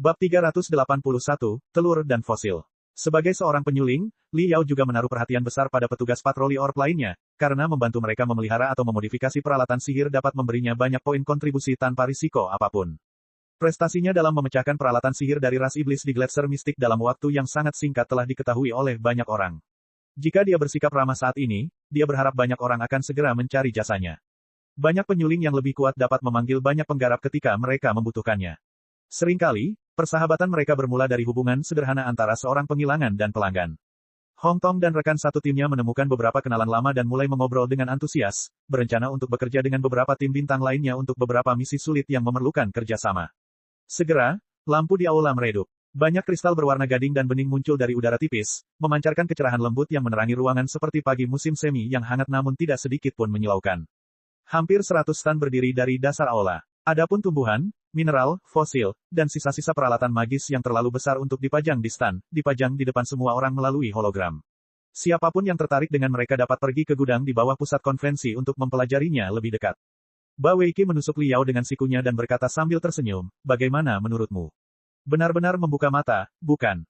Bab 381, Telur dan Fosil. Sebagai seorang penyuling, Li Yao juga menaruh perhatian besar pada petugas patroli orb lainnya, karena membantu mereka memelihara atau memodifikasi peralatan sihir dapat memberinya banyak poin kontribusi tanpa risiko apapun. Prestasinya dalam memecahkan peralatan sihir dari ras iblis di Gletser Mistik dalam waktu yang sangat singkat telah diketahui oleh banyak orang. Jika dia bersikap ramah saat ini, dia berharap banyak orang akan segera mencari jasanya. Banyak penyuling yang lebih kuat dapat memanggil banyak penggarap ketika mereka membutuhkannya. Seringkali, persahabatan mereka bermula dari hubungan sederhana antara seorang penghilangan dan pelanggan. Hong Tong dan rekan satu timnya menemukan beberapa kenalan lama dan mulai mengobrol dengan antusias, berencana untuk bekerja dengan beberapa tim bintang lainnya untuk beberapa misi sulit yang memerlukan kerjasama. Segera, lampu di aula meredup. Banyak kristal berwarna gading dan bening muncul dari udara tipis, memancarkan kecerahan lembut yang menerangi ruangan seperti pagi musim semi yang hangat namun tidak sedikit pun menyilaukan. Hampir 100 stan berdiri dari dasar aula. Adapun tumbuhan, mineral, fosil, dan sisa-sisa peralatan magis yang terlalu besar untuk dipajang di stan, dipajang di depan semua orang melalui hologram. Siapapun yang tertarik dengan mereka dapat pergi ke gudang di bawah pusat konvensi untuk mempelajarinya lebih dekat. Ba Weiqi menusuk Li Yao dengan sikunya dan berkata sambil tersenyum, bagaimana menurutmu? Benar-benar membuka mata, bukan?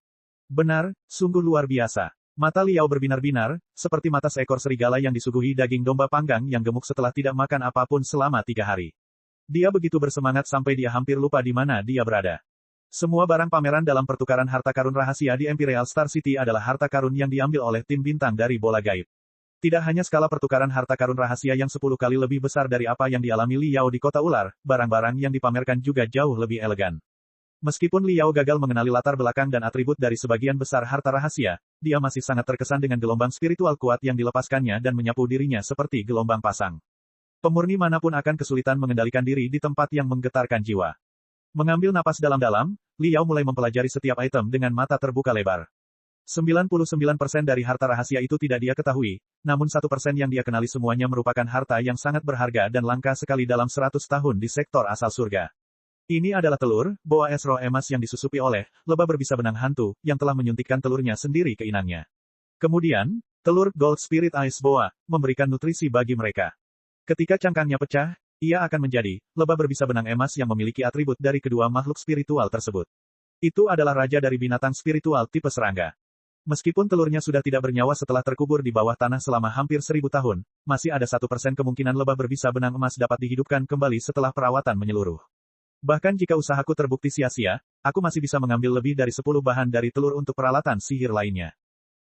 Benar, sungguh luar biasa. Mata Li Yao berbinar-binar, seperti mata seekor serigala yang disuguhi daging domba panggang yang gemuk setelah tidak makan apapun selama 3 hari. Dia begitu bersemangat sampai dia hampir lupa di mana dia berada. Semua barang pameran dalam pertukaran harta karun rahasia di Imperial Star City adalah harta karun yang diambil oleh tim bintang dari bola gaib. Tidak hanya skala pertukaran harta karun rahasia yang 10 kali lebih besar dari apa yang dialami Li Yao di kota ular, barang-barang yang dipamerkan juga jauh lebih elegan. Meskipun Li Yao gagal mengenali latar belakang dan atribut dari sebagian besar harta rahasia, dia masih sangat terkesan dengan gelombang spiritual kuat yang dilepaskannya dan menyapu dirinya seperti gelombang pasang. Pemurni manapun akan kesulitan mengendalikan diri di tempat yang menggetarkan jiwa. Mengambil napas dalam-dalam, Li Yao mulai mempelajari setiap item dengan mata terbuka lebar. 99% dari harta rahasia itu tidak dia ketahui, namun 1% yang dia kenali semuanya merupakan harta yang sangat berharga dan langka sekali dalam 100 tahun di sektor asal surga. Ini adalah telur, boa es roh emas yang disusupi oleh lebah berbisa benang hantu, yang telah menyuntikkan telurnya sendiri ke inangnya. Kemudian, telur Gold Spirit Ice Boa memberikan nutrisi bagi mereka. Ketika cangkangnya pecah, ia akan menjadi lebah berbisa benang emas yang memiliki atribut dari kedua makhluk spiritual tersebut. Itu adalah raja dari binatang spiritual tipe serangga. Meskipun telurnya sudah tidak bernyawa setelah terkubur di bawah tanah selama hampir 1000 tahun, masih ada 1% kemungkinan lebah berbisa benang emas dapat dihidupkan kembali setelah perawatan menyeluruh. Bahkan jika usahaku terbukti sia-sia, aku masih bisa mengambil lebih dari 10 bahan dari telur untuk peralatan sihir lainnya.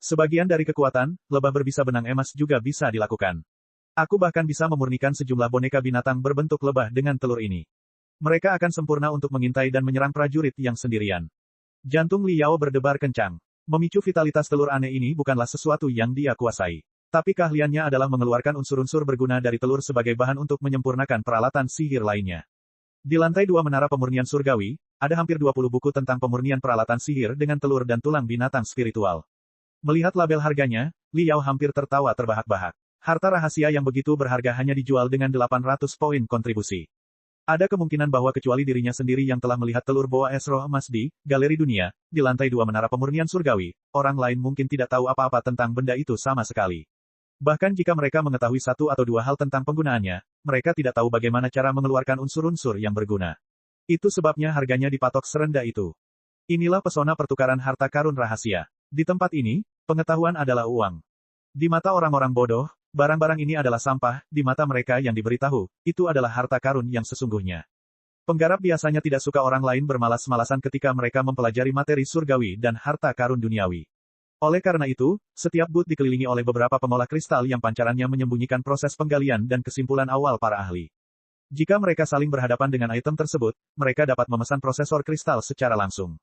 Sebagian dari kekuatan, lebah berbisa benang emas juga bisa dilakukan. Aku bahkan bisa memurnikan sejumlah boneka binatang berbentuk lebah dengan telur ini. Mereka akan sempurna untuk mengintai dan menyerang prajurit yang sendirian. Jantung Li Yao berdebar kencang. Memicu vitalitas telur aneh ini bukanlah sesuatu yang dia kuasai. Tapi keahliannya adalah mengeluarkan unsur-unsur berguna dari telur sebagai bahan untuk menyempurnakan peralatan sihir lainnya. Di lantai 2 menara pemurnian surgawi, ada hampir 20 buku tentang pemurnian peralatan sihir dengan telur dan tulang binatang spiritual. Melihat label harganya, Li Yao hampir tertawa terbahak-bahak. Harta rahasia yang begitu berharga hanya dijual dengan 800 poin kontribusi. Ada kemungkinan bahwa kecuali dirinya sendiri yang telah melihat telur boa es roh emas di galeri dunia, di lantai 2 menara pemurnian surgawi, orang lain mungkin tidak tahu apa-apa tentang benda itu sama sekali. Bahkan jika mereka mengetahui 1 atau 2 hal tentang penggunaannya, mereka tidak tahu bagaimana cara mengeluarkan unsur-unsur yang berguna. Itu sebabnya harganya dipatok serendah itu. Inilah pesona pertukaran harta karun rahasia. Di tempat ini, pengetahuan adalah uang. Di mata orang-orang bodoh, barang-barang ini adalah sampah, di mata mereka yang diberitahu, itu adalah harta karun yang sesungguhnya. Penggarap biasanya tidak suka orang lain bermalas-malasan ketika mereka mempelajari materi surgawi dan harta karun duniawi. Oleh karena itu, setiap booth dikelilingi oleh beberapa pengolah kristal yang pancarannya menyembunyikan proses penggalian dan kesimpulan awal para ahli. Jika mereka saling berhadapan dengan item tersebut, mereka dapat memesan prosesor kristal secara langsung.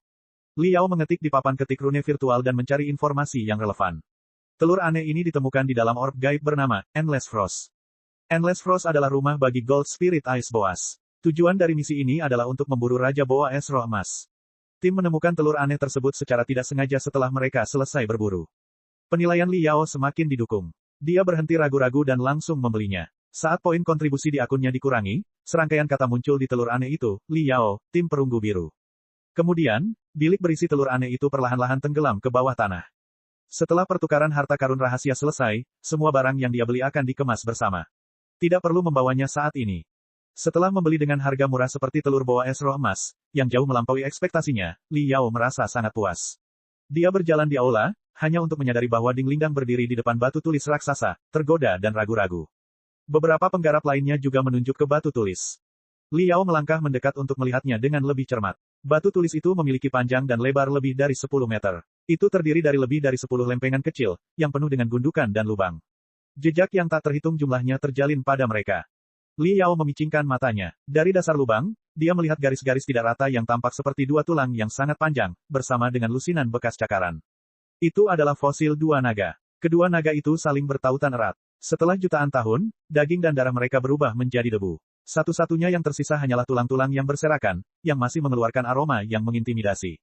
Li Yao mengetik di papan ketik rune virtual dan mencari informasi yang relevan. Telur aneh ini ditemukan di dalam orb gaib bernama Endless Frost. Endless Frost adalah rumah bagi Gold Spirit Ice Boas. Tujuan dari misi ini adalah untuk memburu Raja Boa es roh emas. Tim menemukan telur aneh tersebut secara tidak sengaja setelah mereka selesai berburu. Penilaian Li Yao semakin didukung. Dia berhenti ragu-ragu dan langsung membelinya. Saat poin kontribusi di akunnya dikurangi, serangkaian kata muncul di telur aneh itu, Li Yao, tim perunggu biru. Kemudian, bilik berisi telur aneh itu perlahan-lahan tenggelam ke bawah tanah. Setelah pertukaran harta karun rahasia selesai, semua barang yang dia beli akan dikemas bersama. Tidak perlu membawanya saat ini. Setelah membeli dengan harga murah seperti telur boa es roh emas, yang jauh melampaui ekspektasinya, Li Yao merasa sangat puas. Dia berjalan di aula, hanya untuk menyadari bahwa Ding Lingdang berdiri di depan batu tulis raksasa, tergoda dan ragu-ragu. Beberapa penggarap lainnya juga menunjuk ke batu tulis. Li Yao melangkah mendekat untuk melihatnya dengan lebih cermat. Batu tulis itu memiliki panjang dan lebar lebih dari 10 meter. Itu terdiri dari lebih dari 10 lempengan kecil, yang penuh dengan gundukan dan lubang. Jejak yang tak terhitung jumlahnya terjalin pada mereka. Li Yao memicingkan matanya. Dari dasar lubang, dia melihat garis-garis tidak rata yang tampak seperti dua tulang yang sangat panjang, bersama dengan lusinan bekas cakaran. Itu adalah fosil dua naga. Kedua naga itu saling bertautan erat. Setelah jutaan tahun, daging dan darah mereka berubah menjadi debu. Satu-satunya yang tersisa hanyalah tulang-tulang yang berserakan, yang masih mengeluarkan aroma yang mengintimidasi.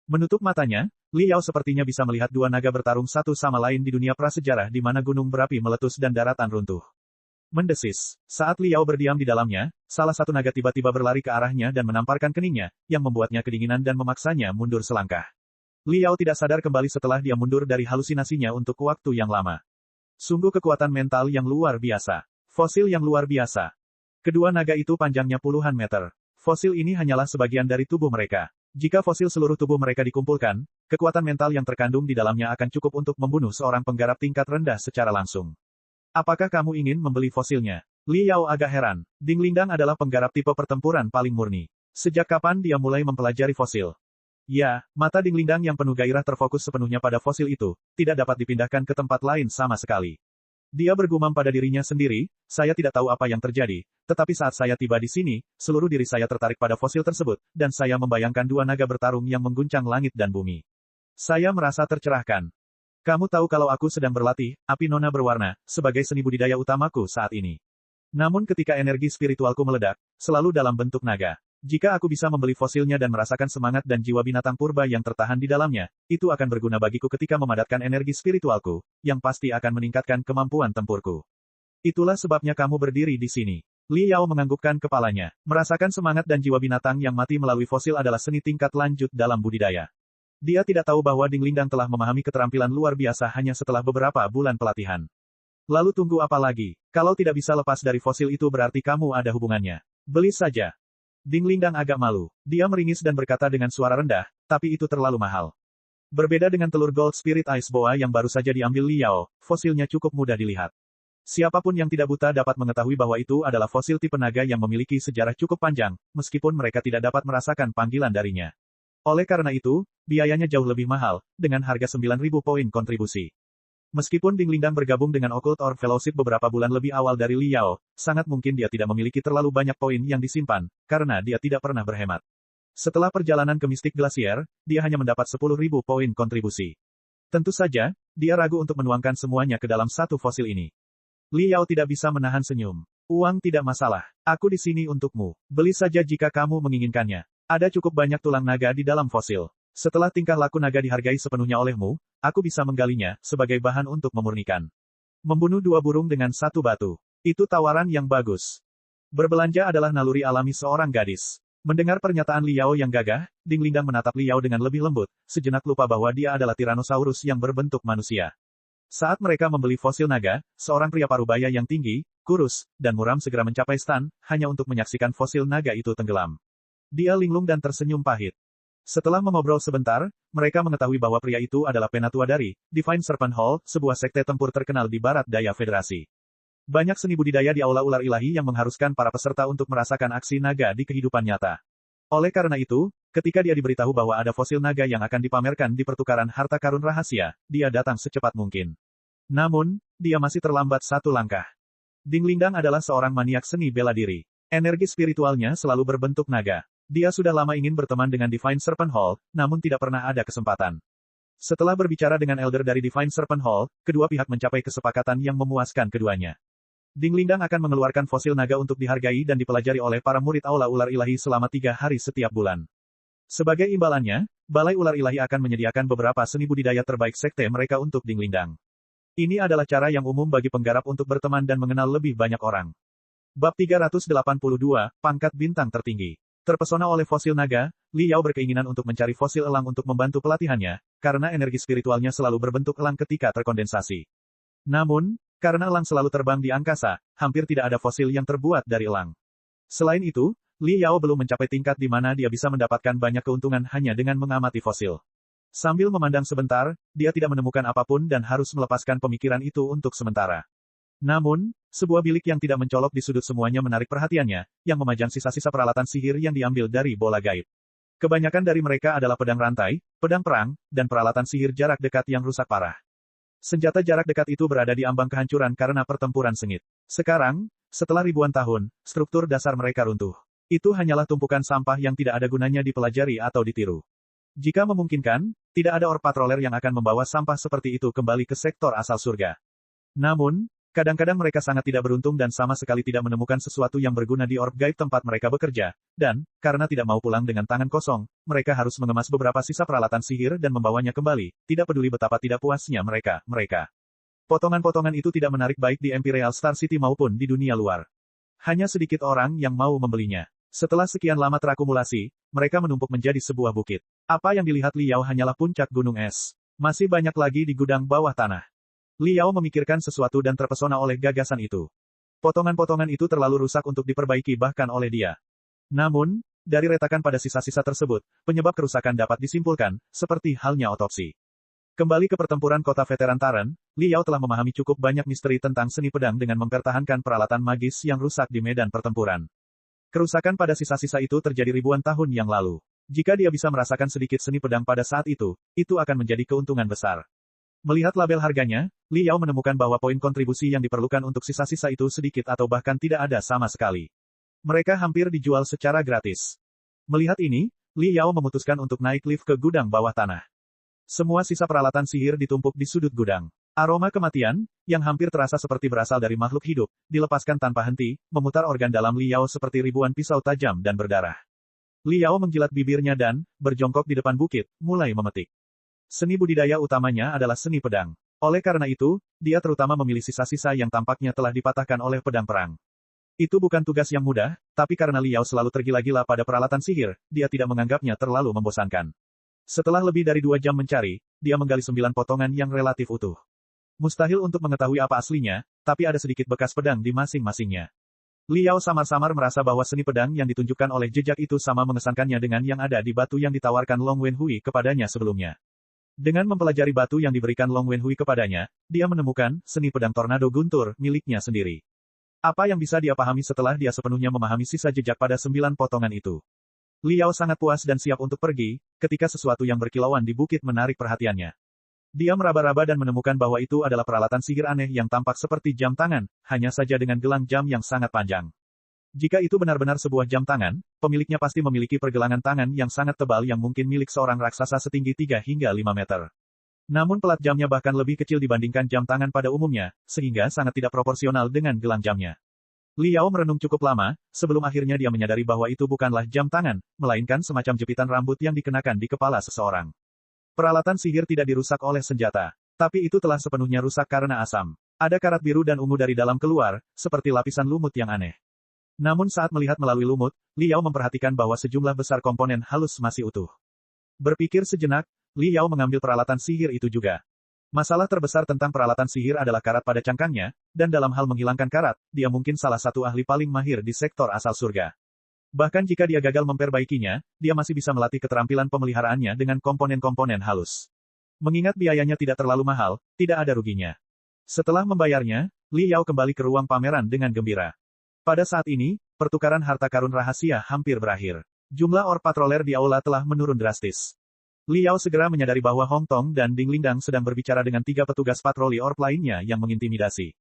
Menutup matanya, Li Yao sepertinya bisa melihat dua naga bertarung satu sama lain di dunia prasejarah di mana gunung berapi meletus dan daratan runtuh. Mendesis. Saat Li Yao berdiam di dalamnya, salah satu naga tiba-tiba berlari ke arahnya dan menamparkan keningnya, yang membuatnya kedinginan dan memaksanya mundur selangkah. Li Yao tidak sadar kembali setelah dia mundur dari halusinasinya untuk waktu yang lama. Sungguh kekuatan mental yang luar biasa. Fosil yang luar biasa. Kedua naga itu panjangnya puluhan meter. Fosil ini hanyalah sebagian dari tubuh mereka. Jika fosil seluruh tubuh mereka dikumpulkan, kekuatan mental yang terkandung di dalamnya akan cukup untuk membunuh seorang penggarap tingkat rendah secara langsung. Apakah kamu ingin membeli fosilnya? Li Yao agak heran. Ding Lingdang adalah penggarap tipe pertempuran paling murni. Sejak kapan dia mulai mempelajari fosil? Ya, mata Ding Lingdang yang penuh gairah terfokus sepenuhnya pada fosil itu, tidak dapat dipindahkan ke tempat lain sama sekali. Dia bergumam pada dirinya sendiri, saya tidak tahu apa yang terjadi, tetapi saat saya tiba di sini, seluruh diri saya tertarik pada fosil tersebut, dan saya membayangkan dua naga bertarung yang mengguncang langit dan bumi. Saya merasa tercerahkan. Kamu tahu kalau aku sedang berlatih, api nona berwarna, sebagai seni budidaya utamaku saat ini. Namun ketika energi spiritualku meledak, selalu dalam bentuk naga. Jika aku bisa membeli fosilnya dan merasakan semangat dan jiwa binatang purba yang tertahan di dalamnya, itu akan berguna bagiku ketika memadatkan energi spiritualku, yang pasti akan meningkatkan kemampuan tempurku. Itulah sebabnya kamu berdiri di sini. Li Yao menganggukkan kepalanya. Merasakan semangat dan jiwa binatang yang mati melalui fosil adalah seni tingkat lanjut dalam budidaya. Dia tidak tahu bahwa Ding Lingdang telah memahami keterampilan luar biasa hanya setelah beberapa bulan pelatihan. Lalu tunggu apa lagi? Kalau tidak bisa lepas dari fosil itu berarti kamu ada hubungannya. Beli saja. Ding Lingdang agak malu. Dia meringis dan berkata dengan suara rendah, tapi itu terlalu mahal. Berbeda dengan telur Gold Spirit Ice Boa yang baru saja diambil Li Yao, fosilnya cukup mudah dilihat. Siapapun yang tidak buta dapat mengetahui bahwa itu adalah fosil tipe naga yang memiliki sejarah cukup panjang, meskipun mereka tidak dapat merasakan panggilan darinya. Oleh karena itu, biayanya jauh lebih mahal, dengan harga 9.000 poin kontribusi. Meskipun Ding Lingdang bergabung dengan Occult Orb Fellowship beberapa bulan lebih awal dari Li Yao, sangat mungkin dia tidak memiliki terlalu banyak poin yang disimpan, karena dia tidak pernah berhemat. Setelah perjalanan ke Mystic Glacier, dia hanya mendapat 10.000 poin kontribusi. Tentu saja, dia ragu untuk menuangkan semuanya ke dalam satu fosil ini. Li Yao tidak bisa menahan senyum. Uang tidak masalah. Aku di sini untukmu. Beli saja jika kamu menginginkannya. Ada cukup banyak tulang naga di dalam fosil. Setelah tingkah laku naga dihargai sepenuhnya olehmu, aku bisa menggalinya, sebagai bahan untuk memurnikan. Membunuh dua burung dengan satu batu. Itu tawaran yang bagus. Berbelanja adalah naluri alami seorang gadis. Mendengar pernyataan Li Yao yang gagah, Ding Lingdang menatap Li Yao dengan lebih lembut, sejenak lupa bahwa dia adalah Tyrannosaurus yang berbentuk manusia. Saat mereka membeli fosil naga, seorang pria parubaya yang tinggi, kurus, dan muram segera mencapai stan, hanya untuk menyaksikan fosil naga itu tenggelam. Dia linglung dan tersenyum pahit. Setelah mengobrol sebentar, mereka mengetahui bahwa pria itu adalah penatua dari Divine Serpent Hall, sebuah sekte tempur terkenal di Barat Daya Federasi. Banyak seni budidaya di aula ular ilahi yang mengharuskan para peserta untuk merasakan aksi naga di kehidupan nyata. Oleh karena itu, ketika dia diberitahu bahwa ada fosil naga yang akan dipamerkan di pertukaran harta karun rahasia, dia datang secepat mungkin. Namun, dia masih terlambat satu langkah. Ding Lingdang adalah seorang maniak seni bela diri. Energi spiritualnya selalu berbentuk naga. Dia sudah lama ingin berteman dengan Divine Serpent Hall, namun tidak pernah ada kesempatan. Setelah berbicara dengan Elder dari Divine Serpent Hall, kedua pihak mencapai kesepakatan yang memuaskan keduanya. Ding Lingdang akan mengeluarkan fosil naga untuk dihargai dan dipelajari oleh para murid aula ular ilahi selama 3 hari setiap bulan. Sebagai imbalannya, Balai Ular Ilahi akan menyediakan beberapa seni budidaya terbaik sekte mereka untuk Ding Lingdang. Ini adalah cara yang umum bagi penggarap untuk berteman dan mengenal lebih banyak orang. Bab 382, Pangkat Bintang Tertinggi. Terpesona oleh fosil naga, Li Yao berkeinginan untuk mencari fosil elang untuk membantu pelatihannya, karena energi spiritualnya selalu berbentuk elang ketika terkondensasi. Namun, karena elang selalu terbang di angkasa, hampir tidak ada fosil yang terbuat dari elang. Selain itu, Li Yao belum mencapai tingkat di mana dia bisa mendapatkan banyak keuntungan hanya dengan mengamati fosil. Sambil memandang sebentar, dia tidak menemukan apapun dan harus melepaskan pemikiran itu untuk sementara. Namun, sebuah bilik yang tidak mencolok di sudut semuanya menarik perhatiannya, yang memajang sisa-sisa peralatan sihir yang diambil dari bola gaib. Kebanyakan dari mereka adalah pedang rantai, pedang perang, dan peralatan sihir jarak dekat yang rusak parah. Senjata jarak dekat itu berada di ambang kehancuran karena pertempuran sengit. Sekarang, setelah ribuan tahun, struktur dasar mereka runtuh. Itu hanyalah tumpukan sampah yang tidak ada gunanya dipelajari atau ditiru. Jika memungkinkan, tidak ada orb patroller yang akan membawa sampah seperti itu kembali ke sektor asal surga. Namun, kadang-kadang mereka sangat tidak beruntung dan sama sekali tidak menemukan sesuatu yang berguna di orb gaib tempat mereka bekerja, dan, karena tidak mau pulang dengan tangan kosong, mereka harus mengemas beberapa sisa peralatan sihir dan membawanya kembali, tidak peduli betapa tidak puasnya mereka. Potongan-potongan itu tidak menarik baik di Imperial Star City maupun di dunia luar. Hanya sedikit orang yang mau membelinya. Setelah sekian lama terakumulasi, mereka menumpuk menjadi sebuah bukit. Apa yang dilihat Li Yao hanyalah puncak gunung es. Masih banyak lagi di gudang bawah tanah. Li Yao memikirkan sesuatu dan terpesona oleh gagasan itu. Potongan-potongan itu terlalu rusak untuk diperbaiki bahkan oleh dia. Namun, dari retakan pada sisa-sisa tersebut, penyebab kerusakan dapat disimpulkan, seperti halnya otopsi. Kembali ke pertempuran kota veteran Taren, Li Yao telah memahami cukup banyak misteri tentang seni pedang dengan mempertahankan peralatan magis yang rusak di medan pertempuran. Kerusakan pada sisa-sisa itu terjadi ribuan tahun yang lalu. Jika dia bisa merasakan sedikit seni pedang pada saat itu akan menjadi keuntungan besar. Melihat label harganya, Li Yao menemukan bahwa poin kontribusi yang diperlukan untuk sisa-sisa itu sedikit atau bahkan tidak ada sama sekali. Mereka hampir dijual secara gratis. Melihat ini, Li Yao memutuskan untuk naik lift ke gudang bawah tanah. Semua sisa peralatan sihir ditumpuk di sudut gudang. Aroma kematian, yang hampir terasa seperti berasal dari makhluk hidup, dilepaskan tanpa henti, memutar organ dalam Li Yao seperti ribuan pisau tajam dan berdarah. Li Yao menjilat bibirnya dan, berjongkok di depan bukit, mulai memetik. Seni budidaya utamanya adalah seni pedang. Oleh karena itu, dia terutama memilih sisa-sisa yang tampaknya telah dipatahkan oleh pedang perang. Itu bukan tugas yang mudah, tapi karena Li Yao selalu tergila-gila pada peralatan sihir, dia tidak menganggapnya terlalu membosankan. Setelah lebih dari 2 jam mencari, dia menggali 9 potongan yang relatif utuh. Mustahil untuk mengetahui apa aslinya, tapi ada sedikit bekas pedang di masing-masingnya. Li Yao samar-samar merasa bahwa seni pedang yang ditunjukkan oleh jejak itu sama mengesankannya dengan yang ada di batu yang ditawarkan Long Wenhui kepadanya sebelumnya. Dengan mempelajari batu yang diberikan Long Wenhui kepadanya, dia menemukan seni pedang tornado guntur miliknya sendiri. Apa yang bisa dia pahami setelah dia sepenuhnya memahami sisa jejak pada 9 potongan itu? Li Yao sangat puas dan siap untuk pergi, ketika sesuatu yang berkilauan di bukit menarik perhatiannya. Dia meraba-raba dan menemukan bahwa itu adalah peralatan sihir aneh yang tampak seperti jam tangan, hanya saja dengan gelang jam yang sangat panjang. Jika itu benar-benar sebuah jam tangan, pemiliknya pasti memiliki pergelangan tangan yang sangat tebal yang mungkin milik seorang raksasa setinggi 3 hingga 5 meter. Namun pelat jamnya bahkan lebih kecil dibandingkan jam tangan pada umumnya, sehingga sangat tidak proporsional dengan gelang jamnya. Li Yao merenung cukup lama, sebelum akhirnya dia menyadari bahwa itu bukanlah jam tangan, melainkan semacam jepitan rambut yang dikenakan di kepala seseorang. Peralatan sihir tidak dirusak oleh senjata, tapi itu telah sepenuhnya rusak karena asam. Ada karat biru dan ungu dari dalam keluar, seperti lapisan lumut yang aneh. Namun saat melihat melalui lumut, Li Yao memperhatikan bahwa sejumlah besar komponen halus masih utuh. Berpikir sejenak, Li Yao mengambil peralatan sihir itu juga. Masalah terbesar tentang peralatan sihir adalah karat pada cangkangnya, dan dalam hal menghilangkan karat, dia mungkin salah satu ahli paling mahir di sektor asal surga. Bahkan jika dia gagal memperbaikinya, dia masih bisa melatih keterampilan pemeliharaannya dengan komponen-komponen halus. Mengingat biayanya tidak terlalu mahal, tidak ada ruginya. Setelah membayarnya, Li Yao kembali ke ruang pameran dengan gembira. Pada saat ini, pertukaran harta karun rahasia hampir berakhir. Jumlah orb patroller di aula telah menurun drastis. Li Yao segera menyadari bahwa Hong Tong dan Ding Lingdang sedang berbicara dengan 3 petugas patroli orb lainnya yang mengintimidasi.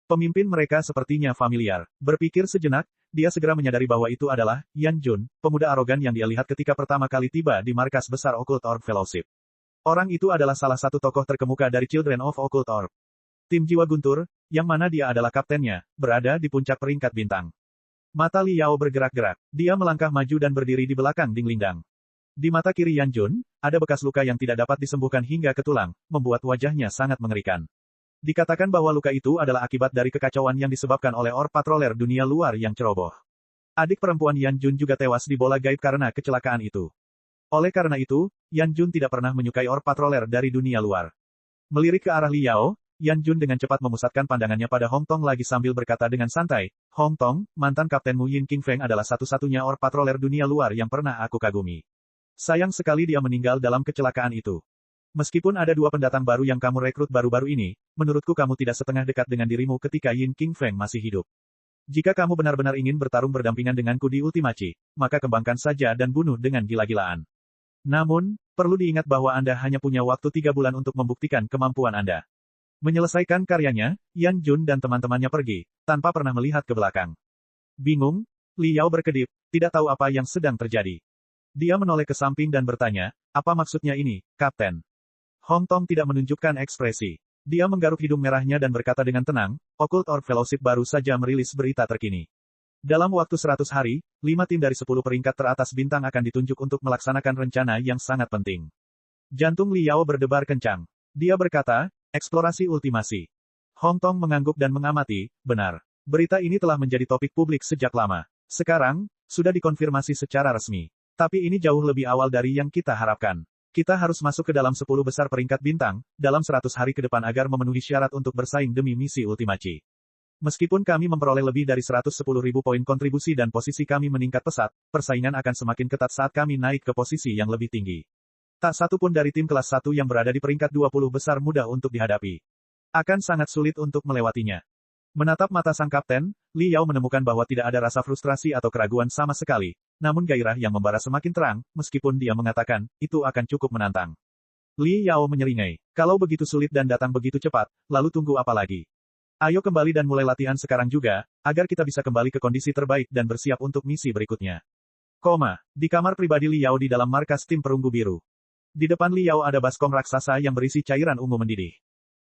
Pemimpin mereka sepertinya familiar. Berpikir sejenak, dia segera menyadari bahwa itu adalah Yan Jun, pemuda arogan yang dia lihat ketika pertama kali tiba di markas besar Occult Orb Fellowship. Orang itu adalah salah satu tokoh terkemuka dari Children of Occult Orb. Tim Jiwa Guntur, yang mana dia adalah kaptennya, berada di puncak peringkat bintang. Mata Li Yao bergerak-gerak. Dia melangkah maju dan berdiri di belakang Ding Lingdang. Di mata kiri Yan Jun, ada bekas luka yang tidak dapat disembuhkan hingga ke tulang, membuat wajahnya sangat mengerikan. Dikatakan bahwa luka itu adalah akibat dari kekacauan yang disebabkan oleh orb patroller dunia luar yang ceroboh. Adik perempuan Yan Jun juga tewas di bola gaib karena kecelakaan itu. Oleh karena itu, Yan Jun tidak pernah menyukai orb patroller dari dunia luar. Melirik ke arah Li Yao, Yan Jun dengan cepat memusatkan pandangannya pada Hong Tong lagi sambil berkata dengan santai, Hong Tong, mantan kaptenmu Yin King Feng adalah satu-satunya orc patroller dunia luar yang pernah aku kagumi. Sayang sekali dia meninggal dalam kecelakaan itu. Meskipun ada dua pendatang baru yang kamu rekrut baru-baru ini, menurutku kamu tidak setengah dekat dengan dirimu ketika Yin King Feng masih hidup. Jika kamu benar-benar ingin bertarung berdampingan denganku di Ultimachi, maka kembangkan saja dan bunuh dengan gila-gilaan. Namun, perlu diingat bahwa Anda hanya punya waktu 3 bulan untuk membuktikan kemampuan Anda. Menyelesaikan karyanya, Yan Jun dan teman-temannya pergi, tanpa pernah melihat ke belakang. Bingung, Li Yao berkedip, tidak tahu apa yang sedang terjadi. Dia menoleh ke samping dan bertanya, apa maksudnya ini, Kapten? Hong Tong tidak menunjukkan ekspresi. Dia menggaruk hidung merahnya dan berkata dengan tenang, Occult Orc Fellowship baru saja merilis berita terkini. Dalam waktu 100 hari, 5 tim dari 10 peringkat teratas bintang akan ditunjuk untuk melaksanakan rencana yang sangat penting. Jantung Li Yao berdebar kencang. Dia berkata, eksplorasi ultimasi. Hong Tong mengangguk dan mengamati, benar. Berita ini telah menjadi topik publik sejak lama. Sekarang, sudah dikonfirmasi secara resmi. Tapi ini jauh lebih awal dari yang kita harapkan. Kita harus masuk ke dalam 10 besar peringkat bintang, dalam 100 hari ke depan agar memenuhi syarat untuk bersaing demi misi Ultimachi. Meskipun kami memperoleh lebih dari 110.000 poin kontribusi dan posisi kami meningkat pesat, persaingan akan semakin ketat saat kami naik ke posisi yang lebih tinggi. Tak satu pun dari tim kelas 1 yang berada di peringkat 20 besar mudah untuk dihadapi. Akan sangat sulit untuk melewatinya. Menatap mata sang kapten, Li Yao menemukan bahwa tidak ada rasa frustrasi atau keraguan sama sekali. Namun gairah yang membara semakin terang, meskipun dia mengatakan, itu akan cukup menantang. Li Yao menyeringai. Kalau begitu sulit dan datang begitu cepat, lalu tunggu apa lagi? Ayo kembali dan mulai latihan sekarang juga, agar kita bisa kembali ke kondisi terbaik dan bersiap untuk misi berikutnya. Di kamar pribadi Li Yao di dalam markas tim perunggu biru. Di depan Li Yao ada baskom raksasa yang berisi cairan ungu mendidih.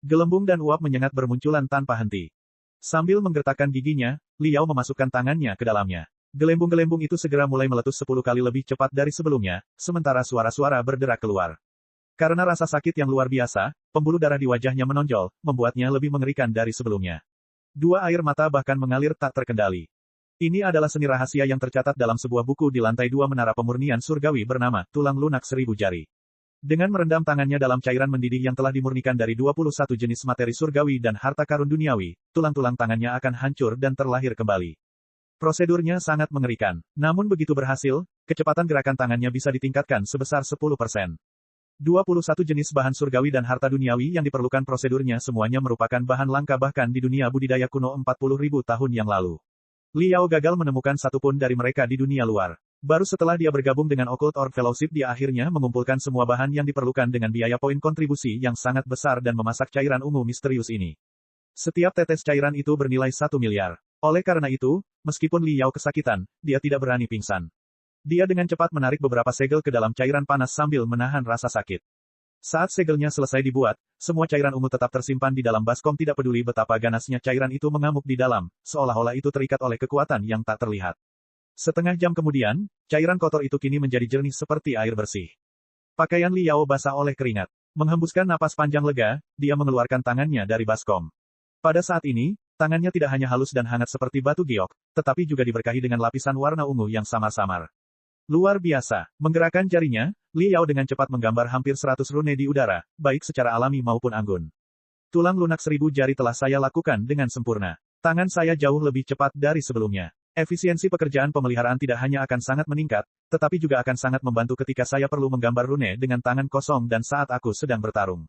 Gelembung dan uap menyengat bermunculan tanpa henti. Sambil menggertakkan giginya, Li Yao memasukkan tangannya ke dalamnya. Gelembung-gelembung itu segera mulai meletus 10 kali lebih cepat dari sebelumnya, sementara suara-suara berderak keluar. Karena rasa sakit yang luar biasa, pembuluh darah di wajahnya menonjol, membuatnya lebih mengerikan dari sebelumnya. Dua air mata bahkan mengalir tak terkendali. Ini adalah seni rahasia yang tercatat dalam sebuah buku di lantai 2 menara pemurnian surgawi bernama Tulang Lunak Seribu Jari. Dengan merendam tangannya dalam cairan mendidih yang telah dimurnikan dari 21 jenis materi surgawi dan harta karun duniawi, tulang-tulang tangannya akan hancur dan terlahir kembali. Prosedurnya sangat mengerikan. Namun begitu berhasil, kecepatan gerakan tangannya bisa ditingkatkan sebesar 10%. 21 jenis bahan surgawi dan harta duniawi yang diperlukan prosedurnya semuanya merupakan bahan langka bahkan di dunia budidaya kuno 40.000 tahun yang lalu. Li Yao gagal menemukan satupun dari mereka di dunia luar. Baru setelah dia bergabung dengan Occult Orc Fellowship dia akhirnya mengumpulkan semua bahan yang diperlukan dengan biaya poin kontribusi yang sangat besar dan memasak cairan ungu misterius ini. Setiap tetes cairan itu bernilai 1 miliar. Oleh karena itu, meskipun Li Yao kesakitan, dia tidak berani pingsan. Dia dengan cepat menarik beberapa segel ke dalam cairan panas sambil menahan rasa sakit. Saat segelnya selesai dibuat, semua cairan ungu tetap tersimpan di dalam baskom tidak peduli betapa ganasnya cairan itu mengamuk di dalam, seolah-olah itu terikat oleh kekuatan yang tak terlihat. Setengah jam kemudian, cairan kotor itu kini menjadi jernih seperti air bersih. Pakaian Li Yao basah oleh keringat. Menghembuskan napas panjang lega, dia mengeluarkan tangannya dari baskom. Pada saat ini, tangannya tidak hanya halus dan hangat seperti batu giok, tetapi juga diberkahi dengan lapisan warna ungu yang samar-samar. Luar biasa. Menggerakkan jarinya, Li Yao dengan cepat menggambar hampir 100 rune di udara, baik secara alami maupun anggun. Tulang lunak 1000 jari telah saya lakukan dengan sempurna. Tangan saya jauh lebih cepat dari sebelumnya. Efisiensi pekerjaan pemeliharaan tidak hanya akan sangat meningkat, tetapi juga akan sangat membantu ketika saya perlu menggambar rune dengan tangan kosong dan saat aku sedang bertarung.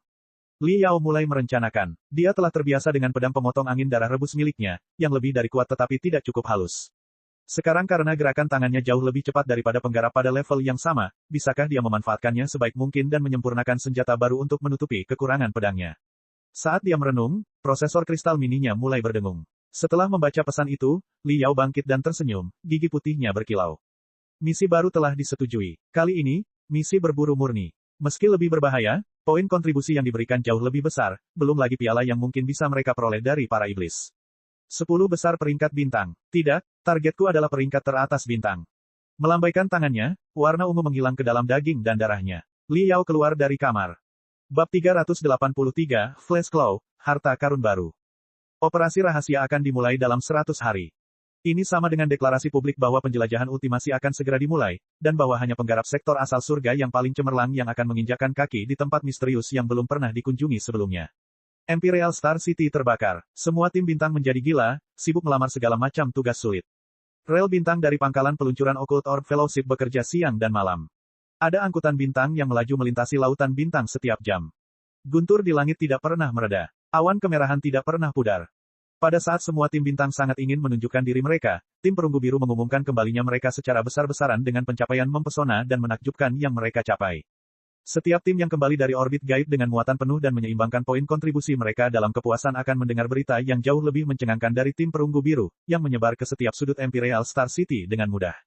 Li Yao mulai merencanakan. Dia telah terbiasa dengan pedang pemotong angin darah rebus miliknya, yang lebih dari kuat tetapi tidak cukup halus. Sekarang karena gerakan tangannya jauh lebih cepat daripada penggarap pada level yang sama, bisakah dia memanfaatkannya sebaik mungkin dan menyempurnakan senjata baru untuk menutupi kekurangan pedangnya? Saat dia merenung, prosesor kristal mininya mulai berdengung. Setelah membaca pesan itu, Li Yao bangkit dan tersenyum, gigi putihnya berkilau. Misi baru telah disetujui. Kali ini, misi berburu murni. Meski lebih berbahaya, poin kontribusi yang diberikan jauh lebih besar, belum lagi piala yang mungkin bisa mereka peroleh dari para iblis. 10 besar peringkat bintang. Tidak, targetku adalah peringkat teratas bintang. Melambaikan tangannya, warna ungu menghilang ke dalam daging dan darahnya. Li Yao keluar dari kamar. Bab 383, Flash Claw, Harta Karun Baru. Operasi rahasia akan dimulai dalam 100 hari. Ini sama dengan deklarasi publik bahwa penjelajahan ultimasi akan segera dimulai, dan bahwa hanya penggarap sektor asal surga yang paling cemerlang yang akan menginjakan kaki di tempat misterius yang belum pernah dikunjungi sebelumnya. Imperial Star City terbakar. Semua tim bintang menjadi gila, sibuk melamar segala macam tugas sulit. Rel bintang dari pangkalan peluncuran Occult Orb Fellowship bekerja siang dan malam. Ada angkutan bintang yang melaju melintasi lautan bintang setiap jam. Guntur di langit tidak pernah mereda. Awan kemerahan tidak pernah pudar. Pada saat semua tim bintang sangat ingin menunjukkan diri mereka, tim perunggu biru mengumumkan kembalinya mereka secara besar-besaran dengan pencapaian mempesona dan menakjubkan yang mereka capai. Setiap tim yang kembali dari orbit gaib dengan muatan penuh dan menyeimbangkan poin kontribusi mereka dalam kepuasan akan mendengar berita yang jauh lebih mencengangkan dari tim perunggu biru, yang menyebar ke setiap sudut Imperial Star City dengan mudah.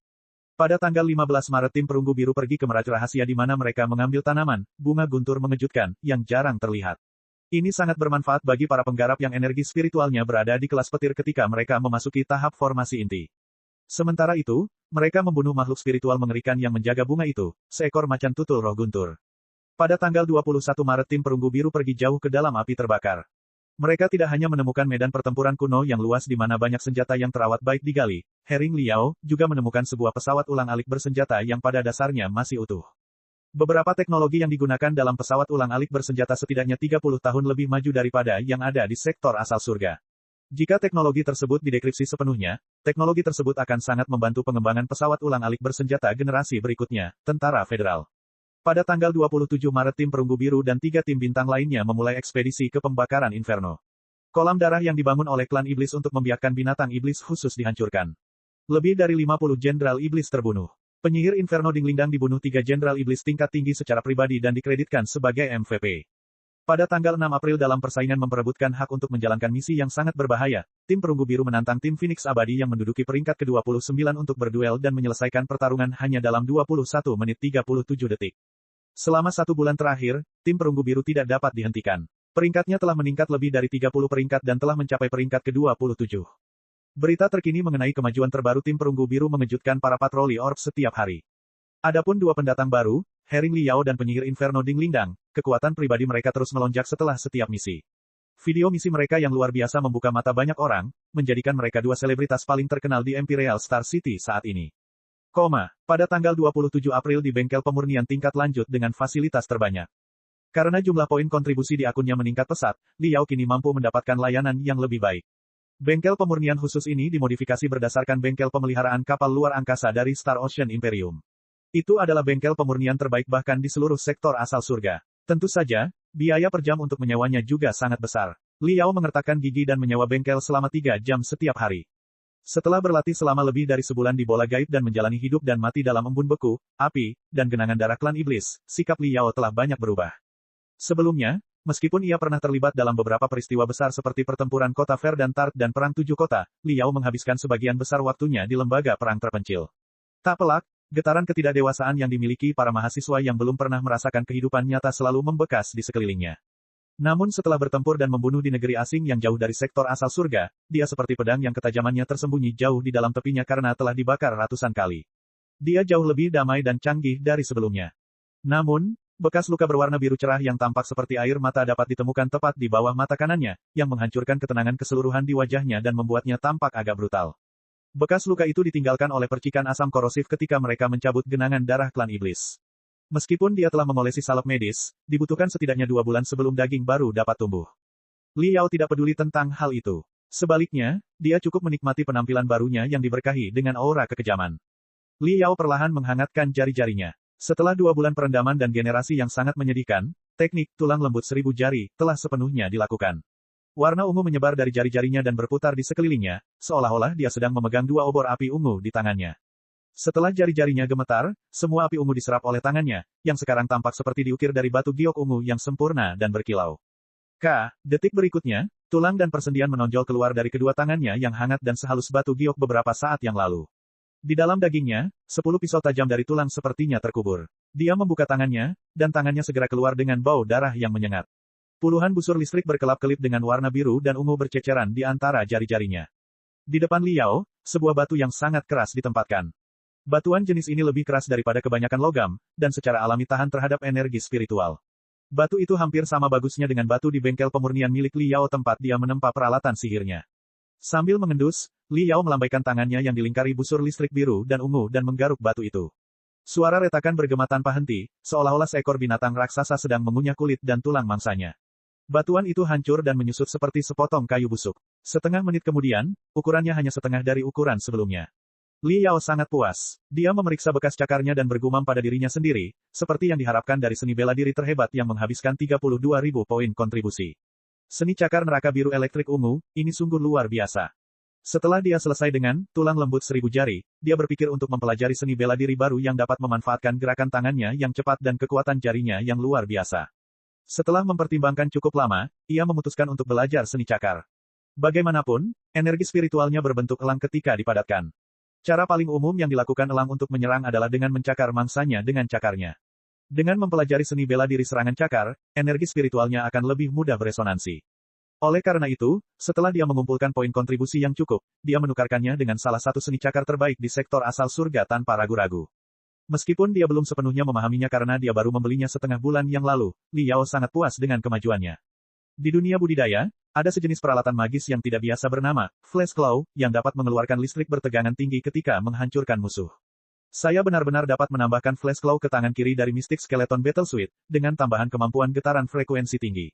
Pada tanggal 15 Maret tim perunggu biru pergi ke Meraj Rahasia di mana mereka mengambil tanaman, bunga guntur mengejutkan, yang jarang terlihat. Ini sangat bermanfaat bagi para penggarap yang energi spiritualnya berada di kelas petir ketika mereka memasuki tahap formasi inti. Sementara itu, mereka membunuh makhluk spiritual mengerikan yang menjaga bunga itu, seekor macan tutul roh guntur. Pada tanggal 21 Maret tim perunggu biru pergi jauh ke dalam api terbakar. Mereka tidak hanya menemukan medan pertempuran kuno yang luas di mana banyak senjata yang terawat baik digali, Herring Liao juga menemukan sebuah pesawat ulang-alik bersenjata yang pada dasarnya masih utuh. Beberapa teknologi yang digunakan dalam pesawat ulang-alik bersenjata setidaknya 30 tahun lebih maju daripada yang ada di sektor asal surga. Jika teknologi tersebut didekripsi sepenuhnya, teknologi tersebut akan sangat membantu pengembangan pesawat ulang-alik bersenjata generasi berikutnya, Tentara Federal. Pada tanggal 27 Maret tim perunggu biru dan 3 tim bintang lainnya memulai ekspedisi ke pembakaran Inferno. Kolam darah yang dibangun oleh klan iblis untuk membiarkan binatang iblis khusus dihancurkan. Lebih dari 50 jenderal iblis terbunuh. Penyihir Inferno Dinglingdang dibunuh 3 jenderal iblis tingkat tinggi secara pribadi dan dikreditkan sebagai MVP. Pada tanggal 6 April dalam persaingan memperebutkan hak untuk menjalankan misi yang sangat berbahaya, tim perunggu biru menantang tim Phoenix Abadi yang menduduki peringkat ke-29 untuk berduel dan menyelesaikan pertarungan hanya dalam 21 menit 37 detik. Selama 1 bulan terakhir, tim perunggu biru tidak dapat dihentikan. Peringkatnya telah meningkat lebih dari 30 peringkat dan telah mencapai peringkat ke-27. Berita terkini mengenai kemajuan terbaru tim perunggu biru mengejutkan para patroli orb setiap hari. Adapun 2 pendatang baru, Herring Liao dan penyihir Inferno Dinglingdang, kekuatan pribadi mereka terus melonjak setelah setiap misi. Video misi mereka yang luar biasa membuka mata banyak orang, menjadikan mereka 2 selebritas paling terkenal di Imperial Star City saat ini. Pada tanggal 27 April di bengkel pemurnian tingkat lanjut dengan fasilitas terbanyak. Karena jumlah poin kontribusi di akunnya meningkat pesat, Liao kini mampu mendapatkan layanan yang lebih baik. Bengkel pemurnian khusus ini dimodifikasi berdasarkan bengkel pemeliharaan kapal luar angkasa dari Star Ocean Imperium. Itu adalah bengkel pemurnian terbaik bahkan di seluruh sektor asal surga. Tentu saja, biaya per jam untuk menyewanya juga sangat besar. Liao mengertakkan gigi dan menyewa bengkel selama 3 jam setiap hari. Setelah berlatih selama lebih dari sebulan di bola gaib dan menjalani hidup dan mati dalam embun beku, api, dan genangan darah klan iblis, sikap Liao telah banyak berubah. Sebelumnya, meskipun ia pernah terlibat dalam beberapa peristiwa besar seperti pertempuran kota Verdantart dan Perang 7 Kota, Liao menghabiskan sebagian besar waktunya di lembaga perang terpencil. Tak pelak, getaran ketidakdewasaan yang dimiliki para mahasiswa yang belum pernah merasakan kehidupan nyata selalu membekas di sekelilingnya. Namun setelah bertempur dan membunuh di negeri asing yang jauh dari sektor asal surga, dia seperti pedang yang ketajamannya tersembunyi jauh di dalam tepinya karena telah dibakar ratusan kali. Dia jauh lebih damai dan canggih dari sebelumnya. Namun, bekas luka berwarna biru cerah yang tampak seperti air mata dapat ditemukan tepat di bawah mata kanannya, yang menghancurkan ketenangan keseluruhan di wajahnya dan membuatnya tampak agak brutal. Bekas luka itu ditinggalkan oleh percikan asam korosif ketika mereka mencabut genangan darah klan iblis. Meskipun dia telah mengolesi salep medis, dibutuhkan setidaknya 2 bulan sebelum daging baru dapat tumbuh. Liao tidak peduli tentang hal itu. Sebaliknya, dia cukup menikmati penampilan barunya yang diberkahi dengan aura kekejaman. Liao perlahan menghangatkan jari-jarinya. Setelah 2 bulan perendaman dan generasi yang sangat menyedihkan, teknik tulang lembut 1000 jari telah sepenuhnya dilakukan. Warna ungu menyebar dari jari-jarinya dan berputar di sekelilingnya, seolah-olah dia sedang memegang 2 obor api ungu di tangannya. Setelah jari-jarinya gemetar, semua api ungu diserap oleh tangannya, yang sekarang tampak seperti diukir dari batu giok ungu yang sempurna dan berkilau. Detik berikutnya, tulang dan persendian menonjol keluar dari kedua tangannya yang hangat dan sehalus batu giok beberapa saat yang lalu. Di dalam dagingnya, 10 pisau tajam dari tulang sepertinya terkubur. Dia membuka tangannya, dan tangannya segera keluar dengan bau darah yang menyengat. Puluhan busur listrik berkelap-kelip dengan warna biru dan ungu berceceran di antara jari-jarinya. Di depan Liao, sebuah batu yang sangat keras ditempatkan. Batuan jenis ini lebih keras daripada kebanyakan logam, dan secara alami tahan terhadap energi spiritual. Batu itu hampir sama bagusnya dengan batu di bengkel pemurnian milik Liao tempat dia menempa peralatan sihirnya. Sambil mengendus, Liao melambaikan tangannya yang dilingkari busur listrik biru dan ungu dan menggaruk batu itu. Suara retakan bergema tanpa henti, seolah-olah seekor binatang raksasa sedang mengunyah kulit dan tulang mangsanya. Batuan itu hancur dan menyusut seperti sepotong kayu busuk. Setengah menit kemudian, ukurannya hanya setengah dari ukuran sebelumnya. Li Yao sangat puas. Dia memeriksa bekas cakarnya dan bergumam pada dirinya sendiri, seperti yang diharapkan dari seni bela diri terhebat yang menghabiskan 32.000 poin kontribusi. Seni cakar neraka biru elektrik ungu, ini sungguh luar biasa. Setelah dia selesai dengan tulang lembut 1000 jari, dia berpikir untuk mempelajari seni bela diri baru yang dapat memanfaatkan gerakan tangannya yang cepat dan kekuatan jarinya yang luar biasa. Setelah mempertimbangkan cukup lama, ia memutuskan untuk belajar seni cakar. Bagaimanapun, energi spiritualnya berbentuk elang ketika dipadatkan. Cara paling umum yang dilakukan elang untuk menyerang adalah dengan mencakar mangsanya dengan cakarnya. Dengan mempelajari seni bela diri serangan cakar, energi spiritualnya akan lebih mudah beresonansi. Oleh karena itu, setelah dia mengumpulkan poin kontribusi yang cukup, dia menukarkannya dengan salah satu seni cakar terbaik di sektor asal surga tanpa ragu-ragu. Meskipun dia belum sepenuhnya memahaminya karena dia baru membelinya setengah bulan yang lalu, Li Yao sangat puas dengan kemajuannya. Di dunia budidaya, ada sejenis peralatan magis yang tidak biasa bernama Flash Claw, yang dapat mengeluarkan listrik bertegangan tinggi ketika menghancurkan musuh. Saya benar-benar dapat menambahkan Flash Claw ke tangan kiri dari Mystic Skeleton Battle Suite, dengan tambahan kemampuan getaran frekuensi tinggi.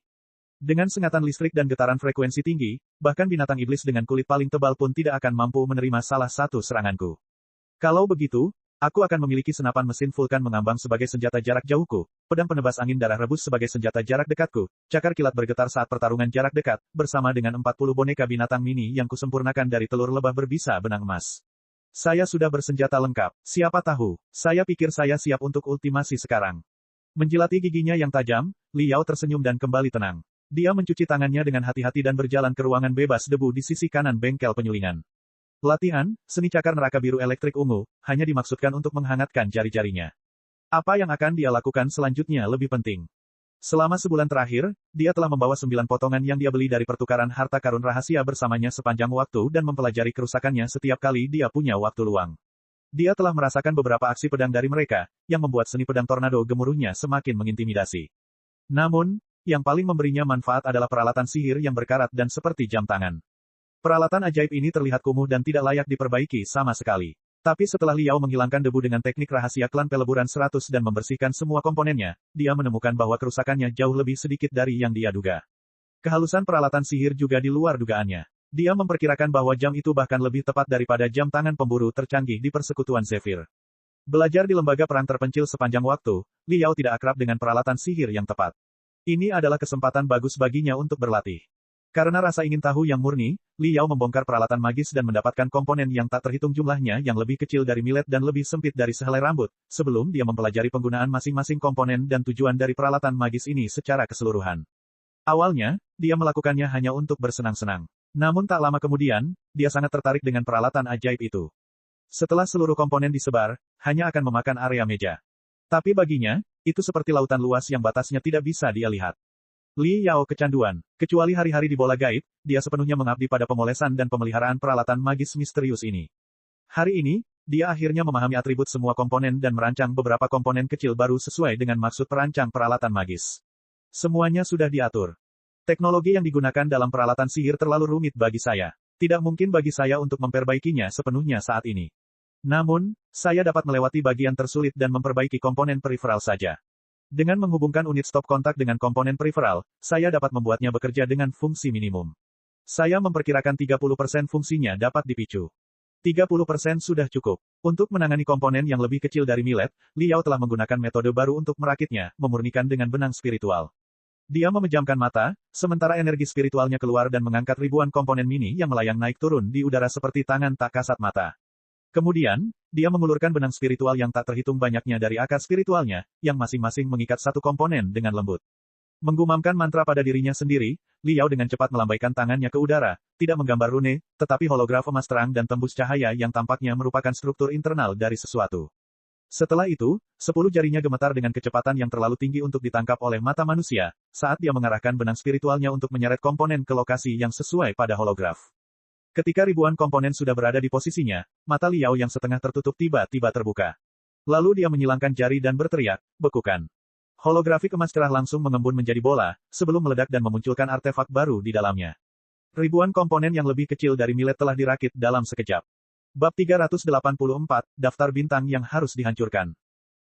Dengan sengatan listrik dan getaran frekuensi tinggi, bahkan binatang iblis dengan kulit paling tebal pun tidak akan mampu menerima salah satu seranganku. Kalau begitu, aku akan memiliki senapan mesin vulkan mengambang sebagai senjata jarak jauhku, pedang penebas angin darah rebus sebagai senjata jarak dekatku, cakar kilat bergetar saat pertarungan jarak dekat, bersama dengan 40 boneka binatang mini yang kusempurnakan dari telur lebah berbisa benang emas. Saya sudah bersenjata lengkap. Siapa tahu, saya pikir saya siap untuk ultimasi sekarang. Menjilati giginya yang tajam, Li Yao tersenyum dan kembali tenang. Dia mencuci tangannya dengan hati-hati dan berjalan ke ruangan bebas debu di sisi kanan bengkel penyulingan. Latihan, seni cakar neraka biru elektrik ungu, hanya dimaksudkan untuk menghangatkan jari-jarinya. Apa yang akan dia lakukan selanjutnya lebih penting. Selama sebulan terakhir, dia telah membawa 9 potongan yang dia beli dari pertukaran harta karun rahasia bersamanya sepanjang waktu dan mempelajari kerusakannya setiap kali dia punya waktu luang. Dia telah merasakan beberapa aksi pedang dari mereka, yang membuat seni pedang tornado gemuruhnya semakin mengintimidasi. Namun, yang paling memberinya manfaat adalah peralatan sihir yang berkarat dan seperti jam tangan. Peralatan ajaib ini terlihat kumuh dan tidak layak diperbaiki sama sekali. Tapi setelah Li Yao menghilangkan debu dengan teknik rahasia klan peleburan 100 dan membersihkan semua komponennya, dia menemukan bahwa kerusakannya jauh lebih sedikit dari yang dia duga. Kehalusan peralatan sihir juga di luar dugaannya. Dia memperkirakan bahwa jam itu bahkan lebih tepat daripada jam tangan pemburu tercanggih di persekutuan Zephyr. Belajar di lembaga perang terpencil sepanjang waktu, Li Yao tidak akrab dengan peralatan sihir yang tepat. Ini adalah kesempatan bagus baginya untuk berlatih. Karena rasa ingin tahu yang murni, Li Yao membongkar peralatan magis dan mendapatkan komponen yang tak terhitung jumlahnya yang lebih kecil dari milet dan lebih sempit dari sehelai rambut, sebelum dia mempelajari penggunaan masing-masing komponen dan tujuan dari peralatan magis ini secara keseluruhan. Awalnya, dia melakukannya hanya untuk bersenang-senang. Namun tak lama kemudian, dia sangat tertarik dengan peralatan ajaib itu. Setelah seluruh komponen disebar, hanya akan memakan area meja. Tapi baginya, itu seperti lautan luas yang batasnya tidak bisa dia lihat. Li Yao kecanduan. Kecuali hari-hari di bola gaib, dia sepenuhnya mengabdi pada pemolesan dan pemeliharaan peralatan magis misterius ini. Hari ini, dia akhirnya memahami atribut semua komponen dan merancang beberapa komponen kecil baru sesuai dengan maksud perancang peralatan magis. Semuanya sudah diatur. Teknologi yang digunakan dalam peralatan sihir terlalu rumit bagi saya. Tidak mungkin bagi saya untuk memperbaikinya sepenuhnya saat ini. Namun, saya dapat melewati bagian tersulit dan memperbaiki komponen periferal saja. Dengan menghubungkan unit stop kontak dengan komponen periferal, saya dapat membuatnya bekerja dengan fungsi minimum. Saya memperkirakan 30% fungsinya dapat dipicu. 30% sudah cukup. Untuk menangani komponen yang lebih kecil dari milet, Li Yao telah menggunakan metode baru untuk merakitnya, memurnikan dengan benang spiritual. Dia memejamkan mata, sementara energi spiritualnya keluar dan mengangkat ribuan komponen mini yang melayang naik turun di udara seperti tangan tak kasat mata. Kemudian, dia mengulurkan benang spiritual yang tak terhitung banyaknya dari akar spiritualnya, yang masing-masing mengikat satu komponen dengan lembut. Menggumamkan mantra pada dirinya sendiri, Li Yao dengan cepat melambaikan tangannya ke udara, tidak menggambar rune, tetapi holograf emas terang dan tembus cahaya yang tampaknya merupakan struktur internal dari sesuatu. Setelah itu, 10 jarinya gemetar dengan kecepatan yang terlalu tinggi untuk ditangkap oleh mata manusia, saat dia mengarahkan benang spiritualnya untuk menyeret komponen ke lokasi yang sesuai pada holograf. Ketika ribuan komponen sudah berada di posisinya, mata Li Yao yang setengah tertutup tiba-tiba terbuka. Lalu dia menyilangkan jari dan berteriak, "Bekukan." Holografik emas cerah langsung mengembun menjadi bola, sebelum meledak dan memunculkan artefak baru di dalamnya. Ribuan komponen yang lebih kecil dari milet telah dirakit dalam sekejap. Bab 384, Daftar Bintang yang harus dihancurkan.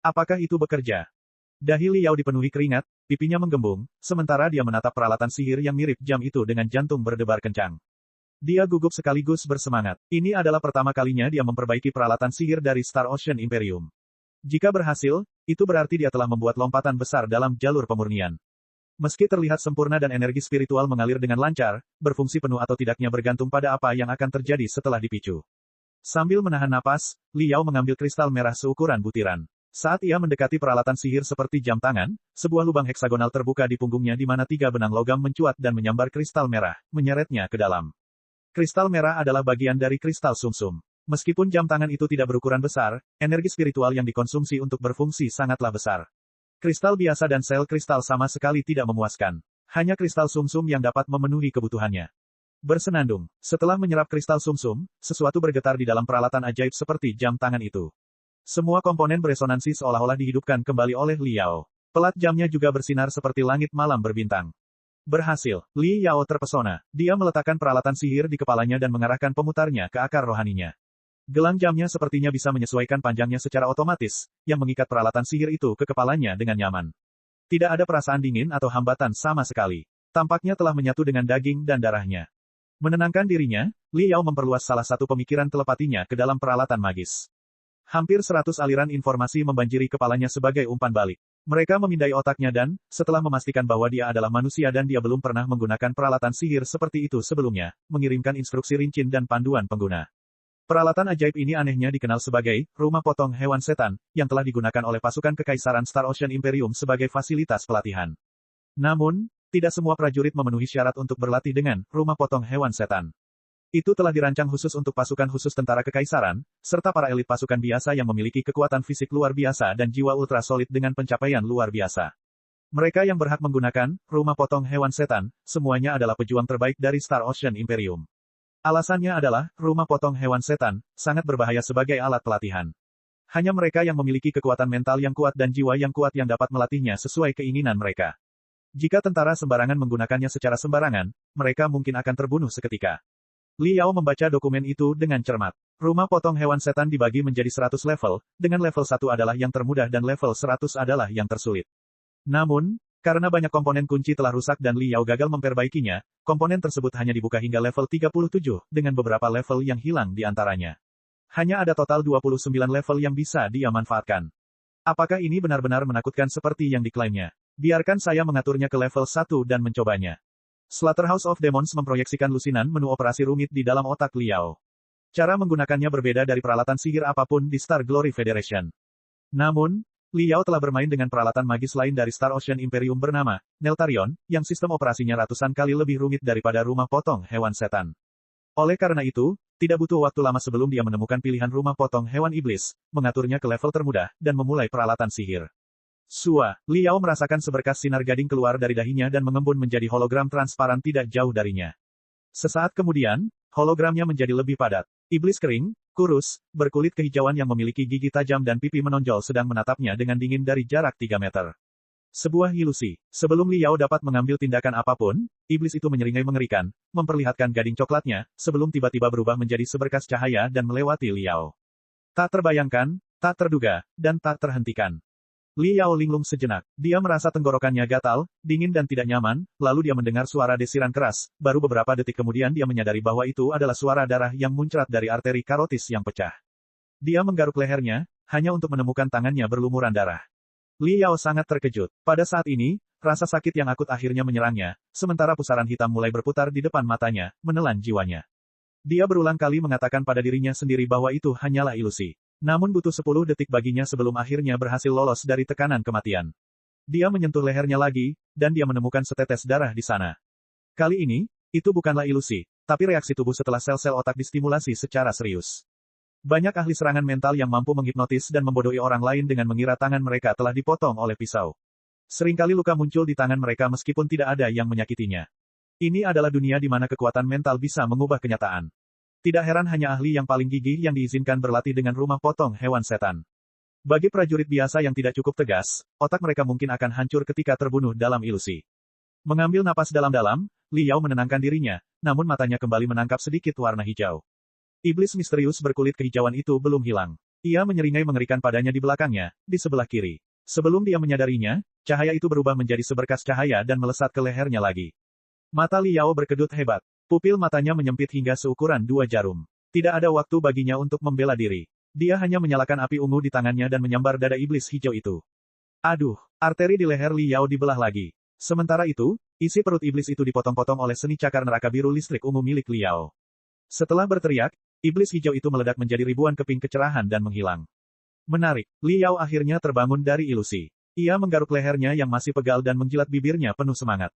Apakah itu bekerja? Dahi Liao dipenuhi keringat, pipinya menggembung, sementara dia menatap peralatan sihir yang mirip jam itu dengan jantung berdebar kencang. Dia gugup sekaligus bersemangat. Ini adalah pertama kalinya dia memperbaiki peralatan sihir dari Star Ocean Imperium. Jika berhasil, itu berarti dia telah membuat lompatan besar dalam jalur pemurnian. Meski terlihat sempurna dan energi spiritual mengalir dengan lancar, berfungsi penuh atau tidaknya bergantung pada apa yang akan terjadi setelah dipicu. Sambil menahan napas, Liao mengambil kristal merah seukuran butiran. Saat ia mendekati peralatan sihir seperti jam tangan, sebuah lubang heksagonal terbuka di punggungnya di mana 3 benang logam mencuat dan menyambar kristal merah, menyeretnya ke dalam. Kristal merah adalah bagian dari kristal sumsum. Meskipun jam tangan itu tidak berukuran besar, energi spiritual yang dikonsumsi untuk berfungsi sangatlah besar. Kristal biasa dan sel kristal sama sekali tidak memuaskan. Hanya kristal sumsum yang dapat memenuhi kebutuhannya. Bersenandung, setelah menyerap kristal sumsum, sesuatu bergetar di dalam peralatan ajaib seperti jam tangan itu. Semua komponen beresonansi seolah-olah dihidupkan kembali oleh Liao. Pelat jamnya juga bersinar seperti langit malam berbintang. Berhasil, Liao terpesona. Dia meletakkan peralatan sihir di kepalanya dan mengarahkan pemutarnya ke akar rohaninya. Gelang jamnya sepertinya bisa menyesuaikan panjangnya secara otomatis, yang mengikat peralatan sihir itu ke kepalanya dengan nyaman. Tidak ada perasaan dingin atau hambatan sama sekali. Tampaknya telah menyatu dengan daging dan darahnya. Menenangkan dirinya, Liao memperluas salah satu pemikiran telepatinya ke dalam peralatan magis. Hampir 100 aliran informasi membanjiri kepalanya sebagai umpan balik. Mereka memindai otaknya dan, setelah memastikan bahwa dia adalah manusia dan dia belum pernah menggunakan peralatan sihir seperti itu sebelumnya, mengirimkan instruksi rinci dan panduan pengguna. Peralatan ajaib ini anehnya dikenal sebagai rumah potong hewan setan, yang telah digunakan oleh pasukan kekaisaran Star Ocean Imperium sebagai fasilitas pelatihan. Namun, tidak semua prajurit memenuhi syarat untuk berlatih dengan rumah potong hewan setan. Itu telah dirancang khusus untuk pasukan khusus tentara kekaisaran, serta para elit pasukan biasa yang memiliki kekuatan fisik luar biasa dan jiwa ultra solid dengan pencapaian luar biasa. Mereka yang berhak menggunakan rumah potong hewan setan, semuanya adalah pejuang terbaik dari Star Ocean Imperium. Alasannya adalah, rumah potong hewan setan, sangat berbahaya sebagai alat pelatihan. Hanya mereka yang memiliki kekuatan mental yang kuat dan jiwa yang kuat yang dapat melatihnya sesuai keinginan mereka. Jika tentara sembarangan menggunakannya secara sembarangan, mereka mungkin akan terbunuh seketika. Liao membaca dokumen itu dengan cermat. Rumah potong hewan setan dibagi menjadi 100 level, dengan level 1 adalah yang termudah dan level 100 adalah yang tersulit. Namun, karena banyak komponen kunci telah rusak dan Liao gagal memperbaikinya, komponen tersebut hanya dibuka hingga level 37, dengan beberapa level yang hilang di antaranya. Hanya ada total 29 level yang bisa dia manfaatkan. Apakah ini benar-benar menakutkan seperti yang diklaimnya? Biarkan saya mengaturnya ke level 1 dan mencobanya. Slaughterhouse of Demons memproyeksikan lusinan menu operasi rumit di dalam otak Liao. Cara menggunakannya berbeda dari peralatan sihir apapun di Star Glory Federation. Namun, Liao telah bermain dengan peralatan magis lain dari Star Ocean Imperium bernama Neltarion, yang sistem operasinya ratusan kali lebih rumit daripada rumah potong hewan setan. Oleh karena itu, tidak butuh waktu lama sebelum dia menemukan pilihan rumah potong hewan iblis, mengaturnya ke level termudah, dan memulai peralatan sihir. Sua, Liao merasakan seberkas sinar gading keluar dari dahinya dan mengembun menjadi hologram transparan tidak jauh darinya. Sesaat kemudian, hologramnya menjadi lebih padat. Iblis kering, kurus, berkulit kehijauan yang memiliki gigi tajam dan pipi menonjol sedang menatapnya dengan dingin dari jarak 3 meter. Sebuah ilusi. Sebelum Liao dapat mengambil tindakan apapun, iblis itu menyeringai mengerikan, memperlihatkan gading coklatnya, sebelum tiba-tiba berubah menjadi seberkas cahaya dan melewati Liao. Tak terbayangkan, tak terduga, dan tak terhentikan. Liao linglung sejenak. Dia merasa tenggorokannya gatal, dingin dan tidak nyaman, lalu dia mendengar suara desiran keras, baru beberapa detik kemudian dia menyadari bahwa itu adalah suara darah yang muncrat dari arteri karotis yang pecah. Dia menggaruk lehernya, hanya untuk menemukan tangannya berlumuran darah. Liao sangat terkejut. Pada saat ini, rasa sakit yang akut akhirnya menyerangnya, sementara pusaran hitam mulai berputar di depan matanya, menelan jiwanya. Dia berulang kali mengatakan pada dirinya sendiri bahwa itu hanyalah ilusi. Namun butuh 10 detik baginya sebelum akhirnya berhasil lolos dari tekanan kematian. Dia menyentuh lehernya lagi, dan dia menemukan setetes darah di sana. Kali ini, itu bukanlah ilusi, tapi reaksi tubuh setelah sel-sel otak distimulasi secara serius. Banyak ahli serangan mental yang mampu menghipnotis dan membodohi orang lain dengan mengira tangan mereka telah dipotong oleh pisau. Seringkali luka muncul di tangan mereka meskipun tidak ada yang menyakitinya. Ini adalah dunia di mana kekuatan mental bisa mengubah kenyataan. Tidak heran hanya ahli yang paling gigih yang diizinkan berlatih dengan rumah potong hewan setan. Bagi prajurit biasa yang tidak cukup tegas, otak mereka mungkin akan hancur ketika terbunuh dalam ilusi. Mengambil napas dalam-dalam, Liao menenangkan dirinya, namun matanya kembali menangkap sedikit warna hijau. Iblis misterius berkulit kehijauan itu belum hilang. Ia menyeringai mengerikan padanya di belakangnya, di sebelah kiri. Sebelum dia menyadarinya, cahaya itu berubah menjadi seberkas cahaya dan melesat ke lehernya lagi. Mata Li Yao berkedut hebat. Pupil matanya menyempit hingga seukuran 2 jarum. Tidak ada waktu baginya untuk membela diri. Dia hanya menyalakan api ungu di tangannya dan menyambar dada iblis hijau itu. Aduh, arteri di leher Li Yao dibelah lagi. Sementara itu, isi perut iblis itu dipotong-potong oleh seni cakar neraka biru listrik ungu milik Li Yao. Setelah berteriak, iblis hijau itu meledak menjadi ribuan keping kecerahan dan menghilang. Menarik, Li Yao akhirnya terbangun dari ilusi. Ia menggaruk lehernya yang masih pegal dan menjilat bibirnya penuh semangat.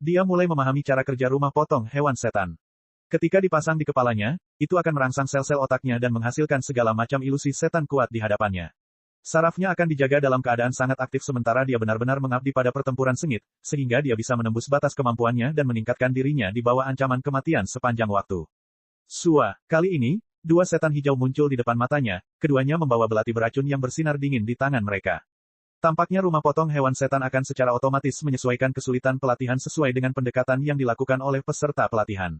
Dia mulai memahami cara kerja rumah potong hewan setan. Ketika dipasang di kepalanya, itu akan merangsang sel-sel otaknya dan menghasilkan segala macam ilusi setan kuat di hadapannya. Sarafnya akan dijaga dalam keadaan sangat aktif sementara dia benar-benar mengabdi pada pertempuran sengit, sehingga dia bisa menembus batas kemampuannya dan meningkatkan dirinya di bawah ancaman kematian sepanjang waktu. Sua, kali ini, 2 setan hijau muncul di depan matanya, keduanya membawa belati beracun yang bersinar dingin di tangan mereka. Tampaknya rumah potong hewan setan akan secara otomatis menyesuaikan kesulitan pelatihan sesuai dengan pendekatan yang dilakukan oleh peserta pelatihan.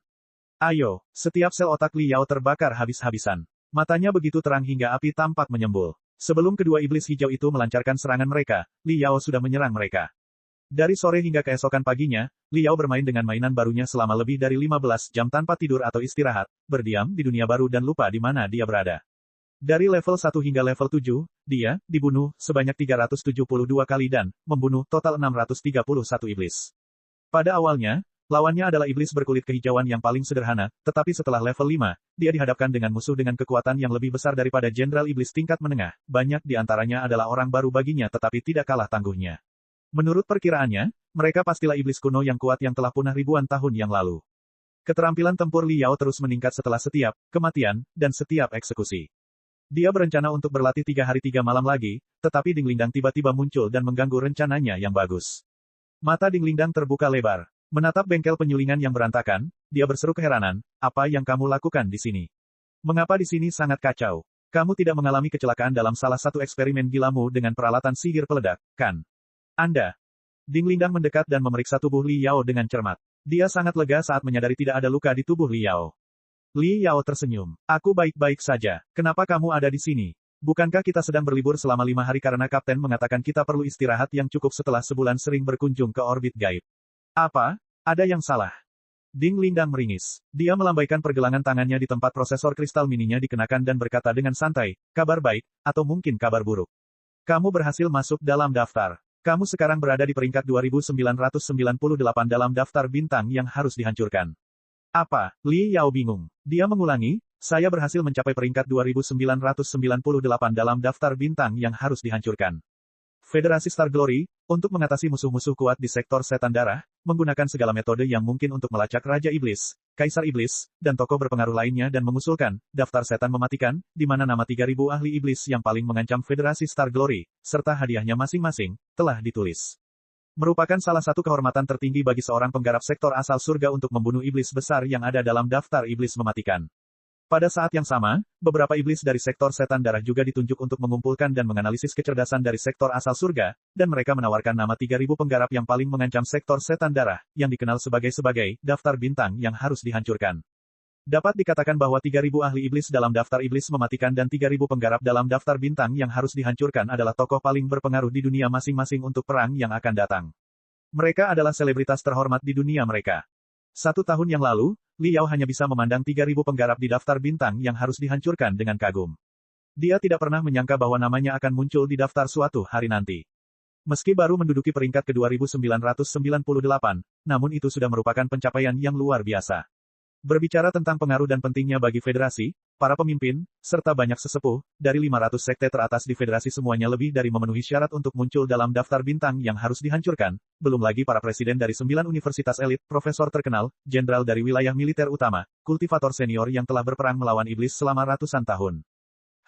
Ayo, setiap sel otak Li Yao terbakar habis-habisan. Matanya begitu terang hingga api tampak menyembul. Sebelum kedua iblis hijau itu melancarkan serangan mereka, Li Yao sudah menyerang mereka. Dari sore hingga keesokan paginya, Li Yao bermain dengan mainan barunya selama lebih dari 15 jam tanpa tidur atau istirahat, berdiam di dunia baru dan lupa di mana dia berada. Dari level 1 hingga level 7, dia dibunuh sebanyak 372 kali dan membunuh total 631 iblis. Pada awalnya, lawannya adalah iblis berkulit kehijauan yang paling sederhana, tetapi setelah level 5, dia dihadapkan dengan musuh dengan kekuatan yang lebih besar daripada jenderal iblis tingkat menengah. Banyak di antaranya adalah orang baru baginya tetapi tidak kalah tangguhnya. Menurut perkiraannya, mereka pastilah iblis kuno yang kuat yang telah punah ribuan tahun yang lalu. Keterampilan tempur Li Yao terus meningkat setelah setiap kematian dan setiap eksekusi. Dia berencana untuk berlatih 3 hari 3 malam lagi, tetapi Ding Lingdang tiba-tiba muncul dan mengganggu rencananya yang bagus. Mata Ding Lingdang terbuka lebar. Menatap bengkel penyulingan yang berantakan, dia berseru keheranan, "Apa yang kamu lakukan di sini? Mengapa di sini sangat kacau? Kamu tidak mengalami kecelakaan dalam salah satu eksperimen gilamu dengan peralatan sihir peledak, kan? Anda." Ding Lingdang mendekat dan memeriksa tubuh Li Yao dengan cermat. Dia sangat lega saat menyadari tidak ada luka di tubuh Li Yao. Li Yao tersenyum. "Aku baik-baik saja. Kenapa kamu ada di sini? Bukankah kita sedang berlibur selama 5 hari karena Kapten mengatakan kita perlu istirahat yang cukup setelah sebulan sering berkunjung ke orbit gaib? Apa? Ada yang salah?" Ding Lingdang meringis. Dia melambaikan pergelangan tangannya di tempat prosesor kristal mininya dikenakan dan berkata dengan santai, "Kabar baik, atau mungkin kabar buruk. Kamu berhasil masuk dalam daftar. Kamu sekarang berada di peringkat 2998 dalam daftar bintang yang harus dihancurkan." "Apa?" Li Yao bingung. Dia mengulangi, "Saya berhasil mencapai peringkat 2998 dalam daftar bintang yang harus dihancurkan." Federasi Star Glory, untuk mengatasi musuh-musuh kuat di sektor setan darah, menggunakan segala metode yang mungkin untuk melacak Raja Iblis, Kaisar Iblis, dan tokoh berpengaruh lainnya dan mengusulkan, daftar setan mematikan, di mana nama 3.000 ahli iblis yang paling mengancam Federasi Star Glory, serta hadiahnya masing-masing, telah ditulis. Merupakan salah satu kehormatan tertinggi bagi seorang penggarap sektor asal surga untuk membunuh iblis besar yang ada dalam daftar iblis mematikan. Pada saat yang sama, beberapa iblis dari sektor setan darah juga ditunjuk untuk mengumpulkan dan menganalisis kecerdasan dari sektor asal surga, dan mereka menawarkan nama 3.000 penggarap yang paling mengancam sektor setan darah, yang dikenal sebagai daftar bintang yang harus dihancurkan. Dapat dikatakan bahwa 3.000 ahli iblis dalam daftar iblis mematikan dan 3.000 penggarap dalam daftar bintang yang harus dihancurkan adalah tokoh paling berpengaruh di dunia masing-masing untuk perang yang akan datang. Mereka adalah selebritas terhormat di dunia mereka. 1 tahun yang lalu, Li Yao hanya bisa memandang 3.000 penggarap di daftar bintang yang harus dihancurkan dengan kagum. Dia tidak pernah menyangka bahwa namanya akan muncul di daftar suatu hari nanti. Meski baru menduduki peringkat ke-2998, namun itu sudah merupakan pencapaian yang luar biasa. Berbicara tentang pengaruh dan pentingnya bagi federasi, para pemimpin, serta banyak sesepuh, dari 500 sekte teratas di federasi semuanya lebih dari memenuhi syarat untuk muncul dalam daftar bintang yang harus dihancurkan, belum lagi para presiden dari 9 universitas elit, profesor terkenal, jenderal dari wilayah militer utama, kultivator senior yang telah berperang melawan iblis selama ratusan tahun.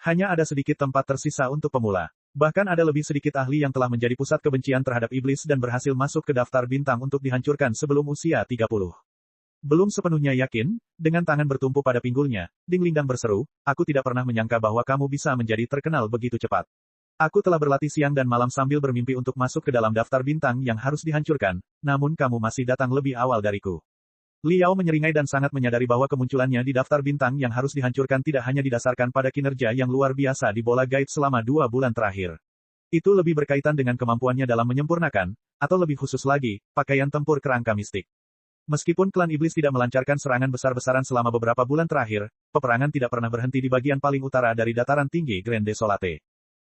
Hanya ada sedikit tempat tersisa untuk pemula. Bahkan ada lebih sedikit ahli yang telah menjadi pusat kebencian terhadap iblis dan berhasil masuk ke daftar bintang untuk dihancurkan sebelum usia 30. Belum sepenuhnya yakin, dengan tangan bertumpu pada pinggulnya, Ding Lingdang berseru, "Aku tidak pernah menyangka bahwa kamu bisa menjadi terkenal begitu cepat. Aku telah berlatih siang dan malam sambil bermimpi untuk masuk ke dalam daftar bintang yang harus dihancurkan, namun kamu masih datang lebih awal dariku." Li Yao menyeringai dan sangat menyadari bahwa kemunculannya di daftar bintang yang harus dihancurkan tidak hanya didasarkan pada kinerja yang luar biasa di bola gaib selama 2 bulan terakhir. Itu lebih berkaitan dengan kemampuannya dalam menyempurnakan, atau lebih khusus lagi, pakaian tempur kerangka mistik. Meskipun klan iblis tidak melancarkan serangan besar-besaran selama beberapa bulan terakhir, peperangan tidak pernah berhenti di bagian paling utara dari dataran tinggi Grand Desolate.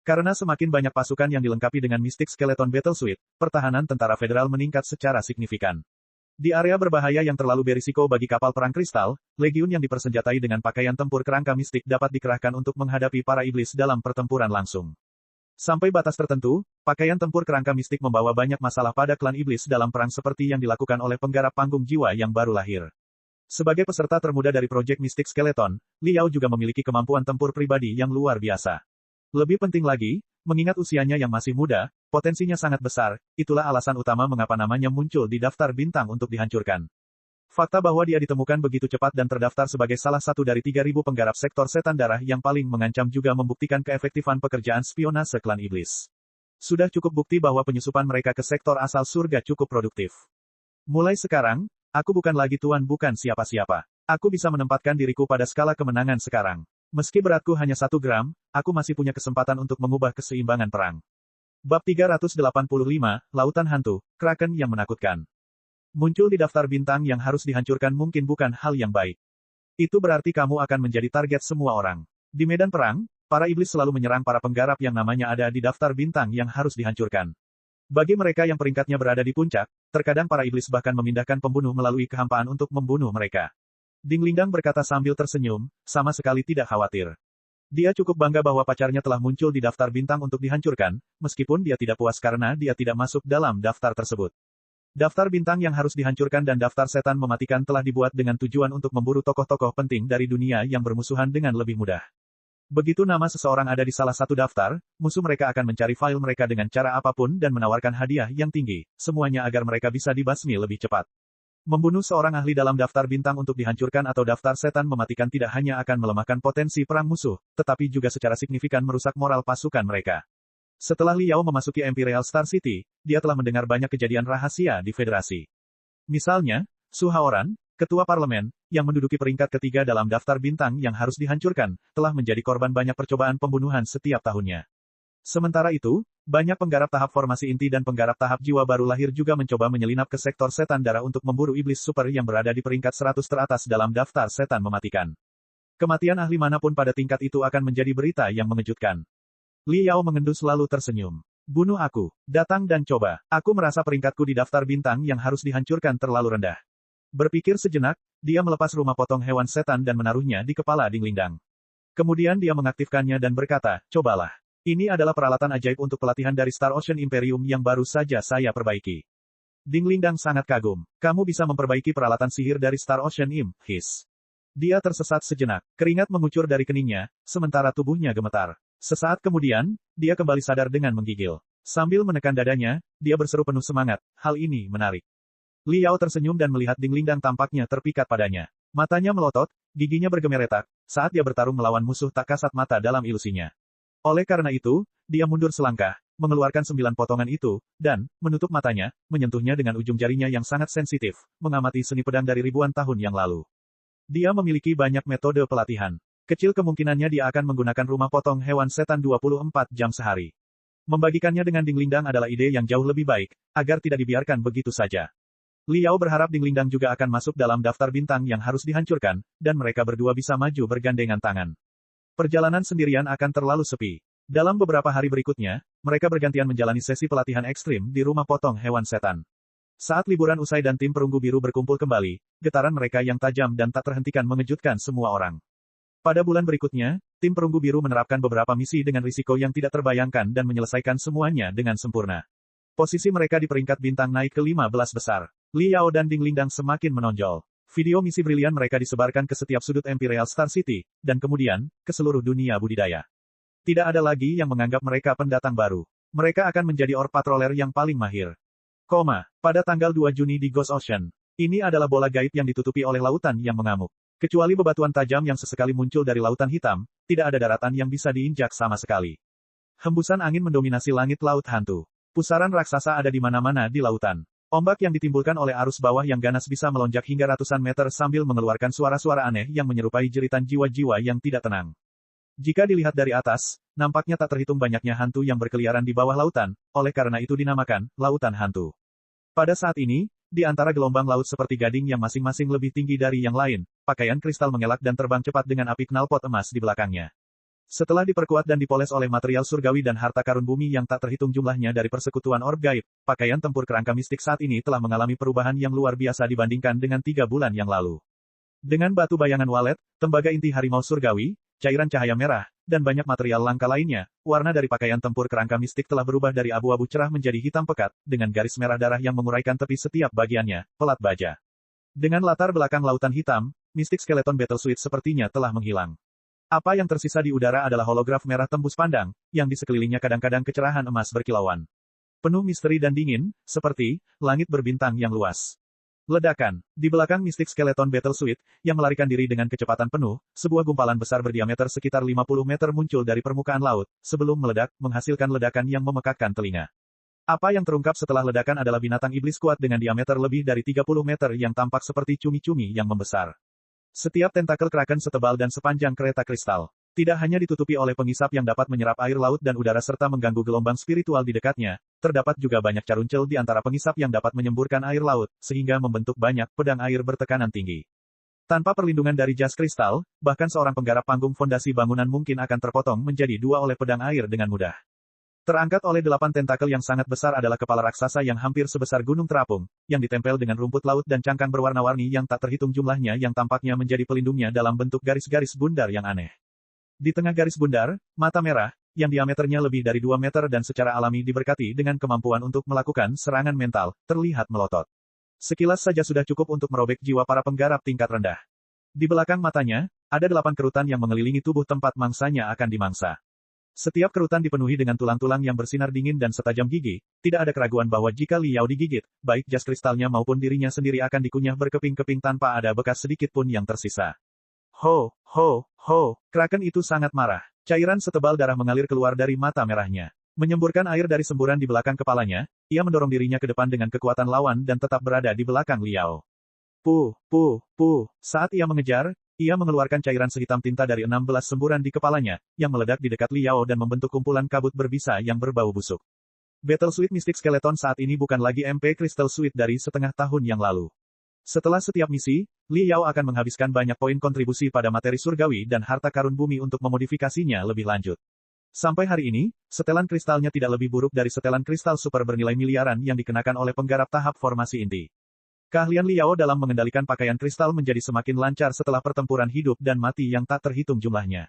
Karena semakin banyak pasukan yang dilengkapi dengan Mystic Skeleton Battle Suite, pertahanan tentara federal meningkat secara signifikan. Di area berbahaya yang terlalu berisiko bagi kapal perang kristal, legiun yang dipersenjatai dengan pakaian tempur kerangka mistik dapat dikerahkan untuk menghadapi para iblis dalam pertempuran langsung. Sampai batas tertentu, pakaian tempur kerangka mistik membawa banyak masalah pada klan iblis dalam perang seperti yang dilakukan oleh penggarap panggung jiwa yang baru lahir. Sebagai peserta termuda dari proyek Mystic Skeleton, Liao juga memiliki kemampuan tempur pribadi yang luar biasa. Lebih penting lagi, mengingat usianya yang masih muda, potensinya sangat besar, itulah alasan utama mengapa namanya muncul di daftar bintang untuk dihancurkan. Fakta bahwa dia ditemukan begitu cepat dan terdaftar sebagai salah satu dari 3.000 penggarap sektor setan darah yang paling mengancam juga membuktikan keefektifan pekerjaan spionase klan iblis. Sudah cukup bukti bahwa penyusupan mereka ke sektor asal surga cukup produktif. Mulai sekarang, aku bukan lagi tuan bukan siapa-siapa. Aku bisa menempatkan diriku pada skala kemenangan sekarang. Meski beratku hanya 1 gram, aku masih punya kesempatan untuk mengubah keseimbangan perang. Bab 385, Lautan Hantu, Kraken yang menakutkan. Muncul di daftar bintang yang harus dihancurkan mungkin bukan hal yang baik. Itu berarti kamu akan menjadi target semua orang. Di medan perang, para iblis selalu menyerang para penggarap yang namanya ada di daftar bintang yang harus dihancurkan. Bagi mereka yang peringkatnya berada di puncak, terkadang para iblis bahkan memindahkan pembunuh melalui kehampaan untuk membunuh mereka. Ding Lingdang berkata sambil tersenyum, sama sekali tidak khawatir. Dia cukup bangga bahwa pacarnya telah muncul di daftar bintang untuk dihancurkan, meskipun dia tidak puas karena dia tidak masuk dalam daftar tersebut. Daftar bintang yang harus dihancurkan dan daftar setan mematikan telah dibuat dengan tujuan untuk memburu tokoh-tokoh penting dari dunia yang bermusuhan dengan lebih mudah. Begitu nama seseorang ada di salah satu daftar, musuh mereka akan mencari file mereka dengan cara apapun dan menawarkan hadiah yang tinggi, semuanya agar mereka bisa dibasmi lebih cepat. Membunuh seorang ahli dalam daftar bintang untuk dihancurkan atau daftar setan mematikan tidak hanya akan melemahkan potensi perang musuh, tetapi juga secara signifikan merusak moral pasukan mereka. Setelah Liao memasuki Imperial Star City, dia telah mendengar banyak kejadian rahasia di Federasi. Misalnya, Su Haoran, ketua parlemen, yang menduduki peringkat ketiga dalam daftar bintang yang harus dihancurkan, telah menjadi korban banyak percobaan pembunuhan setiap tahunnya. Sementara itu, banyak penggarap tahap formasi inti dan penggarap tahap jiwa baru lahir juga mencoba menyelinap ke sektor setan darah untuk memburu iblis super yang berada di peringkat 100 teratas dalam daftar setan mematikan. Kematian ahli manapun pada tingkat itu akan menjadi berita yang mengejutkan. Liao mengendus lalu tersenyum. Bunuh aku. Datang dan coba. Aku merasa peringkatku di daftar bintang yang harus dihancurkan terlalu rendah. Berpikir sejenak, dia melepas rumah potong hewan setan dan menaruhnya di kepala Ding Lingdang. Kemudian dia mengaktifkannya dan berkata, cobalah. Ini adalah peralatan ajaib untuk pelatihan dari Star Ocean Imperium yang baru saja saya perbaiki. Ding Lingdang sangat kagum. Kamu bisa memperbaiki peralatan sihir dari Star Ocean Im, his. Dia tersesat sejenak. Keringat mengucur dari keningnya, sementara tubuhnya gemetar. Sesaat kemudian, dia kembali sadar dengan menggigil. Sambil menekan dadanya, dia berseru penuh semangat, hal ini menarik. Liao tersenyum dan melihat Ding Lingdang tampaknya terpikat padanya. Matanya melotot, giginya bergemeretak, saat dia bertarung melawan musuh tak kasat mata dalam ilusinya. Oleh karena itu, dia mundur selangkah, mengeluarkan 9 potongan itu, dan, menutup matanya, menyentuhnya dengan ujung jarinya yang sangat sensitif, mengamati seni pedang dari ribuan tahun yang lalu. Dia memiliki banyak metode pelatihan. Kecil kemungkinannya dia akan menggunakan rumah potong hewan setan 24 jam sehari. Membagikannya dengan Ding Lingdang adalah ide yang jauh lebih baik, agar tidak dibiarkan begitu saja. Liao berharap Ding Lingdang juga akan masuk dalam daftar bintang yang harus dihancurkan, dan mereka berdua bisa maju bergandengan tangan. Perjalanan sendirian akan terlalu sepi. Dalam beberapa hari berikutnya, mereka bergantian menjalani sesi pelatihan ekstrim di rumah potong hewan setan. Saat liburan usai dan tim perunggu biru berkumpul kembali, getaran mereka yang tajam dan tak terhentikan mengejutkan semua orang. Pada bulan berikutnya, tim perunggu biru menerapkan beberapa misi dengan risiko yang tidak terbayangkan dan menyelesaikan semuanya dengan sempurna. Posisi mereka di peringkat bintang naik ke 15 besar. Liao dan Ding Lingdang semakin menonjol. Video misi brilian mereka disebarkan ke setiap sudut Imperial Star City, dan kemudian, ke seluruh dunia budidaya. Tidak ada lagi yang menganggap mereka pendatang baru. Mereka akan menjadi Orc Patroller yang paling mahir. Pada tanggal 2 Juni di Ghost Ocean. Ini adalah bola gaib yang ditutupi oleh lautan yang mengamuk. Kecuali bebatuan tajam yang sesekali muncul dari lautan hitam, tidak ada daratan yang bisa diinjak sama sekali. Hembusan angin mendominasi langit laut hantu. Pusaran raksasa ada di mana-mana di lautan. Ombak yang ditimbulkan oleh arus bawah yang ganas bisa melonjak hingga ratusan meter sambil mengeluarkan suara-suara aneh yang menyerupai jeritan jiwa-jiwa yang tidak tenang. Jika dilihat dari atas, nampaknya tak terhitung banyaknya hantu yang berkeliaran di bawah lautan, oleh karena itu dinamakan lautan hantu. Pada saat ini, di antara gelombang laut seperti gading yang masing-masing lebih tinggi dari yang lain, pakaian kristal mengelak dan terbang cepat dengan api knalpot emas di belakangnya. Setelah diperkuat dan dipoles oleh material surgawi dan harta karun bumi yang tak terhitung jumlahnya dari persekutuan orb gaib, pakaian tempur kerangka mistik saat ini telah mengalami perubahan yang luar biasa dibandingkan dengan 3 bulan yang lalu. Dengan batu bayangan walet, tembaga inti harimau surgawi, cairan cahaya merah, dan banyak material langka lainnya, warna dari pakaian tempur kerangka mistik telah berubah dari abu-abu cerah menjadi hitam pekat, dengan garis merah darah yang menguraikan tepi setiap bagiannya, pelat baja. Dengan latar belakang lautan hitam, mistik skeleton battle suit sepertinya telah menghilang. Apa yang tersisa di udara adalah holograf merah tembus pandang, yang di sekelilingnya kadang-kadang kecerahan emas berkilauan. Penuh misteri dan dingin, seperti langit berbintang yang luas. Ledakan. Di belakang mistik skeleton battle suit, yang melarikan diri dengan kecepatan penuh, sebuah gumpalan besar berdiameter sekitar 50 meter muncul dari permukaan laut, sebelum meledak, menghasilkan ledakan yang memekakkan telinga. Apa yang terungkap setelah ledakan adalah binatang iblis kuat dengan diameter lebih dari 30 meter yang tampak seperti cumi-cumi yang membesar. Setiap tentakel kraken setebal dan sepanjang kereta kristal. Tidak hanya ditutupi oleh pengisap yang dapat menyerap air laut dan udara serta mengganggu gelombang spiritual di dekatnya, terdapat juga banyak caruncel di antara pengisap yang dapat menyemburkan air laut, sehingga membentuk banyak pedang air bertekanan tinggi. Tanpa perlindungan dari jas kristal, bahkan seorang penggarap panggung fondasi bangunan mungkin akan terpotong menjadi 2 oleh pedang air dengan mudah. Terangkat oleh 8 tentakel yang sangat besar adalah kepala raksasa yang hampir sebesar gunung terapung, yang ditempel dengan rumput laut dan cangkang berwarna-warni yang tak terhitung jumlahnya yang tampaknya menjadi pelindungnya dalam bentuk garis-garis bundar yang aneh. Di tengah garis bundar, mata merah, yang diameternya lebih dari 2 meter dan secara alami diberkati dengan kemampuan untuk melakukan serangan mental, terlihat melotot. Sekilas saja sudah cukup untuk merobek jiwa para penggarap tingkat rendah. Di belakang matanya, ada 8 kerutan yang mengelilingi tubuh tempat mangsanya akan dimangsa. Setiap kerutan dipenuhi dengan tulang-tulang yang bersinar dingin dan setajam gigi, tidak ada keraguan bahwa jika Liao digigit, baik jas kristalnya maupun dirinya sendiri akan dikunyah berkeping-keping tanpa ada bekas sedikit pun yang tersisa. Ho, ho, ho, kraken itu sangat marah. Cairan setebal darah mengalir keluar dari mata merahnya. Menyemburkan air dari semburan di belakang kepalanya, ia mendorong dirinya ke depan dengan kekuatan lawan dan tetap berada di belakang Liao. Saat ia mengejar, ia mengeluarkan cairan sehitam tinta dari 16 semburan di kepalanya, yang meledak di dekat Liao dan membentuk kumpulan kabut berbisa yang berbau busuk. Battle Suit Mystic Skeleton saat ini bukan lagi MP Crystal Suit dari setengah tahun yang lalu. Setelah setiap misi, Liao akan menghabiskan banyak poin kontribusi pada materi surgawi dan harta karun bumi untuk memodifikasinya lebih lanjut. Sampai hari ini, setelan kristalnya tidak lebih buruk dari setelan kristal super bernilai miliaran yang dikenakan oleh penggarap tahap formasi inti. Keahlian Liao dalam mengendalikan pakaian kristal menjadi semakin lancar setelah pertempuran hidup dan mati yang tak terhitung jumlahnya.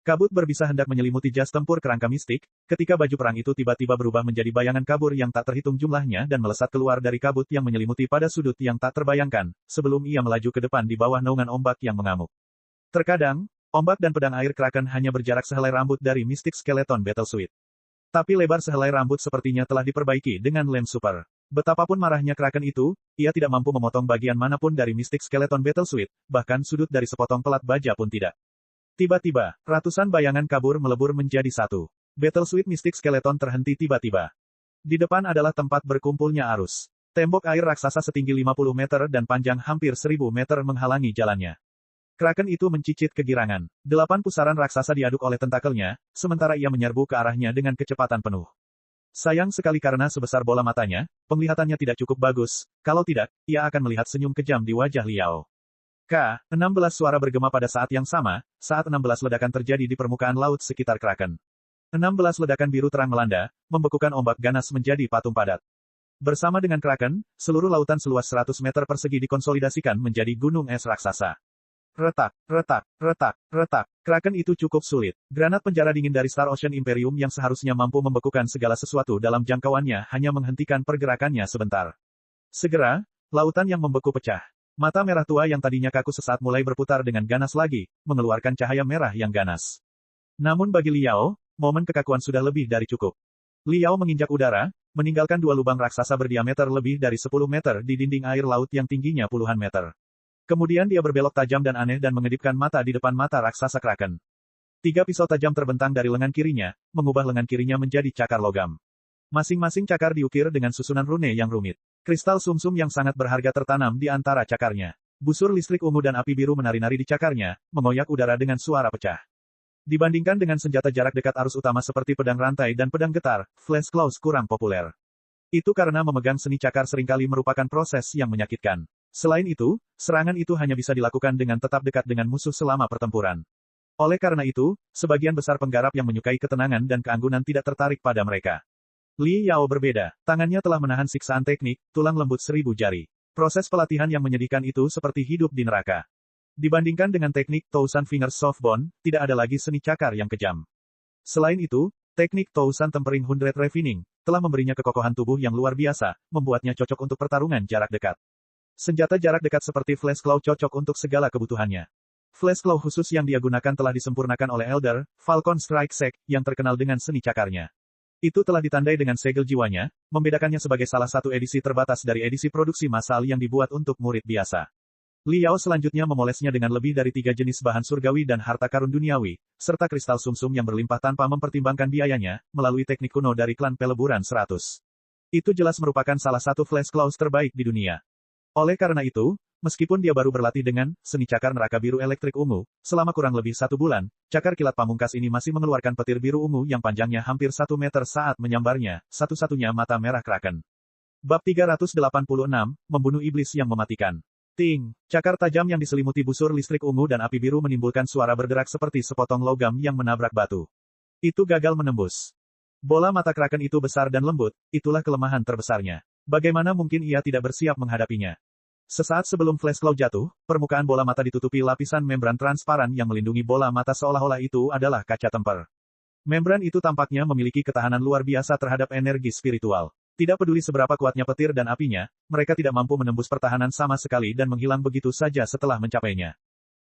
Kabut berbisa hendak menyelimuti jas tempur kerangka mistik, ketika baju perang itu tiba-tiba berubah menjadi bayangan kabur yang tak terhitung jumlahnya dan melesat keluar dari kabut yang menyelimuti pada sudut yang tak terbayangkan, sebelum ia melaju ke depan di bawah naungan ombak yang mengamuk. Terkadang, ombak dan pedang air kraken hanya berjarak sehelai rambut dari Mystic Skeleton Battle Suit. Tapi lebar sehelai rambut sepertinya telah diperbaiki dengan lem super. Betapapun marahnya kraken itu, ia tidak mampu memotong bagian manapun dari Mystic Skeleton Battle Suit, bahkan sudut dari sepotong pelat baja pun tidak. Tiba-tiba, ratusan bayangan kabur melebur menjadi satu. Battle Suit Mystic Skeleton terhenti tiba-tiba. Di depan adalah tempat berkumpulnya arus. Tembok air raksasa setinggi 50 meter dan panjang hampir 1000 meter menghalangi jalannya. Kraken itu mencicit kegirangan. 8 pusaran raksasa diaduk oleh tentakelnya, sementara ia menyerbu ke arahnya dengan kecepatan penuh. Sayang sekali karena sebesar bola matanya, penglihatannya tidak cukup bagus, kalau tidak, ia akan melihat senyum kejam di wajah Liao. K-16 suara bergema pada saat yang sama, saat 16 ledakan terjadi di permukaan laut sekitar Kraken. 16 ledakan biru terang melanda, membekukan ombak ganas menjadi patung padat. Bersama dengan Kraken, seluruh lautan seluas 100 meter persegi dikonsolidasikan menjadi gunung es raksasa. Retak, retak, retak, retak. Kraken itu cukup sulit. Granat penjara dingin dari Star Ocean Imperium yang seharusnya mampu membekukan segala sesuatu dalam jangkauannya hanya menghentikan pergerakannya sebentar. Segera, lautan yang membeku pecah. Mata merah tua yang tadinya kaku sesaat mulai berputar dengan ganas lagi, mengeluarkan cahaya merah yang ganas. Namun bagi Liao, momen kekakuan sudah lebih dari cukup. Liao menginjak udara, meninggalkan 2 lubang raksasa berdiameter lebih dari 10 meter di dinding air laut yang tingginya puluhan meter. Kemudian dia berbelok tajam dan aneh dan mengedipkan mata di depan mata raksasa Kraken. 3 pisau tajam terbentang dari lengan kirinya, mengubah lengan kirinya menjadi cakar logam. Masing-masing cakar diukir dengan susunan rune yang rumit. Kristal sumsum yang sangat berharga tertanam di antara cakarnya. Busur listrik ungu dan api biru menari-nari di cakarnya, mengoyak udara dengan suara pecah. Dibandingkan dengan senjata jarak dekat arus utama seperti pedang rantai dan pedang getar, Flash Claws kurang populer. Itu karena memegang seni cakar seringkali merupakan proses yang menyakitkan. Selain itu, serangan itu hanya bisa dilakukan dengan tetap dekat dengan musuh selama pertempuran. Oleh karena itu, sebagian besar penggarap yang menyukai ketenangan dan keanggunan tidak tertarik pada mereka. Li Yao berbeda, tangannya telah menahan siksaan teknik, tulang lembut 1000 jari. Proses pelatihan yang menyedihkan itu seperti hidup di neraka. Dibandingkan dengan teknik Thousand Fingers Softbone, tidak ada lagi seni cakar yang kejam. Selain itu, teknik Thousand Tempering Hundred Refining telah memberinya kekokohan tubuh yang luar biasa, membuatnya cocok untuk pertarungan jarak dekat. Senjata jarak dekat seperti Flash Claw cocok untuk segala kebutuhannya. Flash Claw khusus yang dia gunakan telah disempurnakan oleh Elder Falcon Strike Sec yang terkenal dengan seni cakarnya. Itu telah ditandai dengan segel jiwanya, membedakannya sebagai salah satu edisi terbatas dari edisi produksi massal yang dibuat untuk murid biasa. Li Yao selanjutnya memolesnya dengan lebih dari 3 jenis bahan surgawi dan harta karun duniawi, serta kristal sumsum yang berlimpah tanpa mempertimbangkan biayanya, melalui teknik kuno dari klan peleburan 100. Itu jelas merupakan salah satu Flash Claws terbaik di dunia. Oleh karena itu, meskipun dia baru berlatih dengan seni cakar neraka biru elektrik ungu, selama kurang lebih 1 bulan, cakar kilat pamungkas ini masih mengeluarkan petir biru ungu yang panjangnya hampir 1 meter saat menyambarnya, satu-satunya mata merah Kraken. Bab 386, Membunuh Iblis yang Mematikan. Ting, cakar tajam yang diselimuti busur listrik ungu dan api biru menimbulkan suara berderak seperti sepotong logam yang menabrak batu. Itu gagal menembus. Bola mata Kraken itu besar dan lembut, itulah kelemahan terbesarnya. Bagaimana mungkin ia tidak bersiap menghadapinya? Sesaat sebelum Flash Claw jatuh, permukaan bola mata ditutupi lapisan membran transparan yang melindungi bola mata seolah-olah itu adalah kaca temper. Membran itu tampaknya memiliki ketahanan luar biasa terhadap energi spiritual. Tidak peduli seberapa kuatnya petir dan apinya, mereka tidak mampu menembus pertahanan sama sekali dan menghilang begitu saja setelah mencapainya.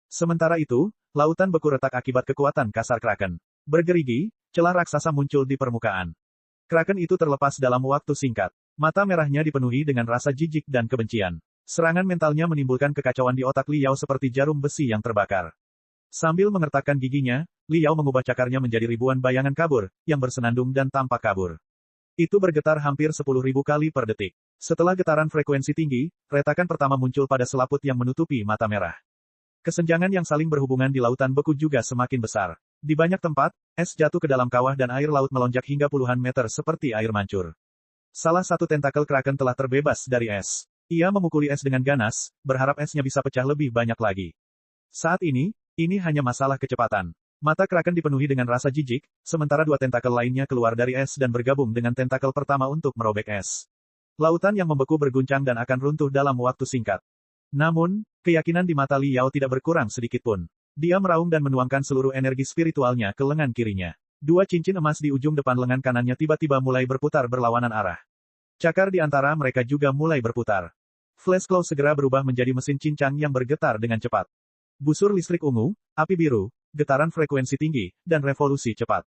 Sementara itu, lautan beku retak akibat kekuatan kasar Kraken. Bergerigi, celah raksasa muncul di permukaan. Kraken itu terlepas dalam waktu singkat. Mata merahnya dipenuhi dengan rasa jijik dan kebencian. Serangan mentalnya menimbulkan kekacauan di otak Li Yao seperti jarum besi yang terbakar. Sambil mengertakkan giginya, Li Yao mengubah cakarnya menjadi ribuan bayangan kabur, yang bersenandung dan tampak kabur. Itu bergetar hampir 10.000 kali per detik. Setelah getaran frekuensi tinggi, retakan pertama muncul pada selaput yang menutupi mata merah. Kesenjangan yang saling berhubungan di lautan beku juga semakin besar. Di banyak tempat, es jatuh ke dalam kawah dan air laut melonjak hingga puluhan meter seperti air mancur. Salah satu tentakel Kraken telah terbebas dari es. Ia memukuli es dengan ganas, berharap esnya bisa pecah lebih banyak lagi. Saat ini hanya masalah kecepatan. Mata Kraken dipenuhi dengan rasa jijik, sementara 2 tentakel lainnya keluar dari es dan bergabung dengan tentakel pertama untuk merobek es. Lautan yang membeku berguncang dan akan runtuh dalam waktu singkat. Namun, keyakinan di mata Li Yao tidak berkurang sedikitpun. Dia meraung dan menuangkan seluruh energi spiritualnya ke lengan kirinya. 2 cincin emas di ujung depan lengan kanannya tiba-tiba mulai berputar berlawanan arah. Cakar di antara mereka juga mulai berputar. Flash Claw segera berubah menjadi mesin cincang yang bergetar dengan cepat. Busur listrik ungu, api biru, getaran frekuensi tinggi, dan revolusi cepat.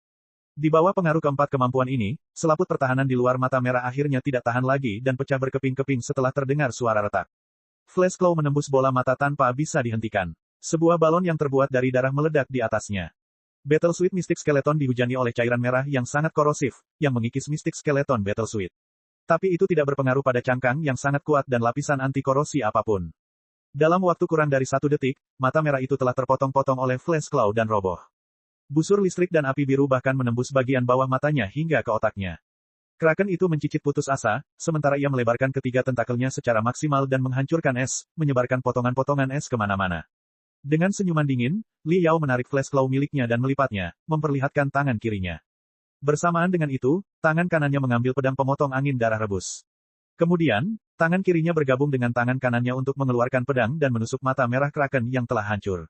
Di bawah pengaruh keempat kemampuan ini, selaput pertahanan di luar mata merah akhirnya tidak tahan lagi dan pecah berkeping-keping setelah terdengar suara retak. Flash Claw menembus bola mata tanpa bisa dihentikan. Sebuah balon yang terbuat dari darah meledak di atasnya. Battle Suit Mystic Skeleton dihujani oleh cairan merah yang sangat korosif, yang mengikis Mystic Skeleton Battle Suit. Tapi itu tidak berpengaruh pada cangkang yang sangat kuat dan lapisan anti-korosi apapun. Dalam waktu kurang dari 1 detik, mata merah itu telah terpotong-potong oleh Flash Claw dan roboh. Busur listrik dan api biru bahkan menembus bagian bawah matanya hingga ke otaknya. Kraken itu mencicit putus asa, sementara ia melebarkan ketiga tentakelnya secara maksimal dan menghancurkan es, menyebarkan potongan-potongan es kemana-mana. Dengan senyuman dingin, Li Yao menarik Flash Claw miliknya dan melipatnya, memperlihatkan tangan kirinya. Bersamaan dengan itu, tangan kanannya mengambil pedang pemotong angin darah rebus. Kemudian, tangan kirinya bergabung dengan tangan kanannya untuk mengeluarkan pedang dan menusuk mata merah Kraken yang telah hancur.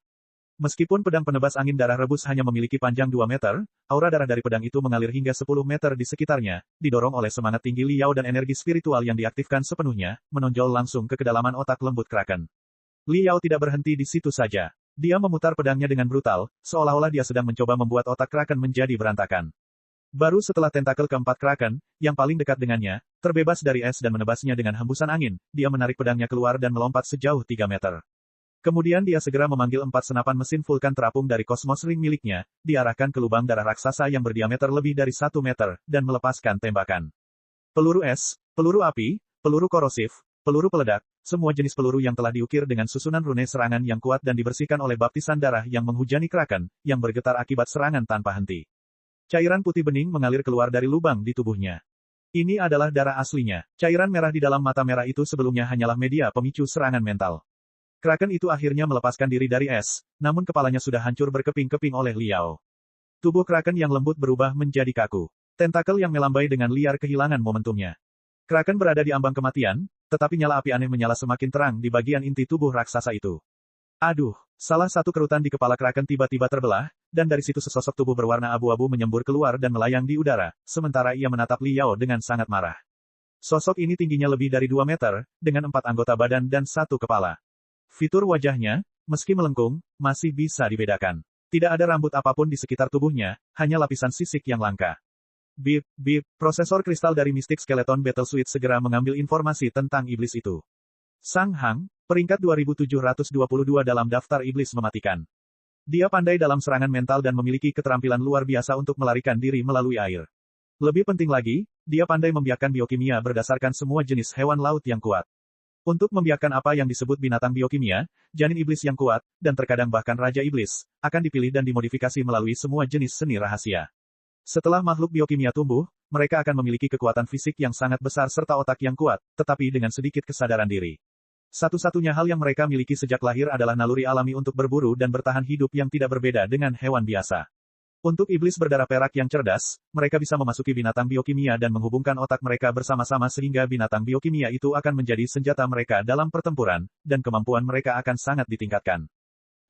Meskipun pedang penebas angin darah rebus hanya memiliki panjang 2 meter, aura darah dari pedang itu mengalir hingga 10 meter di sekitarnya, didorong oleh semangat tinggi Li Yao dan energi spiritual yang diaktifkan sepenuhnya, menonjol langsung ke kedalaman otak lembut Kraken. Li Yao tidak berhenti di situ saja. Dia memutar pedangnya dengan brutal, seolah-olah dia sedang mencoba membuat otak Kraken menjadi berantakan. Baru setelah tentakel keempat Kraken, yang paling dekat dengannya, terbebas dari es dan menebasnya dengan hembusan angin, dia menarik pedangnya keluar dan melompat sejauh 3 meter. Kemudian dia segera memanggil 4 senapan mesin vulkan terapung dari Cosmos Ring miliknya, diarahkan ke lubang darah raksasa yang berdiameter lebih dari 1 meter, dan melepaskan tembakan. Peluru es, peluru api, peluru korosif, peluru peledak, semua jenis peluru yang telah diukir dengan susunan rune serangan yang kuat dan dibersihkan oleh baptisan darah yang menghujani Kraken, yang bergetar akibat serangan tanpa henti. Cairan putih bening mengalir keluar dari lubang di tubuhnya. Ini adalah darah aslinya. Cairan merah di dalam mata merah itu sebelumnya hanyalah media pemicu serangan mental. Kraken itu akhirnya melepaskan diri dari es, namun kepalanya sudah hancur berkeping-keping oleh Liao. Tubuh Kraken yang lembut berubah menjadi kaku. Tentakel yang melambai dengan liar kehilangan momentumnya. Kraken berada di ambang kematian, tetapi nyala api aneh menyala semakin terang di bagian inti tubuh raksasa itu. Aduh, salah satu kerutan di kepala Kraken tiba-tiba terbelah, dan dari situ sesosok tubuh berwarna abu-abu menyembur keluar dan melayang di udara, sementara ia menatap Liao dengan sangat marah. Sosok ini tingginya lebih dari 2 meter, dengan 4 anggota badan dan 1 kepala. Fitur wajahnya, meski melengkung, masih bisa dibedakan. Tidak ada rambut apapun di sekitar tubuhnya, hanya lapisan sisik yang langka. Bip, bip, prosesor kristal dari Mystic Skeleton Battle Suite segera mengambil informasi tentang iblis itu. Sang Hang, peringkat 2722 dalam daftar iblis mematikan. Dia pandai dalam serangan mental dan memiliki keterampilan luar biasa untuk melarikan diri melalui air. Lebih penting lagi, dia pandai membiarkan biokimia berdasarkan semua jenis hewan laut yang kuat. Untuk membiarkan apa yang disebut binatang biokimia, janin iblis yang kuat, dan terkadang bahkan raja iblis, akan dipilih dan dimodifikasi melalui semua jenis seni rahasia. Setelah makhluk biokimia tumbuh, mereka akan memiliki kekuatan fisik yang sangat besar serta otak yang kuat, tetapi dengan sedikit kesadaran diri. Satu-satunya hal yang mereka miliki sejak lahir adalah naluri alami untuk berburu dan bertahan hidup yang tidak berbeda dengan hewan biasa. Untuk iblis berdarah perak yang cerdas, mereka bisa memasuki binatang biokimia dan menghubungkan otak mereka bersama-sama sehingga binatang biokimia itu akan menjadi senjata mereka dalam pertempuran, dan kemampuan mereka akan sangat ditingkatkan.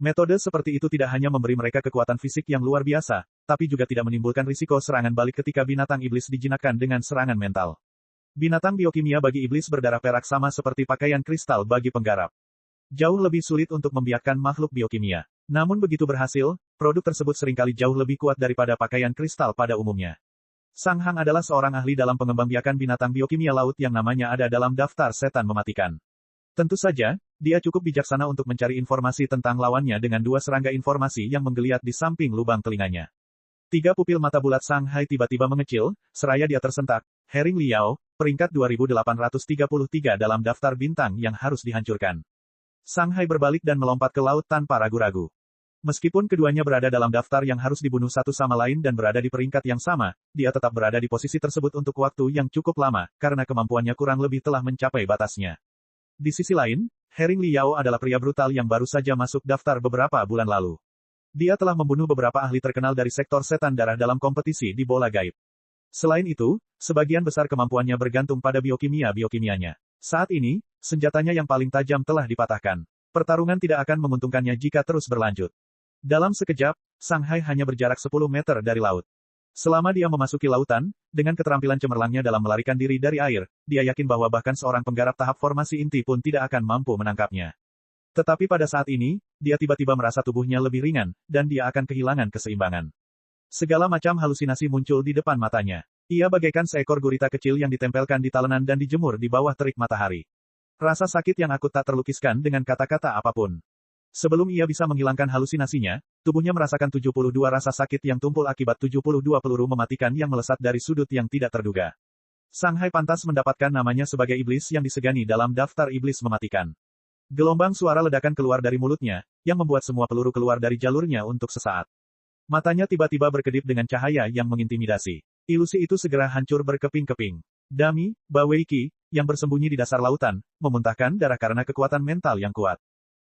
Metode seperti itu tidak hanya memberi mereka kekuatan fisik yang luar biasa, tapi juga tidak menimbulkan risiko serangan balik ketika binatang iblis dijinakkan dengan serangan mental. Binatang biokimia bagi iblis berdarah perak sama seperti pakaian kristal bagi penggarap. Jauh lebih sulit untuk membiarkan makhluk biokimia. Namun begitu berhasil, produk tersebut seringkali jauh lebih kuat daripada pakaian kristal pada umumnya. Sang Hang adalah seorang ahli dalam pengembangbiakan binatang biokimia laut yang namanya ada dalam daftar setan mematikan. Tentu saja, dia cukup bijaksana untuk mencari informasi tentang lawannya dengan 2 serangga informasi yang menggeliat di samping lubang telinganya. 3 pupil mata bulat Sang Hai tiba-tiba mengecil, seraya dia tersentak. Hering Liao, peringkat 2833 dalam daftar bintang yang harus dihancurkan. Sang Hai berbalik dan melompat ke laut tanpa ragu-ragu. Meskipun keduanya berada dalam daftar yang harus dibunuh satu sama lain dan berada di peringkat yang sama, dia tetap berada di posisi tersebut untuk waktu yang cukup lama, karena kemampuannya kurang lebih telah mencapai batasnya. Di sisi lain, Hering Liao adalah pria brutal yang baru saja masuk daftar beberapa bulan lalu. Dia telah membunuh beberapa ahli terkenal dari sektor setan darah dalam kompetisi di bola gaib. Selain itu, sebagian besar kemampuannya bergantung pada biokimia-biokimianya. Saat ini, senjatanya yang paling tajam telah dipatahkan. Pertarungan tidak akan menguntungkannya jika terus berlanjut. Dalam sekejap, Sang Hai hanya berjarak 10 meter dari laut. Selama dia memasuki lautan, dengan keterampilan cemerlangnya dalam melarikan diri dari air, dia yakin bahwa bahkan seorang penggarap tahap formasi inti pun tidak akan mampu menangkapnya. Tetapi pada saat ini, dia tiba-tiba merasa tubuhnya lebih ringan, dan dia akan kehilangan keseimbangan. Segala macam halusinasi muncul di depan matanya. Ia bagaikan seekor gurita kecil yang ditempelkan di talenan dan dijemur di bawah terik matahari. Rasa sakit yang akut tak terlukiskan dengan kata-kata apapun. Sebelum ia bisa menghilangkan halusinasinya, tubuhnya merasakan 72 rasa sakit yang tumpul akibat 72 peluru mematikan yang melesat dari sudut yang tidak terduga. Sang Hai pantas mendapatkan namanya sebagai iblis yang disegani dalam daftar iblis mematikan. Gelombang suara ledakan keluar dari mulutnya, yang membuat semua peluru keluar dari jalurnya untuk sesaat. Matanya tiba-tiba berkedip dengan cahaya yang mengintimidasi. Ilusi itu segera hancur berkeping-keping. Dami, Baweiki, yang bersembunyi di dasar lautan, memuntahkan darah karena kekuatan mental yang kuat.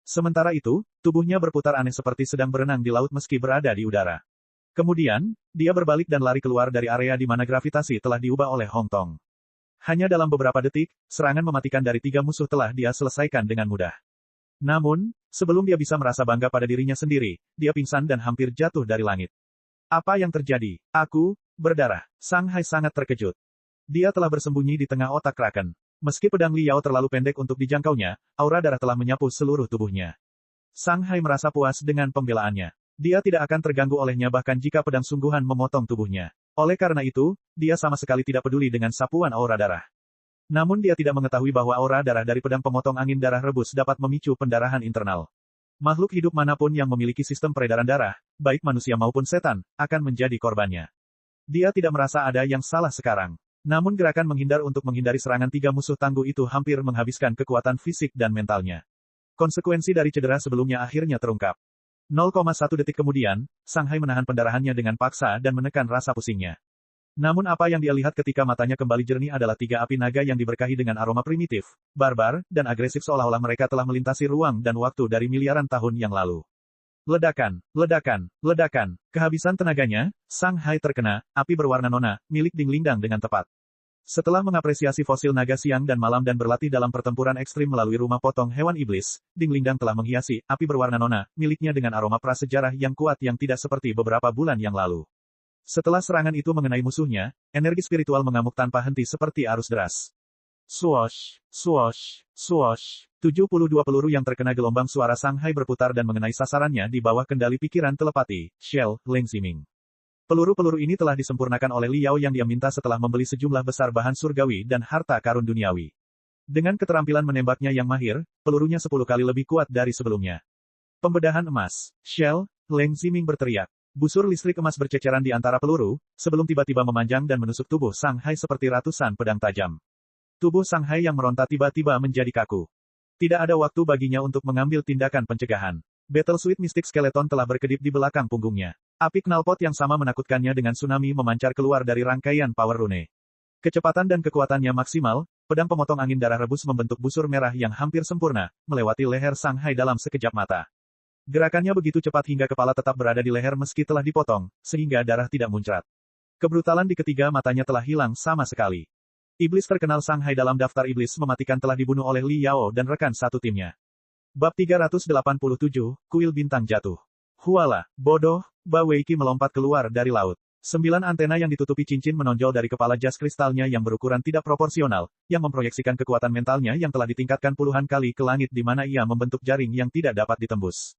Sementara itu, tubuhnya berputar aneh seperti sedang berenang di laut meski berada di udara. Kemudian, dia berbalik dan lari keluar dari area di mana gravitasi telah diubah oleh Hong Tong. Hanya dalam beberapa detik, serangan mematikan dari 3 musuh telah dia selesaikan dengan mudah. Namun, sebelum dia bisa merasa bangga pada dirinya sendiri, dia pingsan dan hampir jatuh dari langit. Apa yang terjadi? Aku, berdarah. Sang Hai sangat terkejut. Dia telah bersembunyi di tengah otak Kraken. Meski pedang Liao terlalu pendek untuk dijangkaunya, aura darah telah menyapu seluruh tubuhnya. Sang Hai merasa puas dengan pembelaannya. Dia tidak akan terganggu olehnya bahkan jika pedang sungguhan memotong tubuhnya. Oleh karena itu, dia sama sekali tidak peduli dengan sapuan aura darah. Namun dia tidak mengetahui bahwa aura darah dari pedang pemotong angin darah rebus dapat memicu pendarahan internal. Makhluk hidup manapun yang memiliki sistem peredaran darah, baik manusia maupun setan, akan menjadi korbannya. Dia tidak merasa ada yang salah sekarang. Namun gerakan menghindar untuk menghindari serangan tiga musuh tangguh itu hampir menghabiskan kekuatan fisik dan mentalnya. Konsekuensi dari cedera sebelumnya akhirnya terungkap. 0,1 detik kemudian, Shanghai menahan pendarahannya dengan paksa dan menekan rasa pusingnya. Namun apa yang dia lihat ketika matanya kembali jernih adalah tiga api naga yang diberkahi dengan aroma primitif, barbar, dan agresif seolah-olah mereka telah melintasi ruang dan waktu dari miliaran tahun yang lalu. Ledakan, ledakan, ledakan. Kehabisan tenaganya, Shanghai terkena api berwarna nona milik Ding Lingdang dengan tepat. Setelah mengapresiasi fosil naga siang dan malam dan berlatih dalam pertempuran ekstrim melalui rumah potong hewan iblis, Ding Lingdang telah menghiasi api berwarna nona miliknya dengan aroma prasejarah yang kuat yang tidak seperti beberapa bulan yang lalu. Setelah serangan itu mengenai musuhnya, energi spiritual mengamuk tanpa henti seperti arus deras. Swoosh, swoosh, swoosh. 72 peluru yang terkena gelombang suara Shanghai berputar dan mengenai sasarannya di bawah kendali pikiran telepati, Shell, Leng Ximing. Peluru-peluru ini telah disempurnakan oleh Li Yao yang dia minta setelah membeli sejumlah besar bahan surgawi dan harta karun duniawi. Dengan keterampilan menembaknya yang mahir, pelurunya 10 kali lebih kuat dari sebelumnya. Pembedahan emas. Shell, Leng Ximing berteriak. Busur listrik emas berceceran di antara peluru, sebelum tiba-tiba memanjang dan menusuk tubuh Shanghai seperti ratusan pedang tajam. Tubuh Shanghai yang meronta tiba-tiba menjadi kaku. Tidak ada waktu baginya untuk mengambil tindakan pencegahan. Battle Suit Mystic Skeleton telah berkedip di belakang punggungnya. Api knalpot yang sama menakutkannya dengan tsunami memancar keluar dari rangkaian power rune. Kecepatan dan kekuatannya maksimal, pedang pemotong angin darah rebus membentuk busur merah yang hampir sempurna, melewati leher Shanghai dalam sekejap mata. Gerakannya begitu cepat hingga kepala tetap berada di leher meski telah dipotong, sehingga darah tidak muncrat. Kebrutalan di ketiga matanya telah hilang sama sekali. Iblis terkenal Shanghai dalam daftar iblis mematikan telah dibunuh oleh Li Yao dan rekan satu timnya. Bab 387, Kuil Bintang Jatuh. Huala, bodoh, Ba Weiki melompat keluar dari laut. 9 antena yang ditutupi cincin menonjol dari kepala jas kristalnya yang berukuran tidak proporsional, yang memproyeksikan kekuatan mentalnya yang telah ditingkatkan puluhan kali ke langit di mana ia membentuk jaring yang tidak dapat ditembus.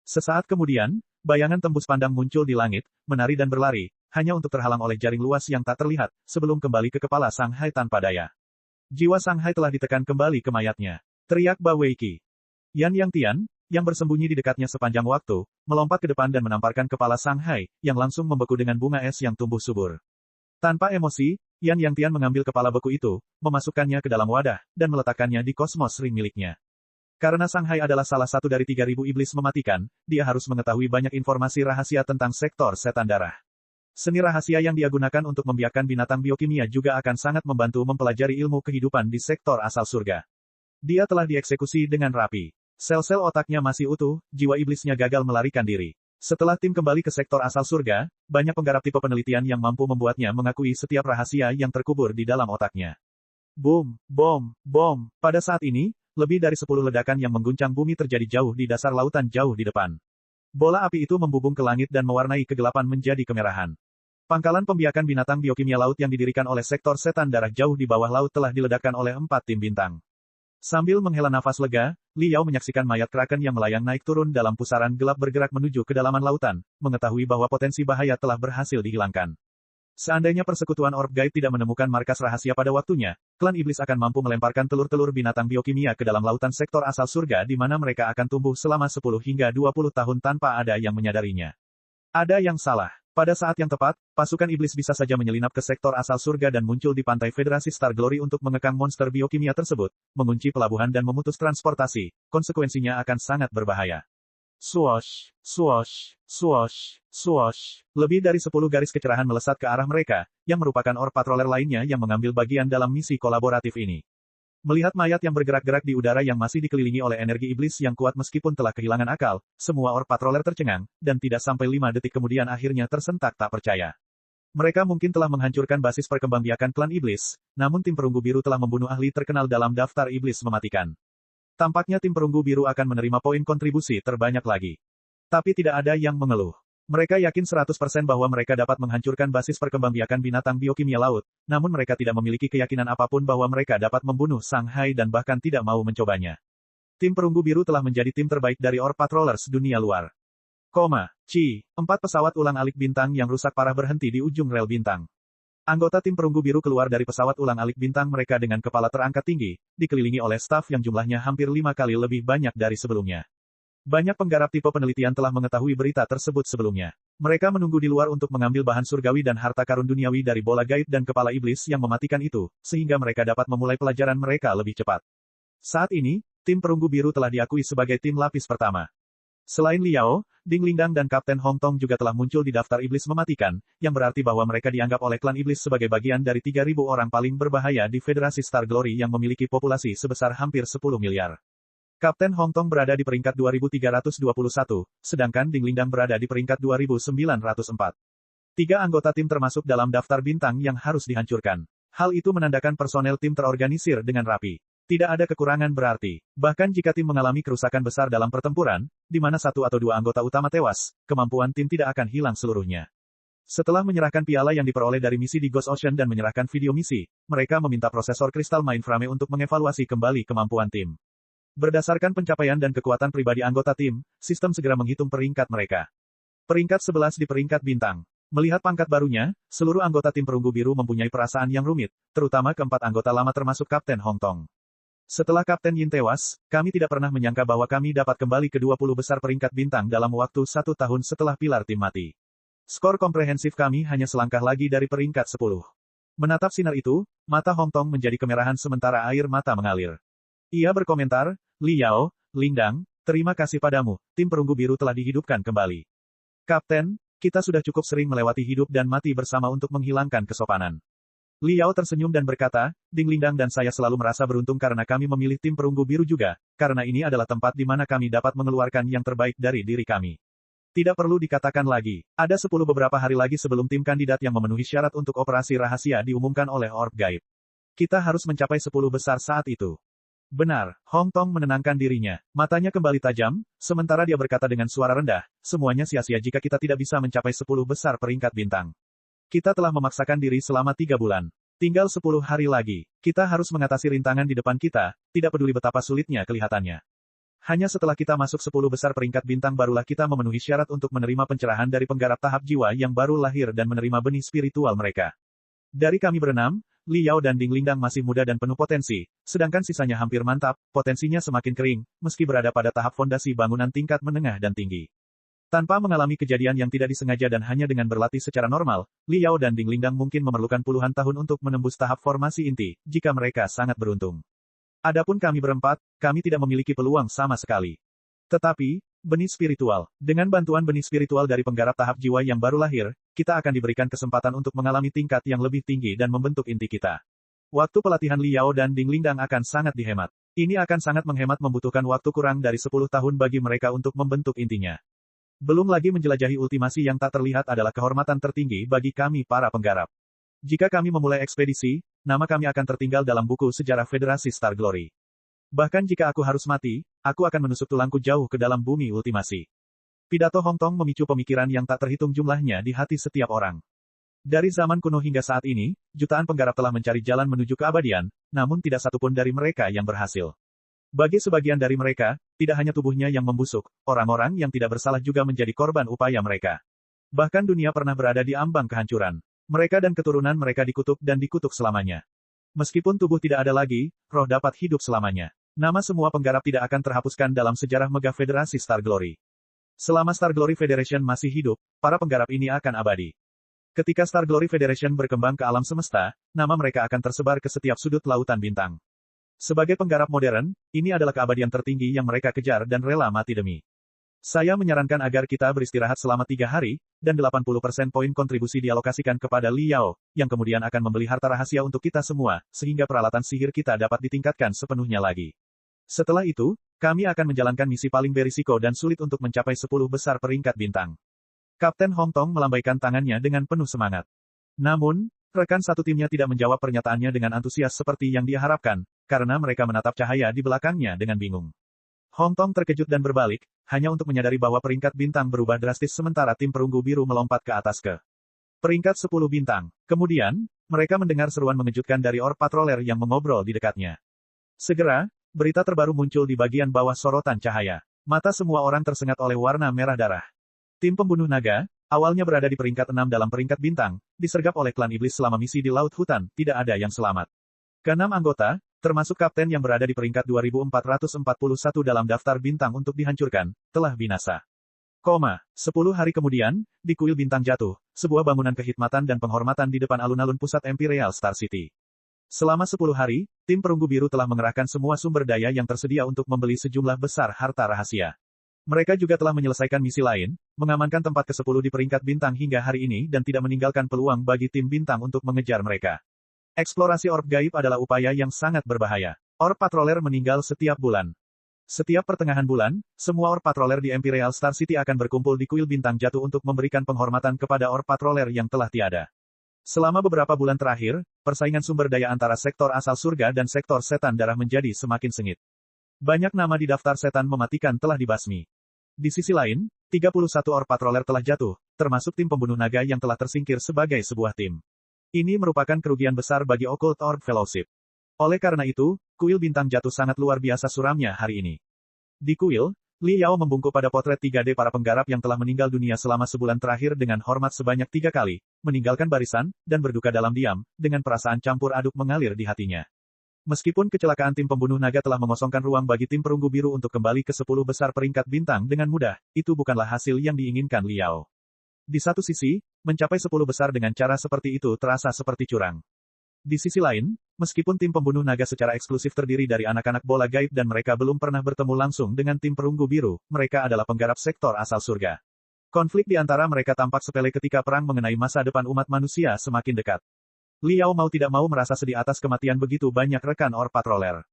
Sesaat kemudian, bayangan tembus pandang muncul di langit, menari dan berlari, hanya untuk terhalang oleh jaring luas yang tak terlihat, sebelum kembali ke kepala Shanghai tanpa daya. Jiwa Shanghai telah ditekan kembali ke mayatnya. Teriak Ba Weiki. Yan Yang Tian, yang bersembunyi di dekatnya sepanjang waktu, melompat ke depan dan menamparkan kepala Shanghai, yang langsung membeku dengan bunga es yang tumbuh subur. Tanpa emosi, Yan Yang Tian mengambil kepala beku itu, memasukkannya ke dalam wadah, dan meletakkannya di kosmos ring miliknya. Karena Shanghai adalah salah satu dari 3.000 iblis mematikan, dia harus mengetahui banyak informasi rahasia tentang sektor setan darah. Seni rahasia yang dia gunakan untuk membiakkan binatang biokimia juga akan sangat membantu mempelajari ilmu kehidupan di sektor asal surga. Dia telah dieksekusi dengan rapi. Sel-sel otaknya masih utuh, jiwa iblisnya gagal melarikan diri. Setelah tim kembali ke sektor asal surga, banyak penggarap tipe penelitian yang mampu membuatnya mengakui setiap rahasia yang terkubur di dalam otaknya. Boom, bom, bom. Pada saat ini, lebih dari 10 ledakan yang mengguncang bumi terjadi jauh di dasar lautan jauh di depan. Bola api itu membubung ke langit dan mewarnai kegelapan menjadi kemerahan. Pangkalan pembiakan binatang biokimia laut yang didirikan oleh sektor setan darah jauh di bawah laut telah diledakkan oleh 4 tim bintang. Sambil menghela nafas lega, Li Yao menyaksikan mayat kraken yang melayang naik turun dalam pusaran gelap bergerak menuju kedalaman lautan, mengetahui bahwa potensi bahaya telah berhasil dihilangkan. Seandainya persekutuan Orb Gaib tidak menemukan markas rahasia pada waktunya, klan iblis akan mampu melemparkan telur-telur binatang biokimia ke dalam lautan sektor asal surga di mana mereka akan tumbuh selama 10 hingga 20 tahun tanpa ada yang menyadarinya. Ada yang salah. Pada saat yang tepat, pasukan iblis bisa saja menyelinap ke sektor asal surga dan muncul di pantai Federasi Star Glory untuk mengekang monster biokimia tersebut, mengunci pelabuhan dan memutus transportasi. Konsekuensinya akan sangat berbahaya. Swoosh, swoosh, swoosh, swoosh. Lebih dari 10 garis kecerahan melesat ke arah mereka, yang merupakan Orb Patroller lainnya yang mengambil bagian dalam misi kolaboratif ini. Melihat mayat yang bergerak-gerak di udara yang masih dikelilingi oleh energi iblis yang kuat meskipun telah kehilangan akal, semua Orb Patroller tercengang, dan tidak sampai 5 detik kemudian akhirnya tersentak tak percaya. Mereka mungkin telah menghancurkan basis perkembangbiakan klan iblis, namun tim perunggu biru telah membunuh ahli terkenal dalam daftar iblis mematikan. Tampaknya tim perunggu biru akan menerima poin kontribusi terbanyak lagi. Tapi tidak ada yang mengeluh. Mereka yakin 100% bahwa mereka dapat menghancurkan basis perkembangbiakan binatang biokimia laut, namun mereka tidak memiliki keyakinan apapun bahwa mereka dapat membunuh Shanghai dan bahkan tidak mau mencobanya. Tim perunggu biru telah menjadi tim terbaik dari Orb Patrollers dunia luar. 4 pesawat ulang-alik bintang yang rusak parah berhenti di ujung rel bintang. Anggota tim perunggu biru keluar dari pesawat ulang-alik bintang mereka dengan kepala terangkat tinggi, dikelilingi oleh staf yang jumlahnya hampir 5 kali lebih banyak dari sebelumnya. Banyak penggarap tipe penelitian telah mengetahui berita tersebut sebelumnya. Mereka menunggu di luar untuk mengambil bahan surgawi dan harta karun duniawi dari bola gaib dan kepala iblis yang mematikan itu, sehingga mereka dapat memulai pelajaran mereka lebih cepat. Saat ini, tim perunggu biru telah diakui sebagai tim lapis pertama. Selain Liao, Ding Lingdang dan Kapten Hong Tong juga telah muncul di daftar iblis mematikan, yang berarti bahwa mereka dianggap oleh klan iblis sebagai bagian dari 3.000 orang paling berbahaya di Federasi Star Glory yang memiliki populasi sebesar hampir 10 miliar. Kapten Hong Tong berada di peringkat 2321, sedangkan Ding Lingdang berada di peringkat 2904. 3 anggota tim termasuk dalam daftar bintang yang harus dihancurkan. Hal itu menandakan personel tim terorganisir dengan rapi. Tidak ada kekurangan berarti. Bahkan jika tim mengalami kerusakan besar dalam pertempuran, di mana 1 atau 2 anggota utama tewas, kemampuan tim tidak akan hilang seluruhnya. Setelah menyerahkan piala yang diperoleh dari misi di Ghost Ocean dan menyerahkan video misi, mereka meminta prosesor kristal Mindframe untuk mengevaluasi kembali kemampuan tim. Berdasarkan pencapaian dan kekuatan pribadi anggota tim, sistem segera menghitung peringkat mereka. Peringkat 11 di peringkat bintang. Melihat pangkat barunya, seluruh anggota tim perunggu biru mempunyai perasaan yang rumit, terutama keempat anggota lama termasuk Kapten Hong Tong. Setelah Kapten Yin tewas, kami tidak pernah menyangka bahwa kami dapat kembali ke 20 besar peringkat bintang dalam waktu 1 tahun setelah pilar tim mati. Skor komprehensif kami hanya selangkah lagi dari peringkat 10. Menatap sinar itu, mata Hong Tong menjadi kemerahan sementara air mata mengalir. Ia berkomentar, Liao, Lingdang, terima kasih padamu, tim perunggu biru telah dihidupkan kembali. Kapten, kita sudah cukup sering melewati hidup dan mati bersama untuk menghilangkan kesopanan. Liao tersenyum dan berkata, Ding Lingdang dan saya selalu merasa beruntung karena kami memilih tim perunggu biru juga, karena ini adalah tempat di mana kami dapat mengeluarkan yang terbaik dari diri kami. Tidak perlu dikatakan lagi, ada 10 beberapa hari lagi sebelum tim kandidat yang memenuhi syarat untuk operasi rahasia diumumkan oleh Orb Gaib. Kita harus mencapai 10 besar saat itu. Benar, Hong Tong menenangkan dirinya. Matanya kembali tajam, sementara dia berkata dengan suara rendah, semuanya sia-sia jika kita tidak bisa mencapai 10 besar peringkat bintang. Kita telah memaksakan diri selama 3 bulan. Tinggal 10 hari lagi. Kita harus mengatasi rintangan di depan kita, tidak peduli betapa sulitnya kelihatannya. Hanya setelah kita masuk 10 besar peringkat bintang barulah kita memenuhi syarat untuk menerima pencerahan dari penggarap tahap jiwa yang baru lahir dan menerima benih spiritual mereka. Dari kami berenam, Liao dan Ding Lingdang masih muda dan penuh potensi, sedangkan sisanya hampir mantap, potensinya semakin kering, meski berada pada tahap fondasi bangunan tingkat menengah dan tinggi. Tanpa mengalami kejadian yang tidak disengaja dan hanya dengan berlatih secara normal, Liao dan Ding Lingdang mungkin memerlukan puluhan tahun untuk menembus tahap formasi inti, jika mereka sangat beruntung. Adapun kami berempat, kami tidak memiliki peluang sama sekali. Tetapi, benih spiritual. Dengan bantuan benih spiritual dari penggarap tahap jiwa yang baru lahir, kita akan diberikan kesempatan untuk mengalami tingkat yang lebih tinggi dan membentuk inti kita. Waktu pelatihan Liao dan Ding Lingdang akan sangat dihemat. Ini akan sangat menghemat membutuhkan waktu kurang dari 10 tahun bagi mereka untuk membentuk intinya. Belum lagi menjelajahi ultimasi yang tak terlihat adalah kehormatan tertinggi bagi kami para penggarap. Jika kami memulai ekspedisi, nama kami akan tertinggal dalam buku sejarah Federasi Star Glory. Bahkan jika aku harus mati, aku akan menusuk tulangku jauh ke dalam bumi ultimasi. Pidato Hong Tong memicu pemikiran yang tak terhitung jumlahnya di hati setiap orang. Dari zaman kuno hingga saat ini, jutaan penggarap telah mencari jalan menuju keabadian, namun tidak satupun dari mereka yang berhasil. Bagi sebagian dari mereka, tidak hanya tubuhnya yang membusuk, orang-orang yang tidak bersalah juga menjadi korban upaya mereka. Bahkan dunia pernah berada di ambang kehancuran. Mereka dan keturunan mereka dikutuk dan dikutuk selamanya. Meskipun tubuh tidak ada lagi, roh dapat hidup selamanya. Nama semua penggarap tidak akan terhapuskan dalam sejarah megah Federasi Star Glory. Selama Star Glory Federation masih hidup, para penggarap ini akan abadi. Ketika Star Glory Federation berkembang ke alam semesta, nama mereka akan tersebar ke setiap sudut lautan bintang. Sebagai penggarap modern, ini adalah keabadian tertinggi yang mereka kejar dan rela mati demi. Saya menyarankan agar kita beristirahat selama 3 hari, dan 80% poin kontribusi dialokasikan kepada Liao, yang kemudian akan membeli harta rahasia untuk kita semua, sehingga peralatan sihir kita dapat ditingkatkan sepenuhnya lagi. Setelah itu, kami akan menjalankan misi paling berisiko dan sulit untuk mencapai 10 besar peringkat bintang. Kapten Hong Tong melambaikan tangannya dengan penuh semangat. Namun, rekan satu timnya tidak menjawab pernyataannya dengan antusias seperti yang dia harapkan, karena mereka menatap cahaya di belakangnya dengan bingung. Hong Tong terkejut dan berbalik, hanya untuk menyadari bahwa peringkat bintang berubah drastis sementara tim perunggu biru melompat ke atas ke peringkat 10 bintang. Kemudian, mereka mendengar seruan mengejutkan dari Orb Patroller yang mengobrol di dekatnya. Segera, berita terbaru muncul di bagian bawah sorotan cahaya. Mata semua orang tersengat oleh warna merah darah. Tim pembunuh naga, awalnya berada di peringkat 6 dalam peringkat bintang, disergap oleh klan iblis selama misi di Laut Hutan, tidak ada yang selamat. Keenam anggota, termasuk kapten yang berada di peringkat 2441 dalam daftar bintang untuk dihancurkan, telah binasa. 10 hari kemudian, di kuil bintang jatuh, sebuah bangunan kehikmatan dan penghormatan di depan alun-alun pusat Imperial Star City. Selama 10 hari, tim perunggu biru telah mengerahkan semua sumber daya yang tersedia untuk membeli sejumlah besar harta rahasia. Mereka juga telah menyelesaikan misi lain, mengamankan tempat ke-10 di peringkat bintang hingga hari ini dan tidak meninggalkan peluang bagi tim bintang untuk mengejar mereka. Eksplorasi orb gaib adalah upaya yang sangat berbahaya. Orb patroller meninggal setiap bulan. Setiap pertengahan bulan, semua orb patroller di Imperial Star City akan berkumpul di kuil bintang jatuh untuk memberikan penghormatan kepada orb patroller yang telah tiada. Selama beberapa bulan terakhir, persaingan sumber daya antara sektor asal surga dan sektor setan darah menjadi semakin sengit. Banyak nama di daftar setan mematikan telah dibasmi. Di sisi lain, 31 orb patroller telah jatuh, termasuk tim pembunuh naga yang telah tersingkir sebagai sebuah tim. Ini merupakan kerugian besar bagi Occult Orb Fellowship. Oleh karena itu, kuil bintang jatuh sangat luar biasa suramnya hari ini. Di kuil, Li Yao membungkuk pada potret 3D para penggarap yang telah meninggal dunia selama sebulan terakhir dengan hormat sebanyak 3 kali, meninggalkan barisan, dan berduka dalam diam, dengan perasaan campur aduk mengalir di hatinya. Meskipun kecelakaan tim pembunuh naga telah mengosongkan ruang bagi tim perunggu biru untuk kembali ke 10 besar peringkat bintang dengan mudah, itu bukanlah hasil yang diinginkan Li Yao. Di satu sisi, mencapai 10 besar dengan cara seperti itu terasa seperti curang. Di sisi lain, meskipun tim pembunuh naga secara eksklusif terdiri dari anak-anak bola gaib dan mereka belum pernah bertemu langsung dengan tim perunggu biru, mereka adalah penggarap sektor asal surga. Konflik di antara mereka tampak sepele ketika perang mengenai masa depan umat manusia semakin dekat. Li Yao mau tidak mau merasa sedih atas kematian begitu banyak rekan orb patroller.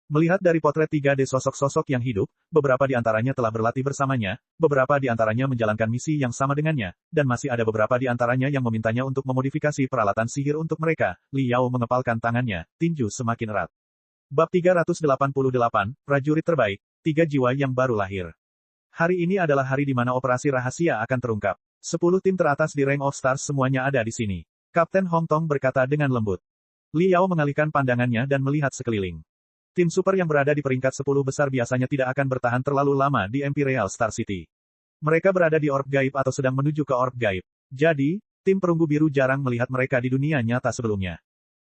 Melihat dari potret 3D sosok-sosok yang hidup, beberapa di antaranya telah berlatih bersamanya, beberapa di antaranya menjalankan misi yang sama dengannya, dan masih ada beberapa di antaranya yang memintanya untuk memodifikasi peralatan sihir untuk mereka. Li Yao mengepalkan tangannya, tinju semakin erat. Bab 388, Prajurit Terbaik, 3 jiwa yang baru lahir. Hari ini adalah hari di mana operasi rahasia akan terungkap. 10 tim teratas di Rank of Stars semuanya ada di sini. Kapten Hong Tong berkata dengan lembut. Li Yao mengalihkan pandangannya dan melihat sekeliling. Tim super yang berada di peringkat 10 besar biasanya tidak akan bertahan terlalu lama di Imperial Star City. Mereka berada di orb gaib atau sedang menuju ke orb gaib. Jadi, tim perunggu biru jarang melihat mereka di dunia nyata sebelumnya.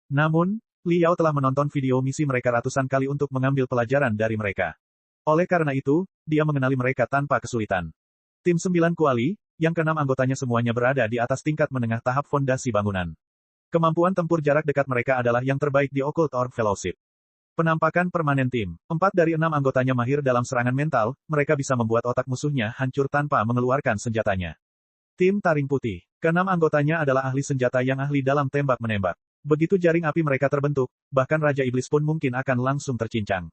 Namun, Li Yao telah menonton video misi mereka ratusan kali untuk mengambil pelajaran dari mereka. Oleh karena itu, dia mengenali mereka tanpa kesulitan. Tim 9 Kuali, yang ke-6 anggotanya semuanya berada di atas tingkat menengah tahap fondasi bangunan. Kemampuan tempur jarak dekat mereka adalah yang terbaik di Occult Orb Fellowship. Penampakan permanen tim. 4 dari 6 anggotanya mahir dalam serangan mental, mereka bisa membuat otak musuhnya hancur tanpa mengeluarkan senjatanya. Tim Taring Putih. Ke-6 anggotanya adalah ahli senjata yang ahli dalam tembak-menembak. Begitu jaring api mereka terbentuk, bahkan Raja Iblis pun mungkin akan langsung tercincang.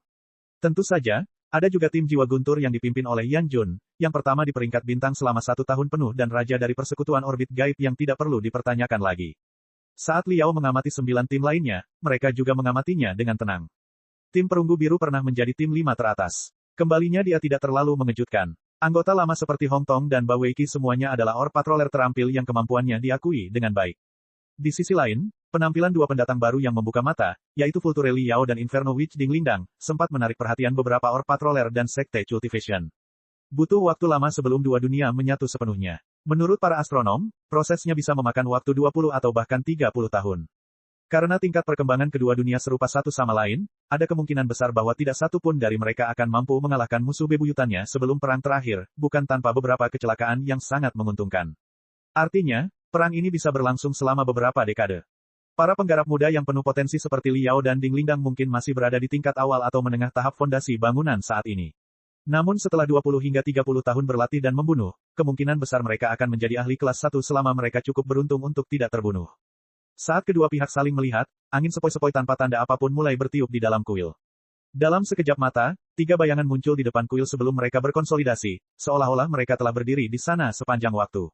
Tentu saja, ada juga tim jiwa guntur yang dipimpin oleh Yan Jun, yang pertama di peringkat bintang selama 1 tahun penuh dan raja dari persekutuan orbit gaib yang tidak perlu dipertanyakan lagi. Saat Li Yao mengamati 9 tim lainnya, mereka juga mengamatinya dengan tenang. Tim perunggu biru pernah menjadi tim 5 teratas. Kembalinya dia tidak terlalu mengejutkan. Anggota lama seperti Hong Tong dan Ba Weiki semuanya adalah orb patroller terampil yang kemampuannya diakui dengan baik. Di sisi lain, penampilan 2 pendatang baru yang membuka mata, yaitu Vulture Li Yao dan Inferno Witch Ding Lingdang, sempat menarik perhatian beberapa orb patroller dan sekte cultivation. Butuh waktu lama sebelum 2 dunia menyatu sepenuhnya. Menurut para astronom, prosesnya bisa memakan waktu 20 atau bahkan 30 tahun. Karena tingkat perkembangan kedua dunia serupa satu sama lain, ada kemungkinan besar bahwa tidak satu pun dari mereka akan mampu mengalahkan musuh bebuyutannya sebelum perang terakhir, bukan tanpa beberapa kecelakaan yang sangat menguntungkan. Artinya, perang ini bisa berlangsung selama beberapa dekade. Para penggarap muda yang penuh potensi seperti Li Yao dan Ding Lingdang mungkin masih berada di tingkat awal atau menengah tahap fondasi bangunan saat ini. Namun setelah 20 hingga 30 tahun berlatih dan membunuh, kemungkinan besar mereka akan menjadi ahli kelas 1 selama mereka cukup beruntung untuk tidak terbunuh. Saat kedua pihak saling melihat, angin sepoi-sepoi tanpa tanda apapun mulai bertiup di dalam kuil. Dalam sekejap mata, 3 bayangan muncul di depan kuil sebelum mereka berkonsolidasi, seolah-olah mereka telah berdiri di sana sepanjang waktu.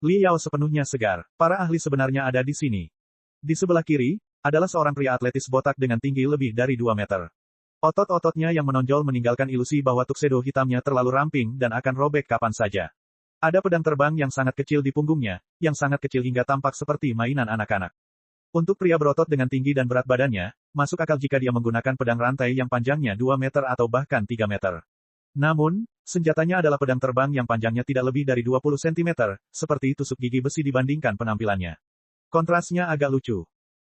Li Yao sepenuhnya segar. Para ahli sebenarnya ada di sini. Di sebelah kiri, adalah seorang pria atletis botak dengan tinggi lebih dari 2 meter. Otot-ototnya yang menonjol meninggalkan ilusi bahwa tuxedo hitamnya terlalu ramping dan akan robek kapan saja. Ada pedang terbang yang sangat kecil di punggungnya, yang sangat kecil hingga tampak seperti mainan anak-anak. Untuk pria berotot dengan tinggi dan berat badannya, masuk akal jika dia menggunakan pedang rantai yang panjangnya 2 meter atau bahkan 3 meter. Namun, senjatanya adalah pedang terbang yang panjangnya tidak lebih dari 20 cm, seperti tusuk gigi besi dibandingkan penampilannya. Kontrasnya agak lucu.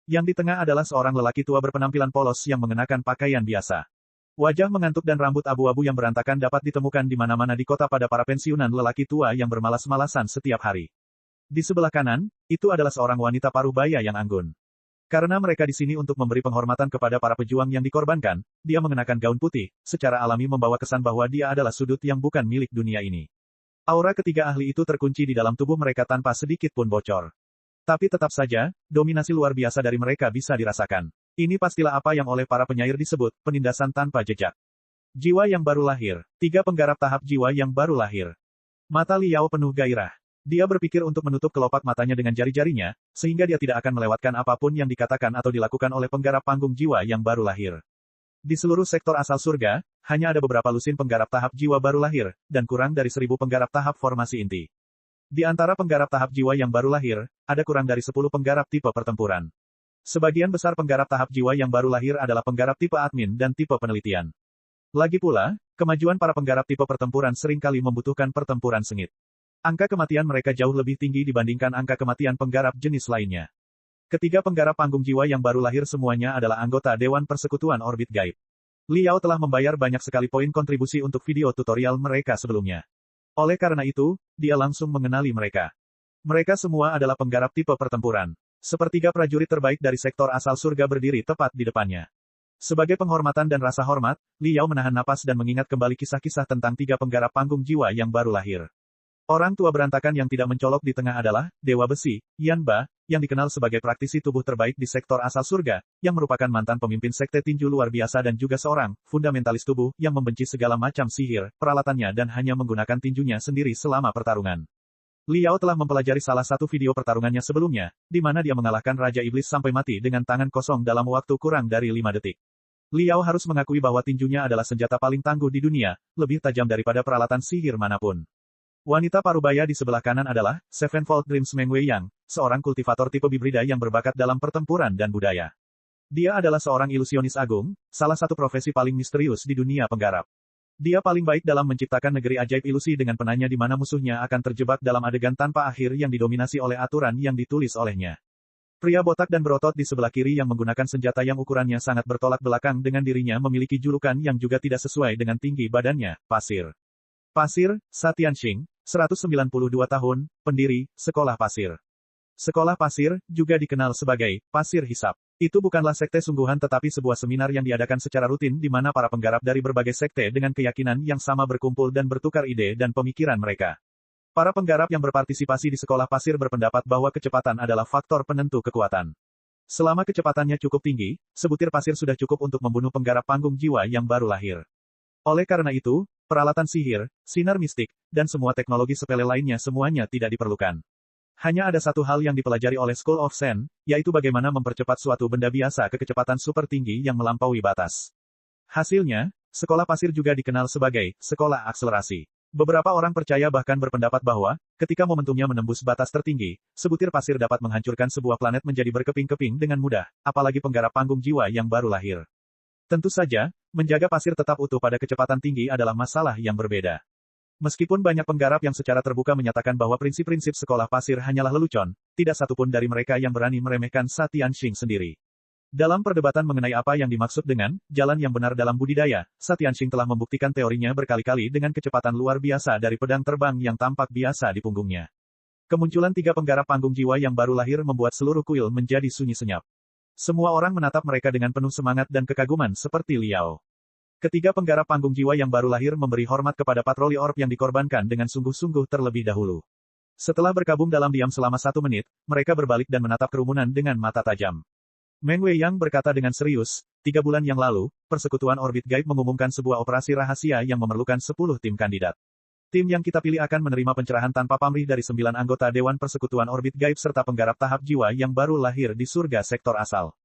Yang di tengah adalah seorang lelaki tua berpenampilan polos yang mengenakan pakaian biasa. Wajah mengantuk dan rambut abu-abu yang berantakan dapat ditemukan di mana-mana di kota pada para pensiunan lelaki tua yang bermalas-malasan setiap hari. Di sebelah kanan, itu adalah seorang wanita paruh baya yang anggun. Karena mereka di sini untuk memberi penghormatan kepada para pejuang yang dikorbankan, dia mengenakan gaun putih, secara alami membawa kesan bahwa dia adalah sudut yang bukan milik dunia ini. Aura ketiga ahli itu terkunci di dalam tubuh mereka tanpa sedikit pun bocor. Tapi tetap saja, dominasi luar biasa dari mereka bisa dirasakan. Ini pastilah apa yang oleh para penyair disebut, penindasan tanpa jejak. Jiwa yang baru lahir. 3 penggarap tahap jiwa yang baru lahir. Mata Liao penuh gairah. Dia berpikir untuk menutup kelopak matanya dengan jari-jarinya, sehingga dia tidak akan melewatkan apapun yang dikatakan atau dilakukan oleh penggarap panggung jiwa yang baru lahir. Di seluruh sektor asal surga, hanya ada beberapa lusin penggarap tahap jiwa baru lahir, dan kurang dari 1000 penggarap tahap formasi inti. Di antara penggarap tahap jiwa yang baru lahir, ada kurang dari 10 penggarap tipe pertempuran. Sebagian besar penggarap tahap jiwa yang baru lahir adalah penggarap tipe admin dan tipe penelitian. Lagi pula, kemajuan para penggarap tipe pertempuran seringkali membutuhkan pertempuran sengit. Angka kematian mereka jauh lebih tinggi dibandingkan angka kematian penggarap jenis lainnya. Ketiga penggarap panggung jiwa yang baru lahir semuanya adalah anggota Dewan Persekutuan Orbit Gaib. Liao telah membayar banyak sekali poin kontribusi untuk video tutorial mereka sebelumnya. Oleh karena itu, dia langsung mengenali mereka. Mereka semua adalah penggarap tipe pertempuran. Sepertiga prajurit terbaik dari sektor asal surga berdiri tepat di depannya. Sebagai penghormatan dan rasa hormat, Liao menahan napas dan mengingat kembali kisah-kisah tentang 3 penggarap panggung jiwa yang baru lahir. Orang tua berantakan yang tidak mencolok di tengah adalah Dewa Besi, Yan Ba, yang dikenal sebagai praktisi tubuh terbaik di sektor asal surga, yang merupakan mantan pemimpin sekte tinju luar biasa dan juga seorang fundamentalis tubuh yang membenci segala macam sihir, peralatannya dan hanya menggunakan tinjunya sendiri selama pertarungan. Liao telah mempelajari salah satu video pertarungannya sebelumnya, di mana dia mengalahkan Raja Iblis sampai mati dengan tangan kosong dalam waktu kurang dari 5 detik. Liao harus mengakui bahwa tinjunya adalah senjata paling tangguh di dunia, lebih tajam daripada peralatan sihir manapun. Wanita parubaya di sebelah kanan adalah Sevenfold Dreams Meng Weiyang, seorang kultivator tipe bibrida yang berbakat dalam pertempuran dan budaya. Dia adalah seorang ilusionis agung, salah satu profesi paling misterius di dunia penggarap. Dia paling baik dalam menciptakan negeri ajaib ilusi dengan penanya di mana musuhnya akan terjebak dalam adegan tanpa akhir yang didominasi oleh aturan yang ditulis olehnya. Pria botak dan berotot di sebelah kiri yang menggunakan senjata yang ukurannya sangat bertolak belakang dengan dirinya memiliki julukan yang juga tidak sesuai dengan tinggi badannya, Pasir. Pasir, Satianxing, 192 tahun, pendiri, Sekolah Pasir. Sekolah Pasir, juga dikenal sebagai Pasir Hisap. Itu bukanlah sekte sungguhan tetapi sebuah seminar yang diadakan secara rutin di mana para penggarap dari berbagai sekte dengan keyakinan yang sama berkumpul dan bertukar ide dan pemikiran mereka. Para penggarap yang berpartisipasi di Sekolah Pasir berpendapat bahwa kecepatan adalah faktor penentu kekuatan. Selama kecepatannya cukup tinggi, sebutir pasir sudah cukup untuk membunuh penggarap panggung jiwa yang baru lahir. Oleh karena itu, peralatan sihir, sinar mistik, dan semua teknologi sepele lainnya semuanya tidak diperlukan. Hanya ada satu hal yang dipelajari oleh School of Zen, yaitu bagaimana mempercepat suatu benda biasa ke kecepatan super tinggi yang melampaui batas. Hasilnya, Sekolah Pasir juga dikenal sebagai Sekolah Akselerasi. Beberapa orang percaya bahkan berpendapat bahwa, ketika momentumnya menembus batas tertinggi, sebutir pasir dapat menghancurkan sebuah planet menjadi berkeping-keping dengan mudah, apalagi penggarap panggung jiwa yang baru lahir. Tentu saja, menjaga pasir tetap utuh pada kecepatan tinggi adalah masalah yang berbeda. Meskipun banyak penggarap yang secara terbuka menyatakan bahwa prinsip-prinsip Sekolah Pasir hanyalah lelucon, tidak satupun dari mereka yang berani meremehkan Satianxing sendiri. Dalam perdebatan mengenai apa yang dimaksud dengan jalan yang benar dalam budidaya, Satianxing telah membuktikan teorinya berkali-kali dengan kecepatan luar biasa dari pedang terbang yang tampak biasa di punggungnya. Kemunculan 3 penggarap panggung jiwa yang baru lahir membuat seluruh kuil menjadi sunyi senyap. Semua orang menatap mereka dengan penuh semangat dan kekaguman seperti Liao. Ketiga penggarap panggung jiwa yang baru lahir memberi hormat kepada patroli orb yang dikorbankan dengan sungguh-sungguh terlebih dahulu. Setelah berkabung dalam diam selama 1 menit, mereka berbalik dan menatap kerumunan dengan mata tajam. Meng Weiyang berkata dengan serius, 3 bulan yang lalu, Persekutuan Orbit Gaib mengumumkan sebuah operasi rahasia yang memerlukan 10 tim kandidat. Tim yang kita pilih akan menerima pencerahan tanpa pamrih dari 9 anggota Dewan Persekutuan Orbit Gaib serta penggarap tahap jiwa yang baru lahir di surga sektor asal.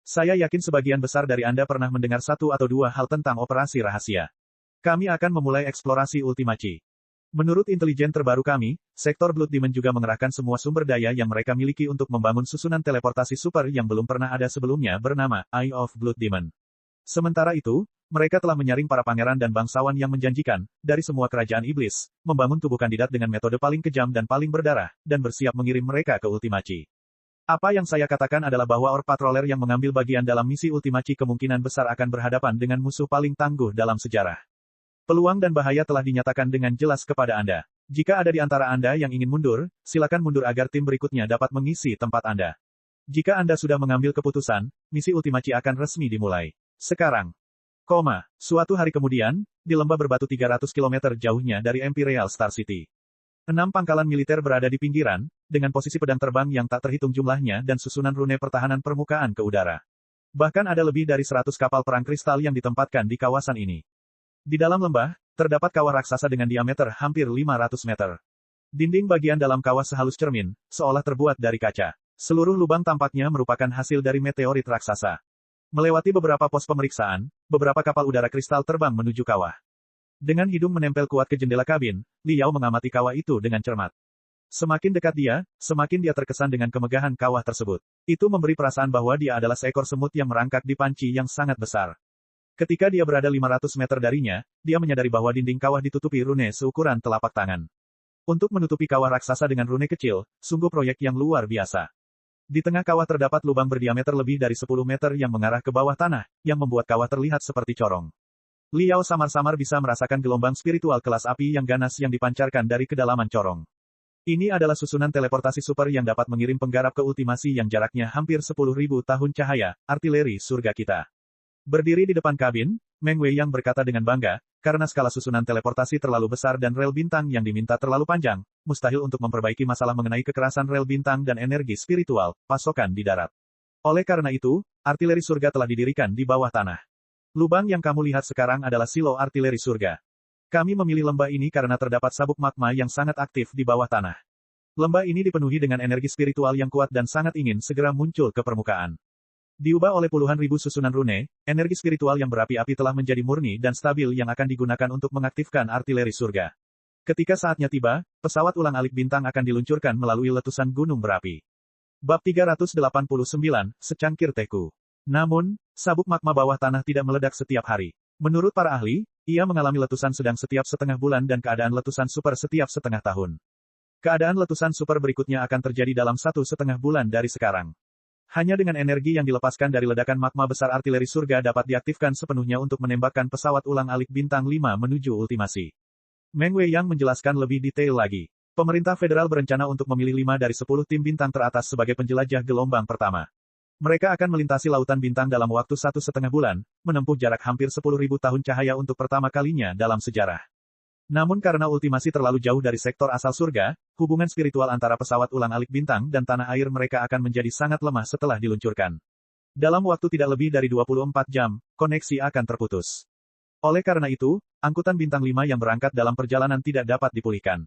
Saya yakin sebagian besar dari Anda pernah mendengar 1 atau 2 hal tentang operasi rahasia. Kami akan memulai eksplorasi ultimaci. Menurut intelijen terbaru kami, sektor Blood Demon juga mengerahkan semua sumber daya yang mereka miliki untuk membangun susunan teleportasi super yang belum pernah ada sebelumnya bernama Eye of Blood Demon. Sementara itu, mereka telah menyaring para pangeran dan bangsawan yang menjanjikan, dari semua kerajaan iblis, membangun tubuh kandidat dengan metode paling kejam dan paling berdarah, dan bersiap mengirim mereka ke ultimaci. Apa yang saya katakan adalah bahwa Orb Patroller yang mengambil bagian dalam misi Ultimachi kemungkinan besar akan berhadapan dengan musuh paling tangguh dalam sejarah. Peluang dan bahaya telah dinyatakan dengan jelas kepada Anda. Jika ada di antara Anda yang ingin mundur, silakan mundur agar tim berikutnya dapat mengisi tempat Anda. Jika Anda sudah mengambil keputusan, misi Ultimachi akan resmi dimulai. Sekarang. Suatu hari kemudian, di lembah berbatu 300 km jauhnya dari Imperial Star City. 6 pangkalan militer berada di pinggiran, dengan posisi pedang terbang yang tak terhitung jumlahnya dan susunan rune pertahanan permukaan ke udara. Bahkan ada lebih dari 100 kapal perang kristal yang ditempatkan di kawasan ini. Di dalam lembah, terdapat kawah raksasa dengan diameter hampir 500 meter. Dinding bagian dalam kawah sehalus cermin, seolah terbuat dari kaca. Seluruh lubang tampaknya merupakan hasil dari meteorit raksasa. Melewati beberapa pos pemeriksaan, beberapa kapal udara kristal terbang menuju kawah. Dengan hidung menempel kuat ke jendela kabin, Li Yao mengamati kawah itu dengan cermat. Semakin dekat dia, semakin dia terkesan dengan kemegahan kawah tersebut. Itu memberi perasaan bahwa dia adalah seekor semut yang merangkak di panci yang sangat besar. Ketika dia berada 500 meter darinya, dia menyadari bahwa dinding kawah ditutupi rune seukuran telapak tangan. Untuk menutupi kawah raksasa dengan rune kecil, sungguh proyek yang luar biasa. Di tengah kawah terdapat lubang berdiameter lebih dari 10 meter yang mengarah ke bawah tanah, yang membuat kawah terlihat seperti corong. Li Yao samar-samar bisa merasakan gelombang spiritual kelas api yang ganas yang dipancarkan dari kedalaman corong. Ini adalah susunan teleportasi super yang dapat mengirim penggarap ke ultimasi yang jaraknya hampir 10.000 tahun cahaya, artileri surga kita. Berdiri di depan kabin, Meng Wei yang berkata dengan bangga, karena skala susunan teleportasi terlalu besar dan rel bintang yang diminta terlalu panjang, mustahil untuk memperbaiki masalah mengenai kekerasan rel bintang dan energi spiritual, pasokan di darat. Oleh karena itu, artileri surga telah didirikan di bawah tanah. Lubang yang kamu lihat sekarang adalah silo artileri surga. Kami memilih lembah ini karena terdapat sabuk magma yang sangat aktif di bawah tanah. Lembah ini dipenuhi dengan energi spiritual yang kuat dan sangat ingin segera muncul ke permukaan. Diubah oleh puluhan ribu susunan rune, energi spiritual yang berapi-api telah menjadi murni dan stabil yang akan digunakan untuk mengaktifkan artileri surga. Ketika saatnya tiba, pesawat ulang-alik bintang akan diluncurkan melalui letusan gunung berapi. Bab 389, Secangkir Teku. Namun, sabuk magma bawah tanah tidak meledak setiap hari. Menurut para ahli, ia mengalami letusan sedang setiap setengah bulan dan keadaan letusan super setiap setengah tahun. Keadaan letusan super berikutnya akan terjadi dalam 1,5 bulan dari sekarang. Hanya dengan energi yang dilepaskan dari ledakan magma besar artileri surga dapat diaktifkan sepenuhnya untuk menembakkan pesawat ulang-alik bintang 5 menuju ultimasi. Meng Wei yang menjelaskan lebih detail lagi. Pemerintah federal berencana untuk memilih 5 dari 10 tim bintang teratas sebagai penjelajah gelombang pertama. Mereka akan melintasi lautan bintang dalam waktu 1,5 bulan, menempuh jarak hampir 10.000 tahun cahaya untuk pertama kalinya dalam sejarah. Namun karena ultimasi terlalu jauh dari sektor asal surga, hubungan spiritual antara pesawat ulang-alik bintang dan tanah air mereka akan menjadi sangat lemah setelah diluncurkan. Dalam waktu tidak lebih dari 24 jam, koneksi akan terputus. Oleh karena itu, angkutan bintang 5 yang berangkat dalam perjalanan tidak dapat dipulihkan.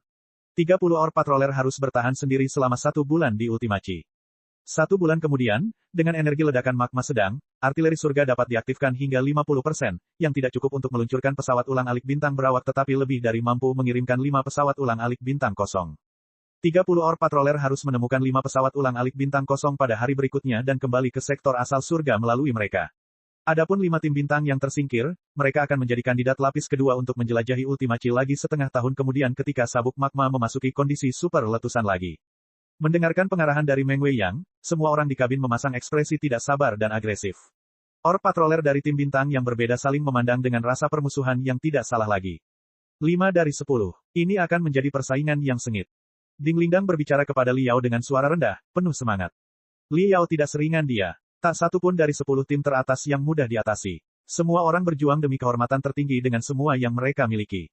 30 Orb Patroller harus bertahan sendiri selama 1 bulan di ultimachi. 1 bulan kemudian, dengan energi ledakan magma sedang, artileri surga dapat diaktifkan hingga 50%, yang tidak cukup untuk meluncurkan pesawat ulang-alik bintang berawak tetapi lebih dari mampu mengirimkan 5 pesawat ulang-alik bintang kosong. 30 Orb Patroller harus menemukan 5 pesawat ulang-alik bintang kosong pada hari berikutnya dan kembali ke sektor asal surga melalui mereka. Adapun 5 tim bintang yang tersingkir, mereka akan menjadi kandidat lapis kedua untuk menjelajahi ultimachi lagi setengah tahun kemudian ketika sabuk magma memasuki kondisi super letusan lagi. Mendengarkan pengarahan dari Meng Wei Yang, semua orang di kabin memasang ekspresi tidak sabar dan agresif. Orb Patroller dari tim bintang yang berbeda saling memandang dengan rasa permusuhan yang tidak salah lagi. 5 dari 10. Ini akan menjadi persaingan yang sengit. Ding Lingdang berbicara kepada Li Yao dengan suara rendah, penuh semangat. Li Yao tidak seringan dia. Tak satu pun dari 10 tim teratas yang mudah diatasi. Semua orang berjuang demi kehormatan tertinggi dengan semua yang mereka miliki.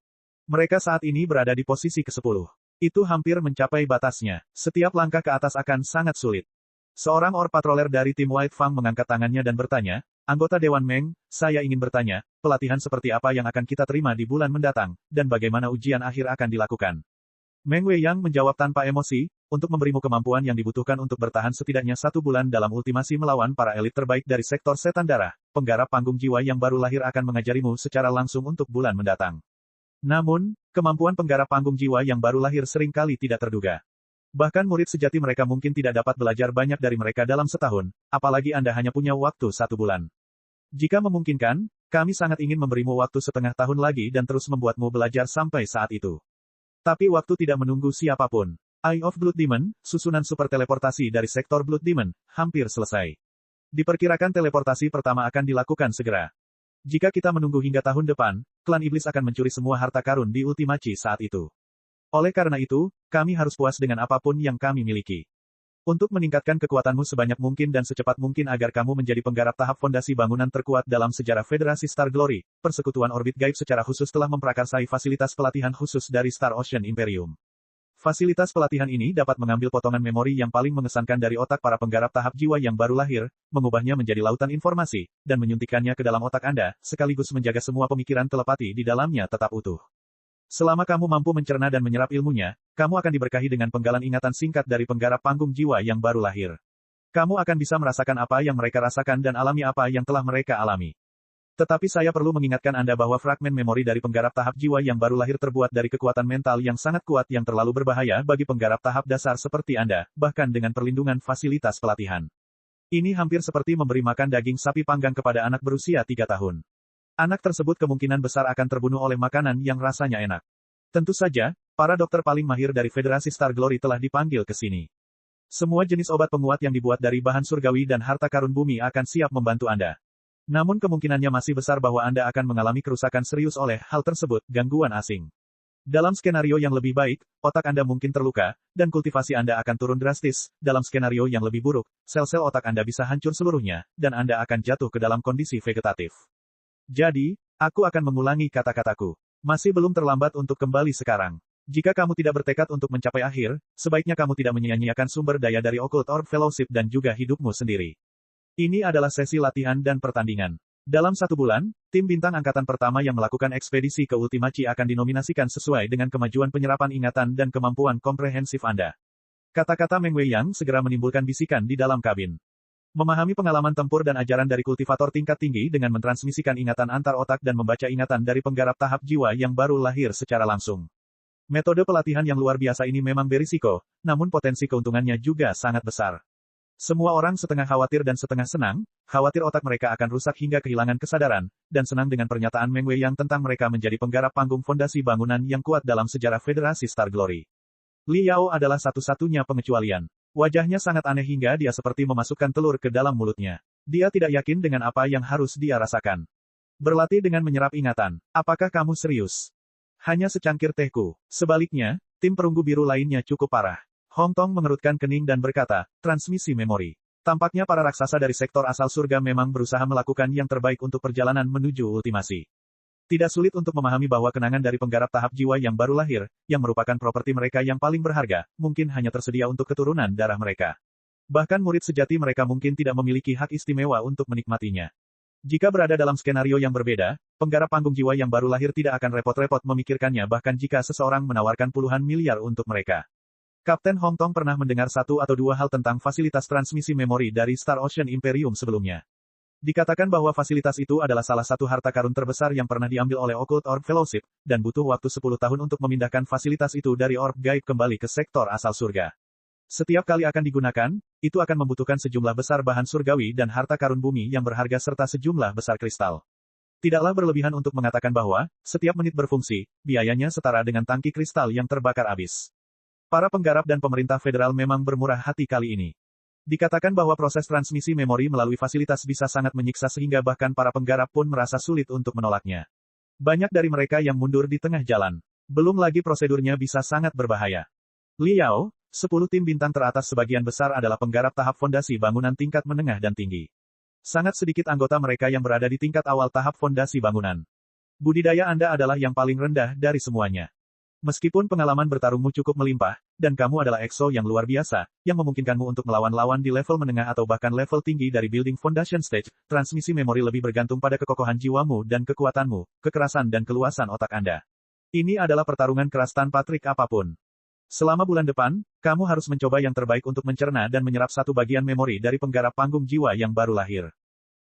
Mereka saat ini berada di posisi ke-10. Itu hampir mencapai batasnya. Setiap langkah ke atas akan sangat sulit. Seorang Orb Patroller dari tim White Fang mengangkat tangannya dan bertanya, anggota Dewan Meng, saya ingin bertanya, pelatihan seperti apa yang akan kita terima di bulan mendatang, dan bagaimana ujian akhir akan dilakukan? Meng Wei Yang menjawab tanpa emosi, untuk memberimu kemampuan yang dibutuhkan untuk bertahan setidaknya 1 bulan dalam ultimasi melawan para elit terbaik dari sektor setan darah, penggarap panggung jiwa yang baru lahir akan mengajarimu secara langsung untuk bulan mendatang. Namun, kemampuan penggarap panggung jiwa yang baru lahir seringkali tidak terduga. Bahkan murid sejati mereka mungkin tidak dapat belajar banyak dari mereka dalam setahun, apalagi Anda hanya punya waktu 1 bulan. Jika memungkinkan, kami sangat ingin memberimu waktu setengah tahun lagi dan terus membuatmu belajar sampai saat itu. Tapi waktu tidak menunggu siapapun. Eye of Blood Demon, susunan super teleportasi dari sektor Blood Demon, hampir selesai. Diperkirakan teleportasi pertama akan dilakukan segera. Jika kita menunggu hingga tahun depan, klan iblis akan mencuri semua harta karun di Ultimachi saat itu. Oleh karena itu, kami harus puas dengan apapun yang kami miliki. Untuk meningkatkan kekuatanmu sebanyak mungkin dan secepat mungkin agar kamu menjadi penggarap tahap fondasi bangunan terkuat dalam sejarah Federasi Star Glory, Persekutuan Orbit Gaib secara khusus telah memprakarsai fasilitas pelatihan khusus dari Star Ocean Imperium. Fasilitas pelatihan ini dapat mengambil potongan memori yang paling mengesankan dari otak para penggarap tahap jiwa yang baru lahir, mengubahnya menjadi lautan informasi, dan menyuntikkannya ke dalam otak Anda, sekaligus menjaga semua pemikiran telepati di dalamnya tetap utuh. Selama kamu mampu mencerna dan menyerap ilmunya, kamu akan diberkahi dengan penggalan ingatan singkat dari penggarap panggung jiwa yang baru lahir. Kamu akan bisa merasakan apa yang mereka rasakan dan alami apa yang telah mereka alami. Tetapi saya perlu mengingatkan Anda bahwa fragmen memori dari penggarap tahap jiwa yang baru lahir terbuat dari kekuatan mental yang sangat kuat yang terlalu berbahaya bagi penggarap tahap dasar seperti Anda, bahkan dengan perlindungan fasilitas pelatihan. Ini hampir seperti memberi makan daging sapi panggang kepada anak berusia 3 tahun. Anak tersebut kemungkinan besar akan terbunuh oleh makanan yang rasanya enak. Tentu saja, para dokter paling mahir dari Federasi Star Glory telah dipanggil ke sini. Semua jenis obat penguat yang dibuat dari bahan surgawi dan harta karun bumi akan siap membantu Anda. Namun kemungkinannya masih besar bahwa Anda akan mengalami kerusakan serius oleh hal tersebut, gangguan asing. Dalam skenario yang lebih baik, otak Anda mungkin terluka, dan kultivasi Anda akan turun drastis. Dalam skenario yang lebih buruk, sel-sel otak Anda bisa hancur seluruhnya, dan Anda akan jatuh ke dalam kondisi vegetatif. Jadi, aku akan mengulangi kata-kataku. Masih belum terlambat untuk kembali sekarang. Jika kamu tidak bertekad untuk mencapai akhir, sebaiknya kamu tidak menyia-nyiakan sumber daya dari Occult Orb Fellowship dan juga hidupmu sendiri. Ini adalah sesi latihan dan pertandingan. Dalam 1 bulan, tim bintang angkatan pertama yang melakukan ekspedisi ke Ultimachi akan dinominasikan sesuai dengan kemajuan penyerapan ingatan dan kemampuan komprehensif Anda. Kata-kata Meng Wei Yang segera menimbulkan bisikan di dalam kabin. Memahami pengalaman tempur dan ajaran dari kultivator tingkat tinggi dengan mentransmisikan ingatan antar otak dan membaca ingatan dari penggarap tahap jiwa yang baru lahir secara langsung. Metode pelatihan yang luar biasa ini memang berisiko, namun potensi keuntungannya juga sangat besar. Semua orang setengah khawatir dan setengah senang, khawatir otak mereka akan rusak hingga kehilangan kesadaran, dan senang dengan pernyataan Meng Wei yang tentang mereka menjadi penggarap panggung fondasi bangunan yang kuat dalam sejarah Federasi Star Glory. Li Yao adalah satu-satunya pengecualian. Wajahnya sangat aneh hingga dia seperti memasukkan telur ke dalam mulutnya. Dia tidak yakin dengan apa yang harus dia rasakan. Berlatih dengan menyerap ingatan. Apakah kamu serius? Hanya secangkir tehku. Sebaliknya, tim perunggu biru lainnya cukup parah. Hong Tong mengerutkan kening dan berkata, transmisi memori. Tampaknya para raksasa dari sektor asal surga memang berusaha melakukan yang terbaik untuk perjalanan menuju ultimasi. Tidak sulit untuk memahami bahwa kenangan dari penggarap tahap jiwa yang baru lahir, yang merupakan properti mereka yang paling berharga, mungkin hanya tersedia untuk keturunan darah mereka. Bahkan murid sejati mereka mungkin tidak memiliki hak istimewa untuk menikmatinya. Jika berada dalam skenario yang berbeda, penggarap panggung jiwa yang baru lahir tidak akan repot-repot memikirkannya bahkan jika seseorang menawarkan puluhan miliar untuk mereka. Kapten Hong Tong pernah mendengar 1 atau 2 hal tentang fasilitas transmisi memori dari Star Ocean Imperium sebelumnya. Dikatakan bahwa fasilitas itu adalah salah satu harta karun terbesar yang pernah diambil oleh Occult Orb Fellowship, dan butuh waktu 10 tahun untuk memindahkan fasilitas itu dari orb gaib kembali ke sektor asal surga. Setiap kali akan digunakan, itu akan membutuhkan sejumlah besar bahan surgawi dan harta karun bumi yang berharga serta sejumlah besar kristal. Tidaklah berlebihan untuk mengatakan bahwa, setiap menit berfungsi, biayanya setara dengan tangki kristal yang terbakar habis. Para penggarap dan pemerintah federal memang bermurah hati kali ini. Dikatakan bahwa proses transmisi memori melalui fasilitas bisa sangat menyiksa sehingga bahkan para penggarap pun merasa sulit untuk menolaknya. Banyak dari mereka yang mundur di tengah jalan. Belum lagi prosedurnya bisa sangat berbahaya. Li Yao, 10 tim bintang teratas sebagian besar adalah penggarap tahap fondasi bangunan tingkat menengah dan tinggi. Sangat sedikit anggota mereka yang berada di tingkat awal tahap fondasi bangunan. Budidaya Anda adalah yang paling rendah dari semuanya. Meskipun pengalaman bertarungmu cukup melimpah, dan kamu adalah EXO yang luar biasa, yang memungkinkanmu untuk melawan lawan di level menengah atau bahkan level tinggi dari Building Foundation Stage, transmisi memori lebih bergantung pada kekokohan jiwamu dan kekuatanmu, kekerasan dan keluasan otak Anda. Ini adalah pertarungan keras tanpa trik apapun. Selama bulan depan, kamu harus mencoba yang terbaik untuk mencerna dan menyerap satu bagian memori dari penggarap panggung jiwa yang baru lahir.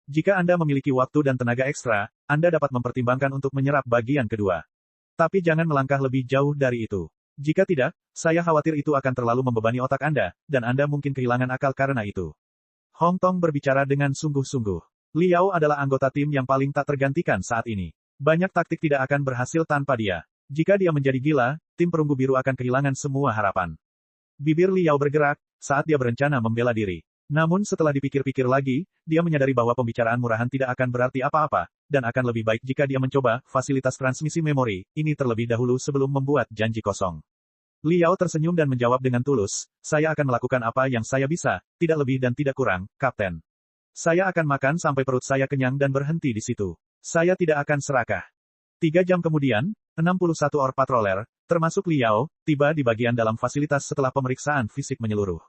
Jika Anda memiliki waktu dan tenaga ekstra, Anda dapat mempertimbangkan untuk menyerap bagian kedua. Tapi jangan melangkah lebih jauh dari itu. Jika tidak, saya khawatir itu akan terlalu membebani otak Anda, dan Anda mungkin kehilangan akal karena itu. Hong Tong berbicara dengan sungguh-sungguh. Li Yao adalah anggota tim yang paling tak tergantikan saat ini. Banyak taktik tidak akan berhasil tanpa dia. Jika dia menjadi gila, tim perunggu biru akan kehilangan semua harapan. Bibir Liao bergerak, saat dia berencana membela diri. Namun setelah dipikir-pikir lagi, dia menyadari bahwa pembicaraan murahan tidak akan berarti apa-apa, dan akan lebih baik jika dia mencoba fasilitas transmisi memori ini terlebih dahulu sebelum membuat janji kosong. Liao tersenyum dan menjawab dengan tulus, saya akan melakukan apa yang saya bisa, tidak lebih dan tidak kurang, Kapten. Saya akan makan sampai perut saya kenyang dan berhenti di situ. Saya tidak akan serakah. 3 jam kemudian, 61 Orc Patroller, termasuk Liao, tiba di bagian dalam fasilitas setelah pemeriksaan fisik menyeluruh.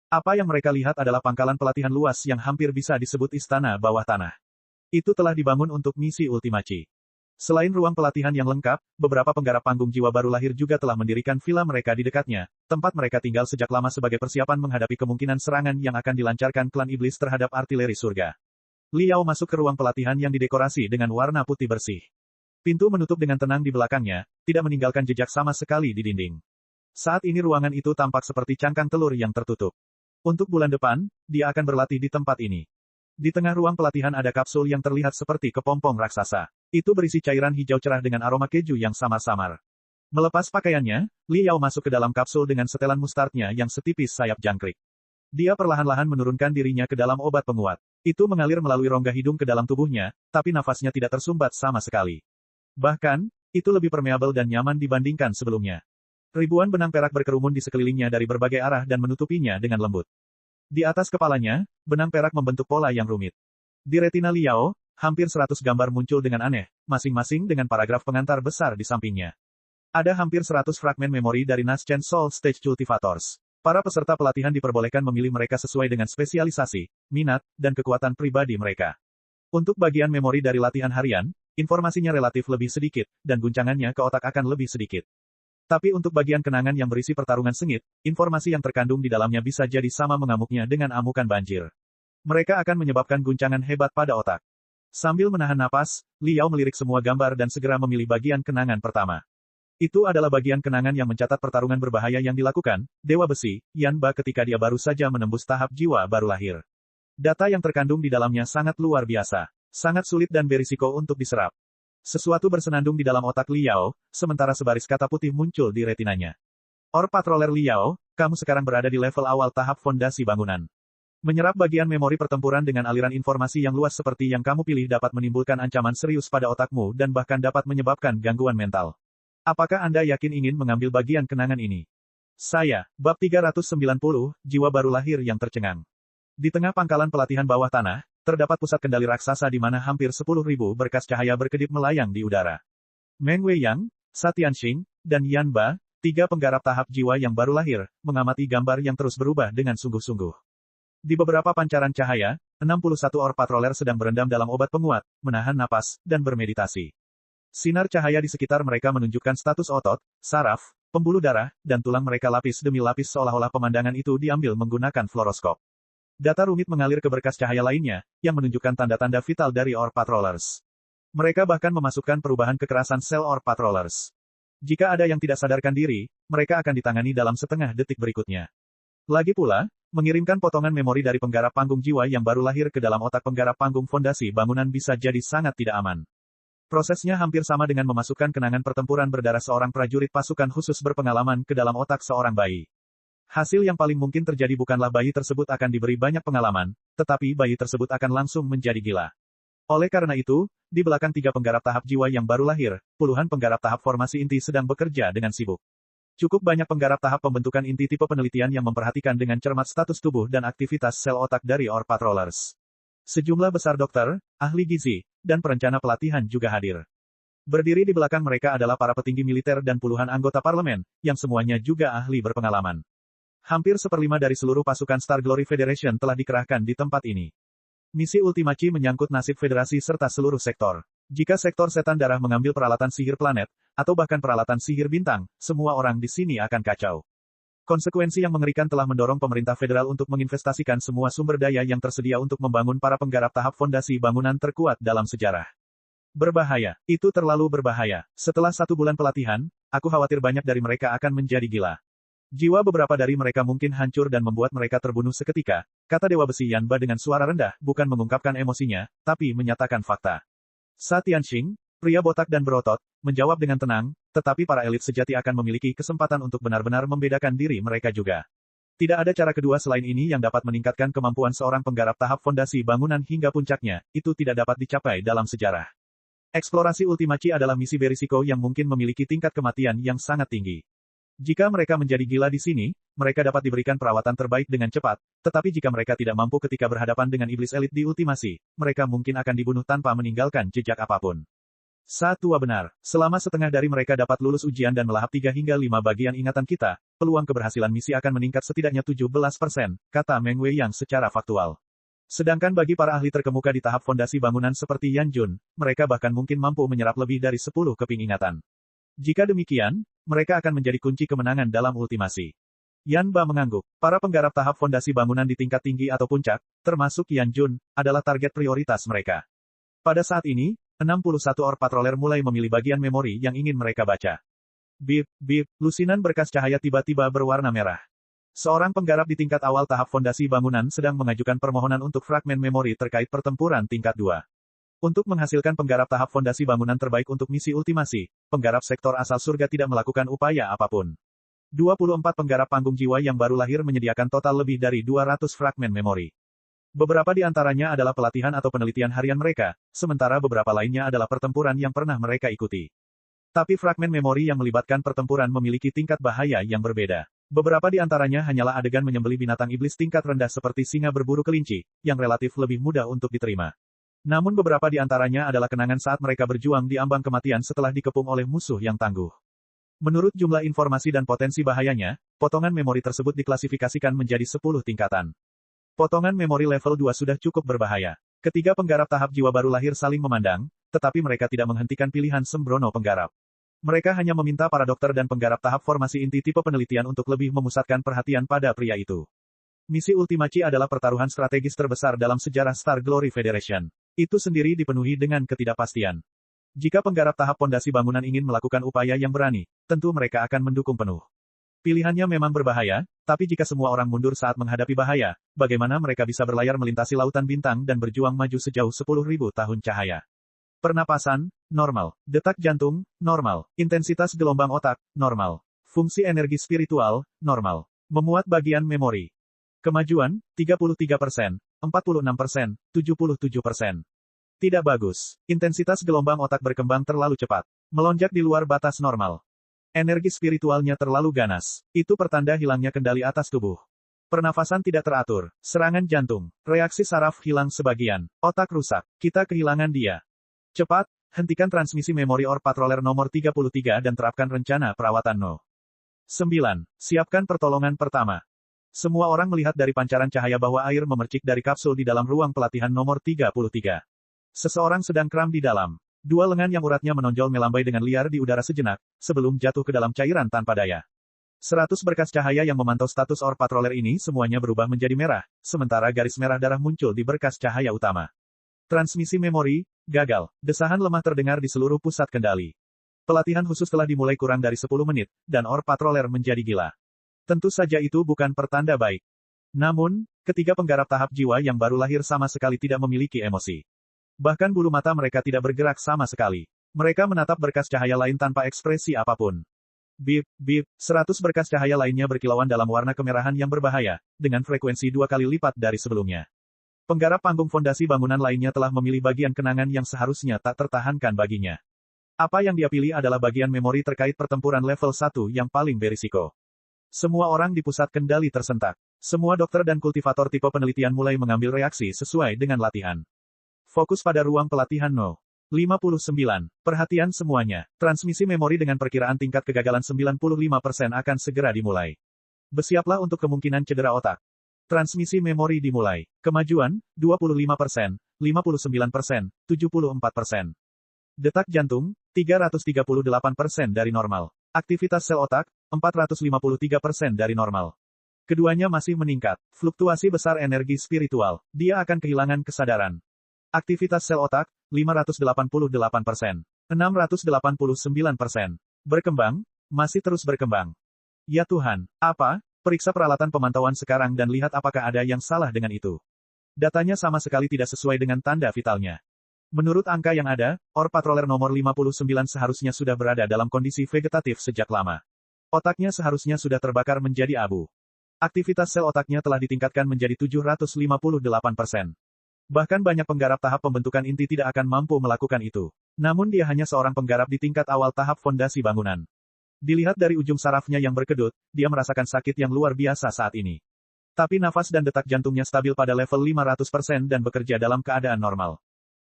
Apa yang mereka lihat adalah pangkalan pelatihan luas yang hampir bisa disebut istana bawah tanah. Itu telah dibangun untuk misi Ultimachi. Selain ruang pelatihan yang lengkap, beberapa penggarap panggung jiwa baru lahir juga telah mendirikan villa mereka di dekatnya, tempat mereka tinggal sejak lama sebagai persiapan menghadapi kemungkinan serangan yang akan dilancarkan klan iblis terhadap artileri surga. Liao masuk ke ruang pelatihan yang didekorasi dengan warna putih bersih. Pintu menutup dengan tenang di belakangnya, tidak meninggalkan jejak sama sekali di dinding. Saat ini ruangan itu tampak seperti cangkang telur yang tertutup. Untuk bulan depan, dia akan berlatih di tempat ini. Di tengah ruang pelatihan ada kapsul yang terlihat seperti kepompong raksasa. Itu berisi cairan hijau cerah dengan aroma keju yang samar-samar. Melepas pakaiannya, Liao masuk ke dalam kapsul dengan setelan mustardnya yang setipis sayap jangkrik. Dia perlahan-lahan menurunkan dirinya ke dalam obat penguat. Itu mengalir melalui rongga hidung ke dalam tubuhnya, tapi nafasnya tidak tersumbat sama sekali. Bahkan, itu lebih permeabel dan nyaman dibandingkan sebelumnya. Ribuan benang perak berkerumun di sekelilingnya dari berbagai arah dan menutupinya dengan lembut. Di atas kepalanya, benang perak membentuk pola yang rumit. Di retina Liao, hampir 100 gambar muncul dengan aneh, masing-masing dengan paragraf pengantar besar di sampingnya. Ada hampir 100 fragmen memori dari Naschen Soul Stage Cultivators. Para peserta pelatihan diperbolehkan memilih mereka sesuai dengan spesialisasi, minat, dan kekuatan pribadi mereka. Untuk bagian memori dari latihan harian, informasinya relatif lebih sedikit, dan guncangannya ke otak akan lebih sedikit. Tapi untuk bagian kenangan yang berisi pertarungan sengit, informasi yang terkandung di dalamnya bisa jadi sama mengamuknya dengan amukan banjir. Mereka akan menyebabkan guncangan hebat pada otak. Sambil menahan napas, Liao melirik semua gambar dan segera memilih bagian kenangan pertama. Itu adalah bagian kenangan yang mencatat pertarungan berbahaya yang dilakukan, Dewa Besi, Yanba ketika dia baru saja menembus tahap jiwa baru lahir. Data yang terkandung di dalamnya sangat luar biasa. Sangat sulit dan berisiko untuk diserap. Sesuatu bersenandung di dalam otak Liao, sementara sebaris kata putih muncul di retinanya. Orc Patroller Liao, kamu sekarang berada di level awal tahap fondasi bangunan. Menyerap bagian memori pertempuran dengan aliran informasi yang luas seperti yang kamu pilih dapat menimbulkan ancaman serius pada otakmu dan bahkan dapat menyebabkan gangguan mental. Apakah Anda yakin ingin mengambil bagian kenangan ini? Saya, bab 390, jiwa baru lahir yang tercengang. Di tengah pangkalan pelatihan bawah tanah, terdapat pusat kendali raksasa di mana hampir 10.000 berkas cahaya berkedip melayang di udara. Meng Weiyang, Sa Tianxing, dan Yanba, 3 penggarap tahap jiwa yang baru lahir, mengamati gambar yang terus berubah dengan sungguh-sungguh. Di beberapa pancaran cahaya, 61 Orc Patroller sedang berendam dalam obat penguat, menahan napas, dan bermeditasi. Sinar cahaya di sekitar mereka menunjukkan status otot, saraf, pembuluh darah, dan tulang mereka lapis demi lapis seolah-olah pemandangan itu diambil menggunakan fluoroskop. Data rumit mengalir ke berkas cahaya lainnya, yang menunjukkan tanda-tanda vital dari Orc Patrollers. Mereka bahkan memasukkan perubahan kekerasan sel Orc Patrollers. Jika ada yang tidak sadarkan diri, mereka akan ditangani dalam setengah detik berikutnya. Lagi pula, mengirimkan potongan memori dari penggarap panggung jiwa yang baru lahir ke dalam otak penggarap panggung fondasi bangunan bisa jadi sangat tidak aman. Prosesnya hampir sama dengan memasukkan kenangan pertempuran berdarah seorang prajurit pasukan khusus berpengalaman ke dalam otak seorang bayi. Hasil yang paling mungkin terjadi bukanlah bayi tersebut akan diberi banyak pengalaman, tetapi bayi tersebut akan langsung menjadi gila. Oleh karena itu, di belakang 3 penggarap tahap jiwa yang baru lahir, puluhan penggarap tahap formasi inti sedang bekerja dengan sibuk. Cukup banyak penggarap tahap pembentukan inti tipe penelitian yang memperhatikan dengan cermat status tubuh dan aktivitas sel otak dari Orc Patrollers. Sejumlah besar dokter, ahli gizi, dan perencana pelatihan juga hadir. Berdiri di belakang mereka adalah para petinggi militer dan puluhan anggota parlemen, yang semuanya juga ahli berpengalaman. Hampir 1/5 dari seluruh pasukan Star Glory Federation telah dikerahkan di tempat ini. Misi Ultimachi menyangkut nasib federasi serta seluruh sektor. Jika sektor setan darah mengambil peralatan sihir planet, atau bahkan peralatan sihir bintang, semua orang di sini akan kacau. Konsekuensi yang mengerikan telah mendorong pemerintah federal untuk menginvestasikan semua sumber daya yang tersedia untuk membangun para penggarap tahap fondasi bangunan terkuat dalam sejarah. Berbahaya. Itu terlalu berbahaya. Setelah 1 bulan pelatihan, aku khawatir banyak dari mereka akan menjadi gila. Jiwa beberapa dari mereka mungkin hancur dan membuat mereka terbunuh seketika, kata Dewa Besi Yanba dengan suara rendah, bukan mengungkapkan emosinya, tapi menyatakan fakta. Sa Tianxing, Pria botak dan berotot, menjawab dengan tenang, tetapi para elit sejati akan memiliki kesempatan untuk benar-benar membedakan diri mereka juga. Tidak ada cara kedua selain ini yang dapat meningkatkan kemampuan seorang penggarap tahap fondasi bangunan hingga puncaknya, itu tidak dapat dicapai dalam sejarah. Eksplorasi Ultimachi adalah misi berisiko yang mungkin memiliki tingkat kematian yang sangat tinggi. Jika mereka menjadi gila di sini, mereka dapat diberikan perawatan terbaik dengan cepat, tetapi jika mereka tidak mampu ketika berhadapan dengan iblis elit di ultimasi, mereka mungkin akan dibunuh tanpa meninggalkan jejak apapun. Satua benar, selama setengah dari mereka dapat lulus ujian dan melahap 3 hingga 5 bagian ingatan kita, peluang keberhasilan misi akan meningkat setidaknya 17%, kata Meng Wei yang secara faktual. Sedangkan bagi para ahli terkemuka di tahap fondasi bangunan seperti Yan Jun, mereka bahkan mungkin mampu menyerap lebih dari 10 keping ingatan. Jika demikian, mereka akan menjadi kunci kemenangan dalam ultimasi. Yan Ba mengangguk. Para penggarap tahap fondasi bangunan di tingkat tinggi atau puncak, termasuk Yan Jun, adalah target prioritas mereka. Pada saat ini, 61 orb patroller mulai memilih bagian memori yang ingin mereka baca. Bip, bip, lusinan berkas cahaya tiba-tiba berwarna merah. Seorang penggarap di tingkat awal tahap fondasi bangunan sedang mengajukan permohonan untuk fragmen memori terkait pertempuran tingkat 2. Untuk menghasilkan penggarap tahap fondasi bangunan terbaik untuk misi ultimasi, penggarap sektor asal surga tidak melakukan upaya apapun. 24 penggarap panggung jiwa yang baru lahir menyediakan total lebih dari 200 fragmen memori. Beberapa di antaranya adalah pelatihan atau penelitian harian mereka, sementara beberapa lainnya adalah pertempuran yang pernah mereka ikuti. Tapi fragmen memori yang melibatkan pertempuran memiliki tingkat bahaya yang berbeda. Beberapa di antaranya hanyalah adegan menyembelih binatang iblis tingkat rendah seperti singa berburu kelinci, yang relatif lebih mudah untuk diterima. Namun beberapa di antaranya adalah kenangan saat mereka berjuang di ambang kematian setelah dikepung oleh musuh yang tangguh. Menurut jumlah informasi dan potensi bahayanya, potongan memori tersebut diklasifikasikan menjadi 10 tingkatan. Potongan memori level 2 sudah cukup berbahaya. Ketiga penggarap tahap jiwa baru lahir saling memandang, tetapi mereka tidak menghentikan pilihan sembrono penggarap. Mereka hanya meminta para dokter dan penggarap tahap formasi inti tipe penelitian untuk lebih memusatkan perhatian pada pria itu. Misi Ultimachi adalah pertaruhan strategis terbesar dalam sejarah Star Glory Federation. Itu sendiri dipenuhi dengan ketidakpastian. Jika penggarap tahap fondasi bangunan ingin melakukan upaya yang berani, tentu mereka akan mendukung penuh. Pilihannya memang berbahaya, tapi jika semua orang mundur saat menghadapi bahaya, bagaimana mereka bisa berlayar melintasi lautan bintang dan berjuang maju sejauh 10.000 tahun cahaya? Pernapasan, normal. Detak jantung, normal. Intensitas gelombang otak, normal. Fungsi energi spiritual, normal. Memuat bagian memori. Kemajuan, 33%, 46%, 77%. Tidak bagus. Intensitas gelombang otak berkembang terlalu cepat. Melonjak di luar batas normal. Energi spiritualnya terlalu ganas. Itu pertanda hilangnya kendali atas tubuh. Pernafasan tidak teratur. Serangan jantung. Reaksi saraf hilang sebagian. Otak rusak. Kita kehilangan dia. Cepat, hentikan transmisi memori orb patroller nomor 33 dan terapkan rencana perawatan No. 9. Siapkan pertolongan pertama. Semua orang melihat dari pancaran cahaya bahwa air memercik dari kapsul di dalam ruang pelatihan nomor 33. Seseorang sedang kram di dalam. Dua lengan yang uratnya menonjol melambai dengan liar di udara sejenak, sebelum jatuh ke dalam cairan tanpa daya. 100 berkas cahaya yang memantau status orb patroller ini semuanya berubah menjadi merah, sementara garis merah darah muncul di berkas cahaya utama. Transmisi memori, gagal. Desahan lemah terdengar di seluruh pusat kendali. Pelatihan khusus telah dimulai kurang dari 10 menit, dan orb patroller menjadi gila. Tentu saja itu bukan pertanda baik. Namun, ketiga penggarap tahap jiwa yang baru lahir sama sekali tidak memiliki emosi. Bahkan bulu mata mereka tidak bergerak sama sekali. Mereka menatap berkas cahaya lain tanpa ekspresi apapun. Bip, bip, 100 berkas cahaya lainnya berkilauan dalam warna kemerahan yang berbahaya, dengan frekuensi 2 kali lipat dari sebelumnya. Penggarap panggung fondasi bangunan lainnya telah memilih bagian kenangan yang seharusnya tak tertahankan baginya. Apa yang dia pilih adalah bagian memori terkait pertempuran level 1 yang paling berisiko. Semua orang di pusat kendali tersentak. Semua dokter dan kultivator tipe penelitian mulai mengambil reaksi sesuai dengan latihan. Fokus pada ruang pelatihan No. 59. Perhatian semuanya. Transmisi memori dengan perkiraan tingkat kegagalan 95% akan segera dimulai. Bersiaplah untuk kemungkinan cedera otak. Transmisi memori dimulai. Kemajuan, 25%, 59%, 74%. Detak jantung, 338% dari normal. Aktivitas sel otak, 453% dari normal. Keduanya masih meningkat. Fluktuasi besar energi spiritual. Dia akan kehilangan kesadaran. Aktivitas sel otak, 588%. 689%. Berkembang, masih terus berkembang. Ya Tuhan, apa? Periksa peralatan pemantauan sekarang dan lihat apakah ada yang salah dengan itu. Datanya sama sekali tidak sesuai dengan tanda vitalnya. Menurut angka yang ada, Orb Patroller nomor 59 seharusnya sudah berada dalam kondisi vegetatif sejak lama. Otaknya seharusnya sudah terbakar menjadi abu. Aktivitas sel otaknya telah ditingkatkan menjadi 758%. Bahkan banyak penggarap tahap pembentukan inti tidak akan mampu melakukan itu. Namun dia hanya seorang penggarap di tingkat awal tahap fondasi bangunan. Dilihat dari ujung sarafnya yang berkedut, dia merasakan sakit yang luar biasa saat ini. Tapi nafas dan detak jantungnya stabil pada level 500% dan bekerja dalam keadaan normal.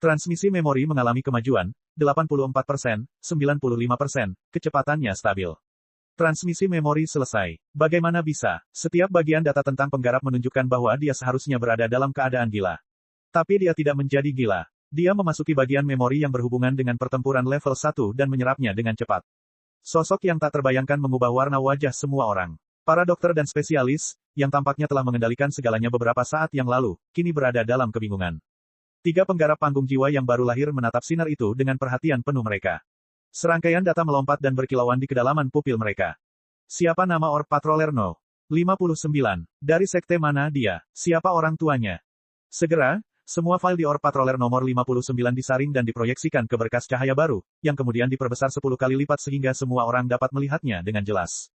Transmisi memori mengalami kemajuan, 84%, 95%, kecepatannya stabil. Transmisi memori selesai. Bagaimana bisa? Setiap bagian data tentang penggarap menunjukkan bahwa dia seharusnya berada dalam keadaan gila. Tapi dia tidak menjadi gila. Dia memasuki bagian memori yang berhubungan dengan pertempuran level 1 dan menyerapnya dengan cepat. Sosok yang tak terbayangkan mengubah warna wajah semua orang. Para dokter dan spesialis, yang tampaknya telah mengendalikan segalanya beberapa saat yang lalu, kini berada dalam kebingungan. 3 penggarap panggung jiwa yang baru lahir menatap sinar itu dengan perhatian penuh mereka. Serangkaian data melompat dan berkilauan di kedalaman pupil mereka. Siapa nama Orb Patroller No? 59. Dari sekte mana dia? Siapa orang tuanya? Segera, semua file di Orb Patroller nomor 59 disaring dan diproyeksikan ke berkas cahaya baru, yang kemudian diperbesar 10 kali lipat sehingga semua orang dapat melihatnya dengan jelas.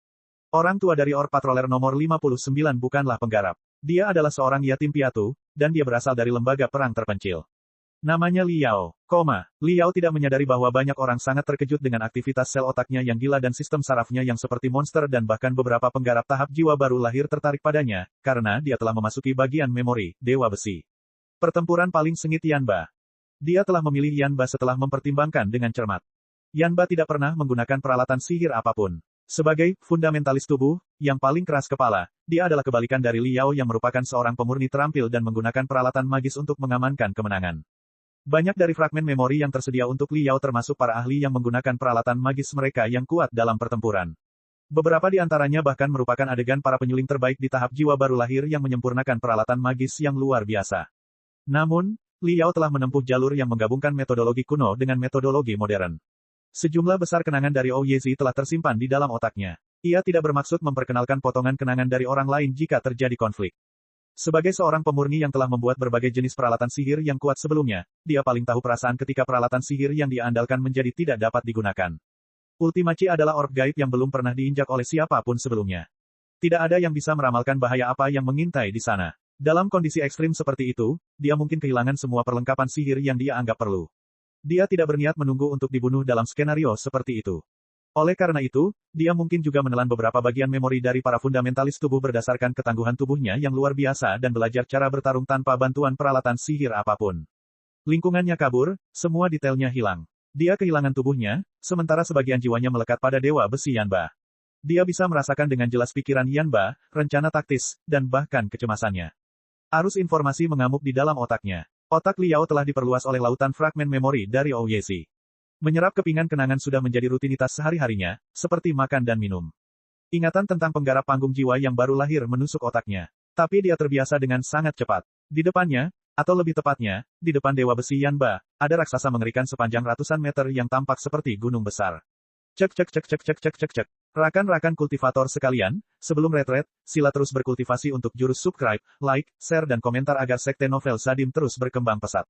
Orang tua dari Orb Patroller nomor 59 bukanlah penggarap. Dia adalah seorang yatim piatu, dan dia berasal dari lembaga perang terpencil. Namanya Liao. Liao tidak menyadari bahwa banyak orang sangat terkejut dengan aktivitas sel otaknya yang gila dan sistem sarafnya yang seperti monster dan bahkan beberapa penggarap tahap jiwa baru lahir tertarik padanya, karena dia telah memasuki bagian memori, Dewa Besi. Pertempuran paling sengit Yanba. Dia telah memilih Yanba setelah mempertimbangkan dengan cermat. Yanba tidak pernah menggunakan peralatan sihir apapun. Sebagai fundamentalis tubuh, yang paling keras kepala, dia adalah kebalikan dari Liao yang merupakan seorang pemurni terampil dan menggunakan peralatan magis untuk mengamankan kemenangan. Banyak dari fragmen memori yang tersedia untuk Liao termasuk para ahli yang menggunakan peralatan magis mereka yang kuat dalam pertempuran. Beberapa di antaranya bahkan merupakan adegan para penyuling terbaik di tahap jiwa baru lahir yang menyempurnakan peralatan magis yang luar biasa. Namun, Liao telah menempuh jalur yang menggabungkan metodologi kuno dengan metodologi modern. Sejumlah besar kenangan dari Ouyezi telah tersimpan di dalam otaknya. Ia tidak bermaksud memperkenalkan potongan kenangan dari orang lain jika terjadi konflik. Sebagai seorang pemurni yang telah membuat berbagai jenis peralatan sihir yang kuat sebelumnya, dia paling tahu perasaan ketika peralatan sihir yang dia andalkan menjadi tidak dapat digunakan. Ultimachi adalah orb gaib yang belum pernah diinjak oleh siapapun sebelumnya. Tidak ada yang bisa meramalkan bahaya apa yang mengintai di sana. Dalam kondisi ekstrim seperti itu, dia mungkin kehilangan semua perlengkapan sihir yang dia anggap perlu. Dia tidak berniat menunggu untuk dibunuh dalam skenario seperti itu. Oleh karena itu, dia mungkin juga menelan beberapa bagian memori dari para fundamentalis tubuh berdasarkan ketangguhan tubuhnya yang luar biasa dan belajar cara bertarung tanpa bantuan peralatan sihir apapun. Lingkungannya kabur, semua detailnya hilang. Dia kehilangan tubuhnya, sementara sebagian jiwanya melekat pada Dewa Besi Yanba. Dia bisa merasakan dengan jelas pikiran Yanba, rencana taktis, dan bahkan kecemasannya. Arus informasi mengamuk di dalam otaknya. Otak Liao telah diperluas oleh lautan fragmen memori dari Ouyezi. Menyerap kepingan kenangan sudah menjadi rutinitas sehari-harinya, seperti makan dan minum. Ingatan tentang penggarap panggung jiwa yang baru lahir menusuk otaknya. Tapi dia terbiasa dengan sangat cepat. Di depannya, atau lebih tepatnya, di depan Dewa Besi Yanba, ada raksasa mengerikan sepanjang ratusan meter yang tampak seperti gunung besar. Cek. Rakan-rakan kultivator sekalian, sebelum retret, sila terus berkultivasi untuk jurus subscribe, like, share dan komentar agar sekte novel Sadim terus berkembang pesat.